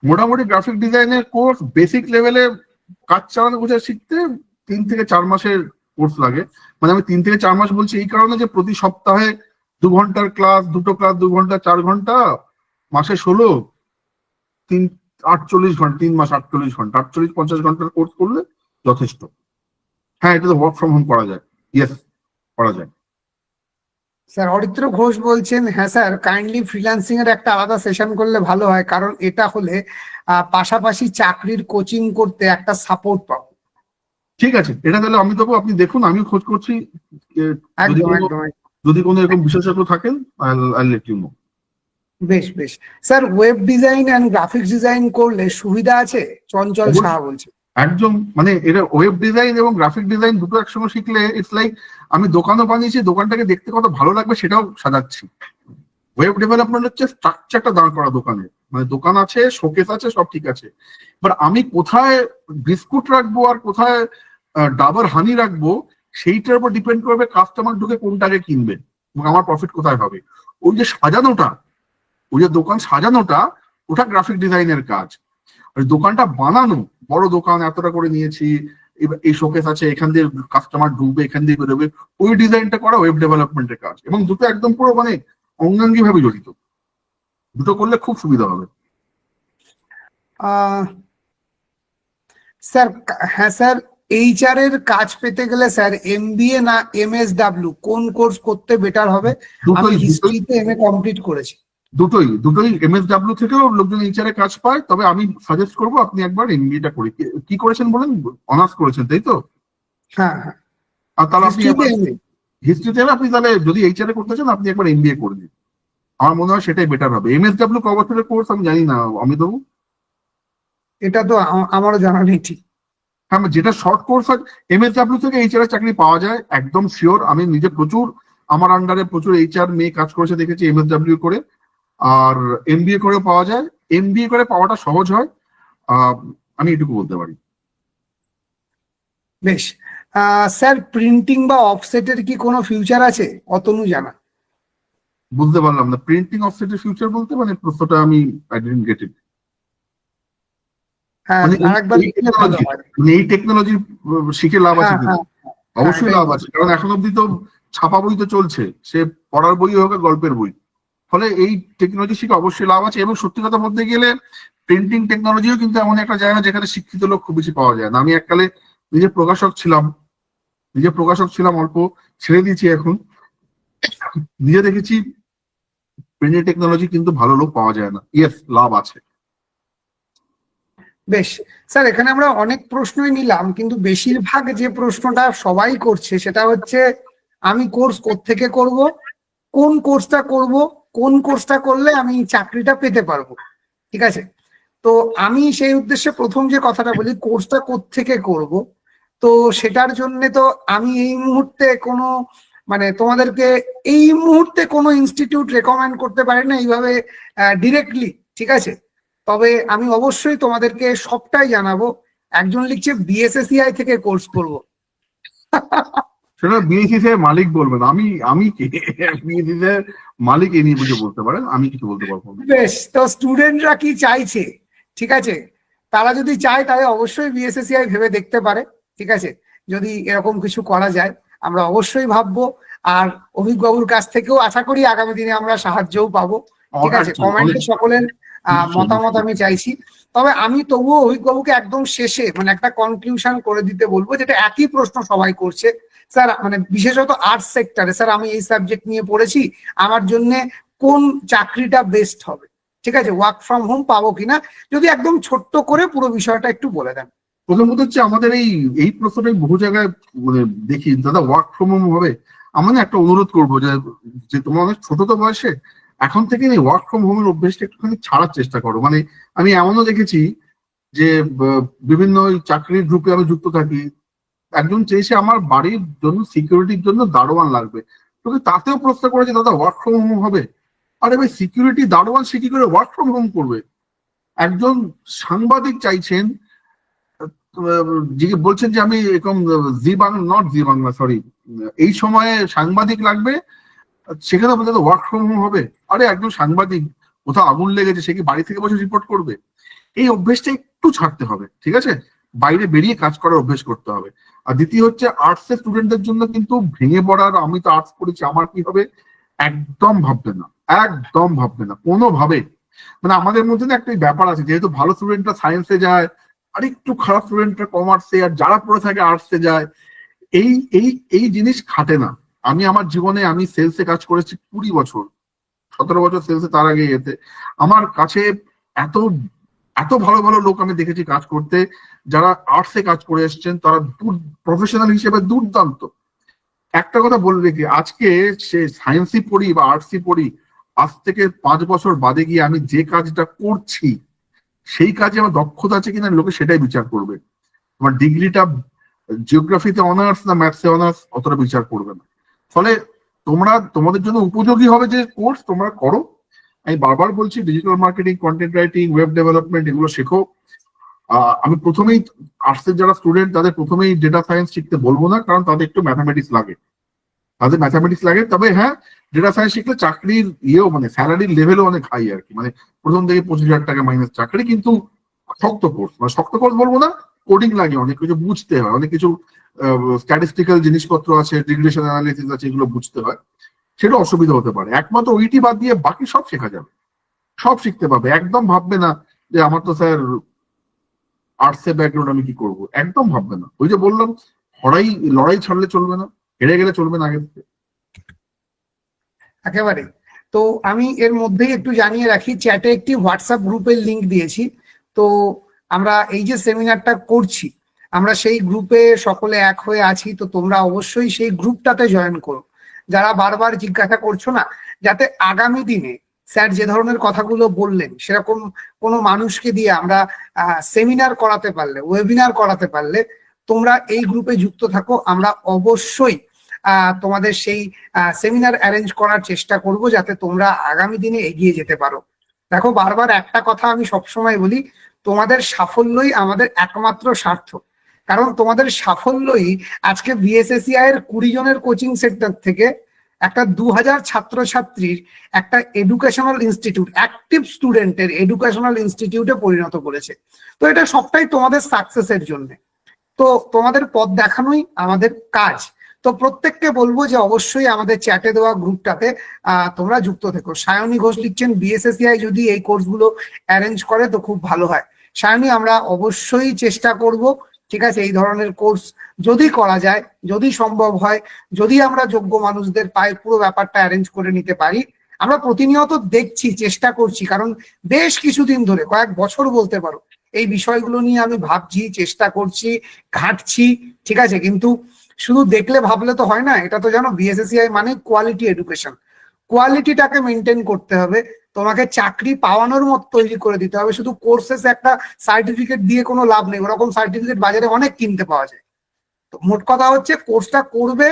মোটামুটি গ্রাফিক ডিজাইনের কোর্স বেসিক লেভেলে কাজ চালানো বোঝা শিখতে 3 থেকে 4 মাসের কোর্স লাগে। মানে আমি 3 থেকে 4 মাস বলছি এই কারণে যে প্রতি সপ্তাহে 2 ঘন্টার ক্লাস, 2টো ক্লাস 2 ঘন্টা 4 ঘন্টা, মাসে 16, 48 ঘন্টা, 3 মাস 48 ঘন্টা, 48-50 ঘন্টার কোর্স করলে যথেষ্ট। হ্যাঁ, এটা তো ওয়ার্ক ফ্রম হোম করা যায়, ইয়েস করা যায়। স্যার অরিত্র ঘোষ বলছেন, হ্যাঁ স্যার কাইন্ডলি ফ্রিল্যান্সিং এর একটা আলাদা সেশন করলে ভালো হয়, কারণ এটা হলে পাশাপাশি চাকরির কোচিং করতে একটা সাপোর্ট পাবো। ঠিক আছে, এটা তাহলে আমি দেবো, আপনি দেখুন, আমিও খোঁজ করছি। একদম একদম। যদি কোনো এরকম বিশেষজ্ঞ থাকেন, I'll let you know. বেশ বেশ sir, web design and graphics design করলে সুবিধা আছে? চঞ্চল সাহা বলছে। একদম, মানে এটা ওয়েব ডিজাইন এবং গ্রাফিক ডিজাইন দুটো একসঙ্গে শিখলে ইটস লাইক আমি দোকানও বানিয়েছি, দোকানটাকে দেখতে কত ভালো লাগবে সেটাও সাজাচ্ছি। ওয়েব ডেভেলপমেন্ট হচ্ছে স্ট্রাকচারটা দাঁড় করা দোকানে, মানে দোকান আছে, শোকেস আছে, সব ঠিক আছে, বাট আমি কোথায় বিস্কুট রাখবো আর কোথায় ডাবর হানি রাখবো সেইটার উপর ডিপেন্ড করবে কাস্টমার ঢুকে কোনটাকে কিনবে এবং আমার প্রফিট কোথায় হবে। ওই যে সাজানোটা, ওই যে দোকান সাজানোটা, ওটা গ্রাফিক ডিজাইনের কাজ। আর দোকানটা বানানো, বড় দোকান এতটা করে নিয়েছি, এই শোকেস আছে, এখান দিয়ে কাস্টমার ঢুকবে, এখান দিয়ে বেরোবে, ওই ডিজাইনটা করা ওয়েব ডেভেলপমেন্টের কাজ। এবং দুটো একদম পুরো মানে অঙ্গাঙ্গি ভাবে জড়িত, দুটো করলে খুব সুবিধা হবে। স্যার হ্যাঁ স্যার, এইচআর এর কাজ পেতে গেলে স্যার এমবিএ না এমএসডব্লিউ কোন কোর্স করতে বেটার হবে? আমি হিস্ট্রিতে এমএ কমপ্লিট করেছি। দুটোই এমএসডব্লিউ থেকেও লোকজন এইচআর এ কাজ পায়, তবে আমি সাজেস্ট করবো আপনি একবার এমবিএটা করি। কি করেছেন বলেন? অনার্স করেছেন তাই তো? হ্যাঁ হ্যাঁ। আর তাহলে আপনি হিস্ট্রিতে আপনি তাহলে যদি এইচআর এ করতে চান আপনি একবার এমবিএ করে নিন, আমার মনে হয় সেটাই বেটার হবে। এমএসডব্লিউ ক বছরের কোর্স আমি জানি না অমিতবাবু। এটা তো আমারও জানা নেই ঠিক। হ্যাঁ, যেটা শর্ট কোর্স হয় এমএসডব্লিউ থেকে এইচআর এর চাকরি পাওয়া যায় একদম শিওর। আমি নিজে প্রচুর, আমার আন্ডারে প্রচুর এইচআর মেয়ে কাজ করেছে দেখেছি এমএসডব্লিউ করে, আর এমবিএ করেও পাওয়া যায়। এমবিএ করে পাওয়াটা সহজ হয়, আমি এটুকু বলতে পারি। বেশ স্যার, প্রিন্টিং বা অফসেটের কি কোনো ফিউচার আছে? অতনু জানা। বুঝতে পারলাম না, প্রিন্টিং অফসেটের ফিউচার বলতে মানে প্রশ্নটা আমি আই ডিডন্ট গেট ইট। হ্যাঁ, আরেকবার এই টেকনোলজি শিখে লাভ আছে? অবশ্যই লাভ আছে, কারণ এখন অব্দি তো ছাপা বই তো চলছে, সে পড়ার বই হোক গল্পের বই, ফলে এই টেকনোলজি শিখে অবশ্যই লাভ আছে। এবং সত্যি কথা বলতে গেলে প্রিন্টিং টেকনোলজিও কিন্তু এমন একটা জায়গা যেখানে শিক্ষিত লোক খুব বেশি পাওয়া যায় না। আমি এককালে নিজে প্রকাশক ছিলাম, অল্প ছেড়ে দিয়েছি এখন। নিজে দেখেছি প্রিন্টিং টেকনোলজি কিন্তু ভালো লোক পাওয়া যায় না। ইয়েস, লাভ আছে। বেশ স্যার, এখানে আমরা অনেক প্রশ্নই নিলাম, কিন্তু বেশিরভাগ যে প্রশ্নটা সবাই করছে সেটা হচ্ছে আমি কোর্স কোত্থেকে করব, কোন কোর্সটা করব, কোন কোর্সটা করলে আমি চাকরিটা পেতে পারবো। ঠিক আছে, তো আমি সেই উদ্দেশ্যে প্রথম যে কথাটা বলি, কোর্সটা কোত্থেকে করব, তো সেটার জন্য তো আমি এই মুহূর্তে কোনো মানে তোমাদেরকে এই মুহূর্তে কোনো ইনস্টিটিউট রেকমেন্ড করতে পারি না এইভাবে ডিরেক্টলি। ঠিক আছে, তবে আমি অবশ্যই তোমাদেরকে সবটাই জানাবো। একজন লিখছে বিএসএসিআই থেকে কোর্স করব। সেটা বিএসসিসি মালিক বলবেন, আমি কি বিএসসিসি মালিক এ নিয়ে বুঝে বলতে পারেন, আমি কিছু বলতে পারবো না। বেশ, তো স্টুডেন্টরা কি চাইছে? ঠিক আছে, তারা যদি চায় তাহলে অবশ্যই বিএসএসিআই ভেবে দেখতে পারে। ঠিক আছে, যদি এরকম কিছু করা যায় আমরা অবশ্যই ভাববো। আর অভিজ্ঞবাবুর কাছ থেকেও আশা করি আগামী দিনে আমরা সাহায্যও পাবো। ঠিক আছে, কমেন্টে সকলের মতামত আমি চাইছি। তবে আমি তবুও অভিজ্ঞবাবুকে একদম শেষে মানে একটা কনক্লুশন করে দিতে বলবো, যেটা একই প্রশ্ন সবাই করছে স্যার, মানে বিশেষত আর্টস সেক্টরে স্যার আমি এই সাবজেক্ট নিয়ে পড়েছি, আমার জন্য কোন চাকরিটা বেস্ট হবে? ঠিক আছে, ওয়ার্ক ফ্রম হোম পাবো কিনা, যদি একদম ছোট্ট করে পুরো বিষয়টা একটু বলে দেন। প্রথমত হচ্ছে আমাদের এই প্রশ্নটাই বহু জায়গায় মানে দেখি, দাদা ওয়ার্ক ফ্রম হোম হবে। আমরা একটা অনুরোধ করবো যে তোমার অনেক ছোট তো বয়সে, এখন থেকে ওয়ার্ক ফ্রম হোমের অভ্যেসটা একটুখানি ছাড়ার চেষ্টা করো। মানে আমি এমনও দেখেছি যে বিভিন্ন চাকরির গ্রুপে আমি যুক্ত থাকি, একজন চেয়েছে আমার বাড়ির জন্য সিকিউরিটির জন্য দারোয়ান লাগবে, তোকে তাতেও প্রশ্ন করেছে দাদা ওয়ার্ক ফ্রম হোম হবে? আরে ভাই, সিকিউরিটি দারোয়ান সে কি করে ওয়ার্ক ফ্রম হোম করবে? একজন সাংবাদিক চাইছেন, বলছেন যে আমি এরকম জি বাংলা সরি, এই সময়ে সাংবাদিক লাগবে, সেখানে বলতে ওয়ার্ক ফ্রম হোম হবে? আরে একজন সাংবাদিক, কোথাও আগুন লেগেছে, সে কি বাড়ি থেকে বসে রিপোর্ট করবে? এই অভ্যেসটা একটু ছাড়তে হবে, ঠিক আছে, বাইরে বেরিয়ে কাজ করার অভ্যেস করতে হবে। আর দ্বিতীয় হচ্ছে আর্টস এর স্টুডেন্টদের জন্য কিন্তু ভেঙে পড়ার, আমি তো আর্টস পড়েছি আমার কি হবে, একদম ভাববে না কোনোভাবে। মানে আমাদের মধ্যে না একটা ব্যাপার আছে, যেহেতু ভালো স্টুডেন্টরা সায়েন্সে যায়, আর একটু খারাপ স্টুডেন্টরা কমার্সে, আর যারা পড়ে থাকে আর্টসে যায়। এই এই এই জিনিস খাটে না। আমি আমার জীবনে আমি সেলসে কাজ করেছি 20 বছর, 17 বছর সেলসে, তার আগে এতে আমার কাছে এত এত ভালো ভালো লোক আমি দেখেছি কাজ করতে, যারা আর্টসে কাজ করে এসছেন, তারা প্রফেশনাল হিসেবে দুর্দান্ত। একটা কথা বলবে কি, আজকে সে সায়েন্সই পড়ি বা আর্টসই পড়ি, আজ থেকে 5 বছর বাদে গিয়ে আমি যে কাজটা করছি সেই কাজে আমার দক্ষতা আছে কিনা লোকে সেটাই বিচার করবে। আমার ডিগ্রিটা জিওগ্রাফিতে অনার্স না ম্যাথসে অনার্স অতটা বিচার করবে না। ফলে তোমাদের জন্য উপযোগী হবে যে কোর্স তোমরা করো। আমি বারবার বলছি, digital marketing, content writing, web development এগুলো শেখো। আমি প্রথমেই আর্টসের যারা স্টুডেন্ট তাদের প্রথমেই ডেটা সায়েন্স শিখতে বলবো না, কারণ তাদের একটু ম্যাথামেটিক্স লাগে, তবে হ্যাঁ, ডেটা সায়েন্স শিখলে চাকরির মানে স্যালারির লেভেলও অনেক হাই আর কি, মানে প্রথম থেকে 25,000 টাকা মাইনাস চাকরি। কিন্তু শক্ত কোর্স, মানে শক্ত কোর্স বলবো না, কোডিং লাগে, অনেক কিছু বুঝতে হয়, অনেক কিছু স্ট্যাটিস্টিক্যাল জিনিসপত্র আছে, রিগ্রেশন অ্যানালিসিস আছে, এগুলো বুঝতে হয়। সেটা অসুবিধা হতে পারে। একমাত্র ওইটি বাদ দিয়ে বাকি সব শেখা যাবে, সব শিখতে পাবে। একদম ভাববে না যে আমার তো স্যার আর্টসের ব্যাকগ্রাউন্ড, আমি কি করবো, একদম ভাববে না। ওই যে বললাম, লড়াই ছাড়লে চলবে না, হেরে গেলে চলবে না আগে থেকে। একেবারে। তো আমি এর মধ্যেই একটু জানিয়ে রাখি, চ্যাটে একটি হোয়াটসঅ্যাপ গ্রুপের লিংক দিয়েছি। তো আমরা এই যে সেমিনারটা করছি, আমরা সেই গ্রুপে সকলে এক হয়ে আছি। তো তোমরা অবশ্যই সেই গ্রুপটাতে জয়েন করো, যারা বারবার জিজ্ঞাসা করছো না, যাতে আগামী দিনে স্যার যে ধরনের কথাগুলো বললেন সেরকম কোনো মানুষকে দিয়ে আমরা সেমিনার করাতে পারলে, ওয়েবিনার করাতে পারলে তোমরা এই গ্রুপে যুক্ত থাকো। আমরা অবশ্যই তোমাদের সেই সেমিনার অ্যারেঞ্জ করার চেষ্টা করব, যাতে তোমরা আগামী দিনে এগিয়ে যেতে পারো। দেখো, বারবার একটা কথা আমি সবসময় বলি, তোমাদের সাফল্যই আমাদের একমাত্র স্বার্থ। কারণ তোমাদের সাফল্যই আজকে বিএসএসিআই এর 20 জনের কোচিং সেন্টার থেকে একটা 2000 ছাত্রছাত্রীর একটা এডুকেশনাল ইনস্টিটিউট, অ্যাক্টিভ স্টুডেন্টের এডুকেশনাল ইনস্টিটিউটে পরিণত করেছে। তো এটা সবটাই তোমাদের সাকসেসের জন্য। তো তোমাদের পথ দেখানোই আমাদের কাজ। তো প্রত্যেককে বলবো যে অবশ্যই আমাদের চ্যাটে দেওয়া গ্রুপটাতে তোমরা যুক্ত থেকো। সায়নী ঘোষ লিখছেন, বিএসএসিআই যদি এই কোর্সগুলো অ্যারেঞ্জ করে তো খুব ভালো হয়। সায়নী, আমরা অবশ্যই চেষ্টা করব, ঠিক আছে, এই ধরনের কোর্স যদি করা যায়, যদি সম্ভব হয়, যদি আমরা যোগ্য মানুষদের পাই, পুরো ব্যাপারটা অ্যারেঞ্জ করে নিতে পারি। আমরা প্রতিনিয়ত দেখছি, চেষ্টা করছি, কারণ বেশ কিছুদিন ধরে, কয়েক বছর বলতে পারো, এই বিষয়গুলো নিয়ে আমি ভাবছি, চেষ্টা করছি, ঘাঁটছি, ঠিক আছে। কিন্তু শুধু দেখলে ভাবলে তো হয় না। এটা তো জানো, বিএসএসিআই মানে কোয়ালিটি এডুকেশন। কোয়ালিটিটাকে মেনটেন করতে হবে, তোমাকে চাকরি পাওয়ানোর মতো তৈরি করে দিতে হবে। শুধু কোর্সেস একটা সার্টিফিকেট দিয়ে কোনো লাভ নেই, ওরকম সার্টিফিকেট বাজারে অনেক কিনতে পাওয়া যায়। তো মোট কথা হচ্ছে, কোর্সটা করবে,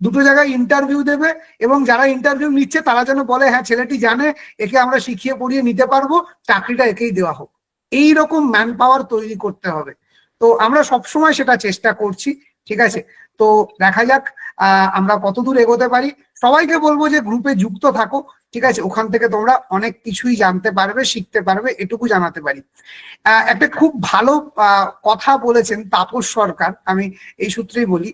দুটো জায়গায় ইন্টারভিউ দেবে, এবং যারা ইন্টারভিউ নিচ্ছে তারা যেন বলে হ্যাঁ ছেলেটি জানে, একে আমরা শিখিয়ে পড়িয়ে নিতে পারবো, চাকরিটা একেই দেওয়া হোক। এইরকম ম্যান পাওয়ার তৈরি করতে হবে। তো আমরা সবসময় সেটা চেষ্টা করছি, ঠিক আছে। তো দেখা যাক আমরা কতদূর এগোতে পারি। সবাইকে বলবো যে গ্রুপে যুক্ত থাকো, ঠিক আছে। ওখান থেকে তোমরা অনেক কিছুই জানতে পারবে, শিখতে পারবে, এটুকু জানাতে পারি। একটা খুব ভালো কথা বলেছেন তাপস সরকার, আমি এই সূত্রেই বলি,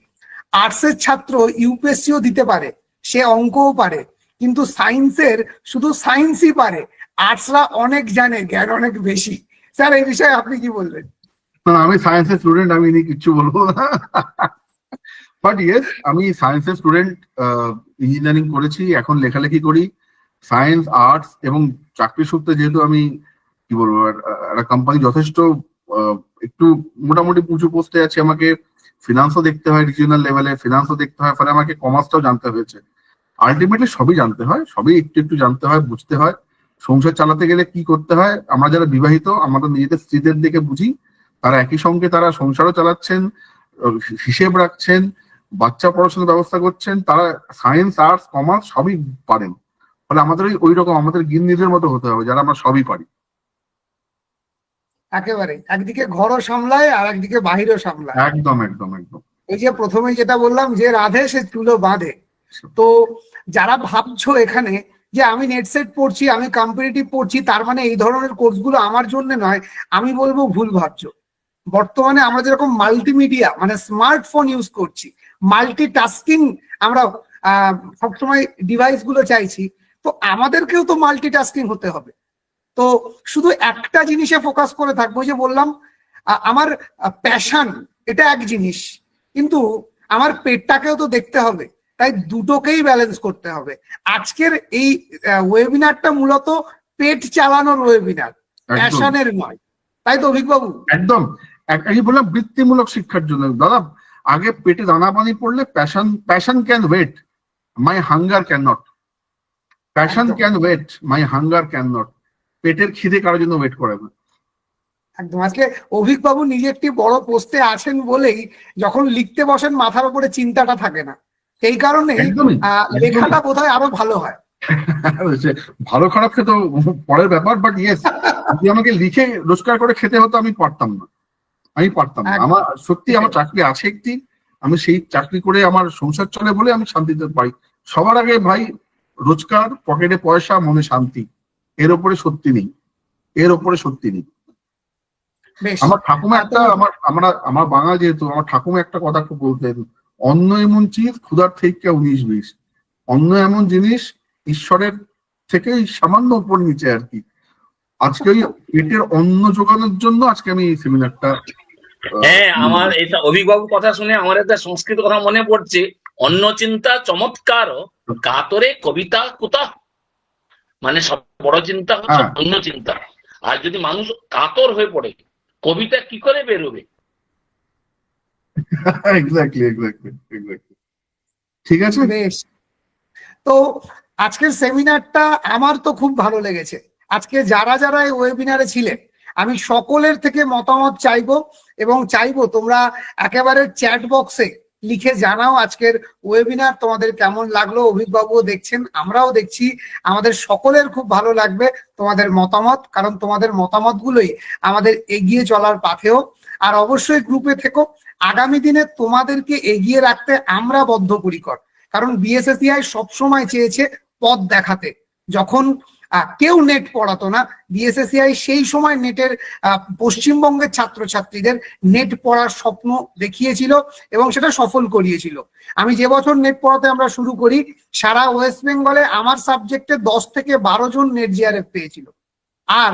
আর্টসের ছাত্র ইউপিএসসিও দিতে পারে, সে অঙ্কও পারে, কিন্তু সায়েন্সের শুধু সায়েন্সই পারে, আর্টসরা অনেক জানে, জ্ঞান অনেক বেশি। স্যার, এই বিষয়ে আপনি কি বলবেন? আমি সায়েন্সের স্টুডেন্ট, আমি কিচ্ছু বলবো না। বাট ইয়েস, আমি সায়েন্সের স্টুডেন্ট, ইঞ্জিনিয়ারিং করেছি, এখন লেখালেখি করি। সায়েন্স, আর্টস এবং চাকরি সূত্রে যেহেতু আমি কি বলবো, একটা কোম্পানি যথেষ্ট একটু মোটামুটি উঁচু পোস্টে আছে, আমাকে ফিনান্সও দেখতে হয়, রিজিওনাল লেভেলে ফিনান্সও দেখতে হয়, ফলে আমাকে কমার্সটাও জানতে হয়েছে। আলটিমেটলি সবই জানতে হয়, সবই একটু একটু জানতে হয়, বুঝতে হয়। সংসার চালাতে গেলে কি করতে হয়, আমরা যারা বিবাহিত, আমাদের নিজেদের স্ত্রীদের দিকে বুঝি, তারা একই সঙ্গে তারা সংসারও চালাচ্ছেন, হিসেব রাখছেন, বাচ্চা পড়াশোনার ব্যবস্থা করছেন, তারা সায়েন্স, আর্টস, কমার্স সবই পারেন। ফলে আমাদের ওই রকম আমাদের গিন্নিদের মতো হতে হবে, যারা আমরা সবই পারি। একেবারে, একদিকে ঘরও সামলায় আর একদিকে বাহিরও সামলায়। একদম একদম একদম। এই যে প্রথমে যেটা বললাম, যে রাধে সে চুলো বাঁধে। তো যারা ভাবছো এখানে যে আমি নেট সেট পড়ছি, আমি কম্পিটিটিভ পড়ছি, তার মানে এই ধরনের কোর্সগুলো আমার জন্য নয়, আমি বলবো ভুল ভাবছো। বর্তমানে আমরা যেরকম মাল্টিমিডিয়া মানে স্মার্টফোন ইউজ করছি, মাল্টিটাস্কিং আমরা সবসময় ডিভাইস গুলো চাইছি, তো আমাদেরকেও তো মাল্টিটাস্কিং হতে হবে। তো শুধু একটা জিনিসে ফোকাস করে থাকবো, যে বললাম আমার প্যাশন এটা এক জিনিস, কিন্তু আমার পেটটাকেও তো দেখতে হবে, তাই দুটোকেই ব্যালেন্স করতে হবে। আজকের এই ওয়েবিনারটা মূলত পেট চালানোর ওয়েবিনার, প্যাশনের নয়, তাই তো অভিকবাবু? একদম। এই বললাম বৃত্তিমূলক শিক্ষার জন্য দাদা, আগে পেটে দানা পানি পড়লে passion can wait, my hunger can not. Passion can wait, my hunger can not. পেটের খিদে কারোর জন্য ওয়েট করে না। একদম। আজকে অভিকবাবু নিজে একটি বড় পোস্টে আছেন বলেই যখন লিখতে বসেন মাথার উপরে চিন্তাটা থাকে না, সেই কারণে লেখাটা বোধহয় আরো ভালো হয়। ভালো খারাপ খেতে পরের ব্যাপার, বাট ইয়েস, যদি আমাকে লিখে রোজগার করে খেতে হতো আমি পারতাম না। আমার সত্যি আমার চাকরি আছে একটি, আমি সেই চাকরি করে আমার সংসার চলে বলে আমি শান্তিতে পাই। সবার আগে ভাই রোজগার, পকেটে পয়সা, মনে শান্তি, এর ওপরে সত্যি নেই, এর ওপরে সত্যি নেই। আমার ঠাকুমা একটা, আমার বাঙাল যেহেতু, আমার ঠাকুমা একটা কথা খুব বলতেন, অন্ন এমন চিজ ক্ষুধার থেকে 19-20। অন্ন এমন জিনিস ঈশ্বরের থেকে সামান্য উপর নিচে আর কি। আজকে ওই পেটের অন্ন জোগানোর জন্য আজকে আমি এই সেমিনারটা। হ্যাঁ, আমার এটা অভিভাবক কথা শুনে আমার একটা সংস্কৃত কথা মনে পড়ছে, অন্য চিন্তা চমৎকার কাতরে কবিতা কুতা। মানে সব বড় চিন্তা হচ্ছে অন্য চিন্তা, আর যদি মানুষ কাতর হয়ে পড়ে কবিতা কি করে বেরোবে? এক্স্যাক্টলি। ঠিক আছে, বেশ। তো আজকের সেমিনারটা আমার তো খুব ভালো লেগেছে। আজকে যারা যারা এই ওয়েবিনারে ছিলেন, আমি সকলের থেকে মতামত চাইবো, এবং চাইবো তোমরা একেবারে চ্যাট বক্সে লিখে জানাও আজকের ওয়েবিনার তোমাদের কেমন লাগলো। অভিকবাবুও দেখছেন, আমরাও দেখছি, আমাদের সকলের খুব ভালো লাগবে তোমাদের মতামত, কারণ তোমাদের মতামতগুলোই আমাদের এগিয়ে চলার পাথেও। আর অবশ্যই গ্রুপে থেকো, আগামী দিনে তোমাদেরকে এগিয়ে রাখতে আমরা বদ্ধপরিকর, কারণ বিএসএসিআই সবসময় চেয়েছে পথ দেখাতে। যখন কেউ নেট পড়াতো না, বিএসএসিআই সেই সময় নেটের পশ্চিমবঙ্গের ছাত্রছাত্রীদের নেট পড়ার স্বপ্ন দেখিয়েছিল এবং সেটা সফল করিয়েছিল। আমি যে বছর নেট পড়াতে আমরা শুরু করি, সারা ওয়েস্ট বেঙ্গলে আমার সাবজেক্টে 10 থেকে 12 জন নেট জিআরএফ পেয়েছিল। আর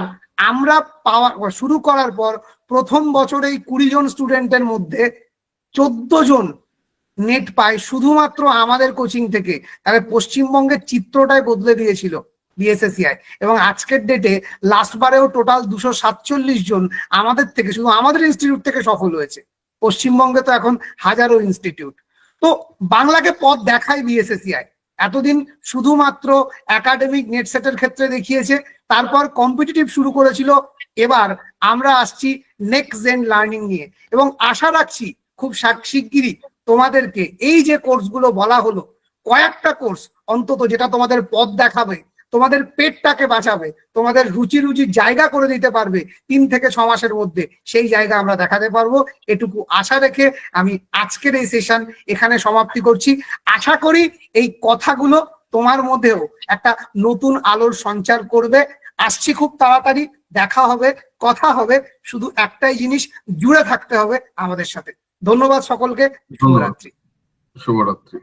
আমরা শুরু করার পর প্রথম বছরে 20 জন স্টুডেন্টের মধ্যে 14 জন নেট পায় শুধুমাত্র আমাদের কোচিং থেকে। তাহলে পশ্চিমবঙ্গের চিত্রটাই বদলে দিয়েছিল বিএসএসিআই। এবং আজকের ডেটে লাস্ট বারেও টোটাল 247 জন আমাদের থেকে, শুধু আমাদের ইনস্টিটিউট থেকে সফল হয়েছে। পশ্চিমবঙ্গে তো এখন হাজারো ইনস্টিটিউট। তো বাংলাকে পথ দেখায় বিএসএসিআই। এতদিন শুধুমাত্র একাডেমিক নেট সেটের ক্ষেত্রে দেখিয়েছে, তারপর কম্পিটিটিভ শুরু করেছিল, এবার আমরা আসছি নেক্সট জেন লার্নিং নিয়ে। এবং আশা রাখছি খুব শিগগিরই তোমাদেরকে এই যে কোর্সগুলো বলা হলো, কয়েকটা কোর্স অন্তত যেটা তোমাদের পথ দেখাবে, তোমাদের পেটটাকে বাঁচাবে, তোমাদের রুচির জায়গা করে দিতে পারবে 3 থেকে 6 মাসের মধ্যে, সেই জায়গা আমরা দেখাতে পারবো। এটুকু আশা রেখে আমি আজকের এই সেশন এখানে সমাপ্তি করছি। আশা করি এই কথাগুলো তোমার মধ্যেও একটা নতুন আলোর সঞ্চার করবে। আসছি খুব তাড়াতাড়ি, দেখা হবে, কথা হবে, শুধু একটাই জিনিস, জুড়ে থাকতে হবে আমাদের সাথে। ধন্যবাদ সকলকে, শুভরাত্রি। শুভরাত্রি।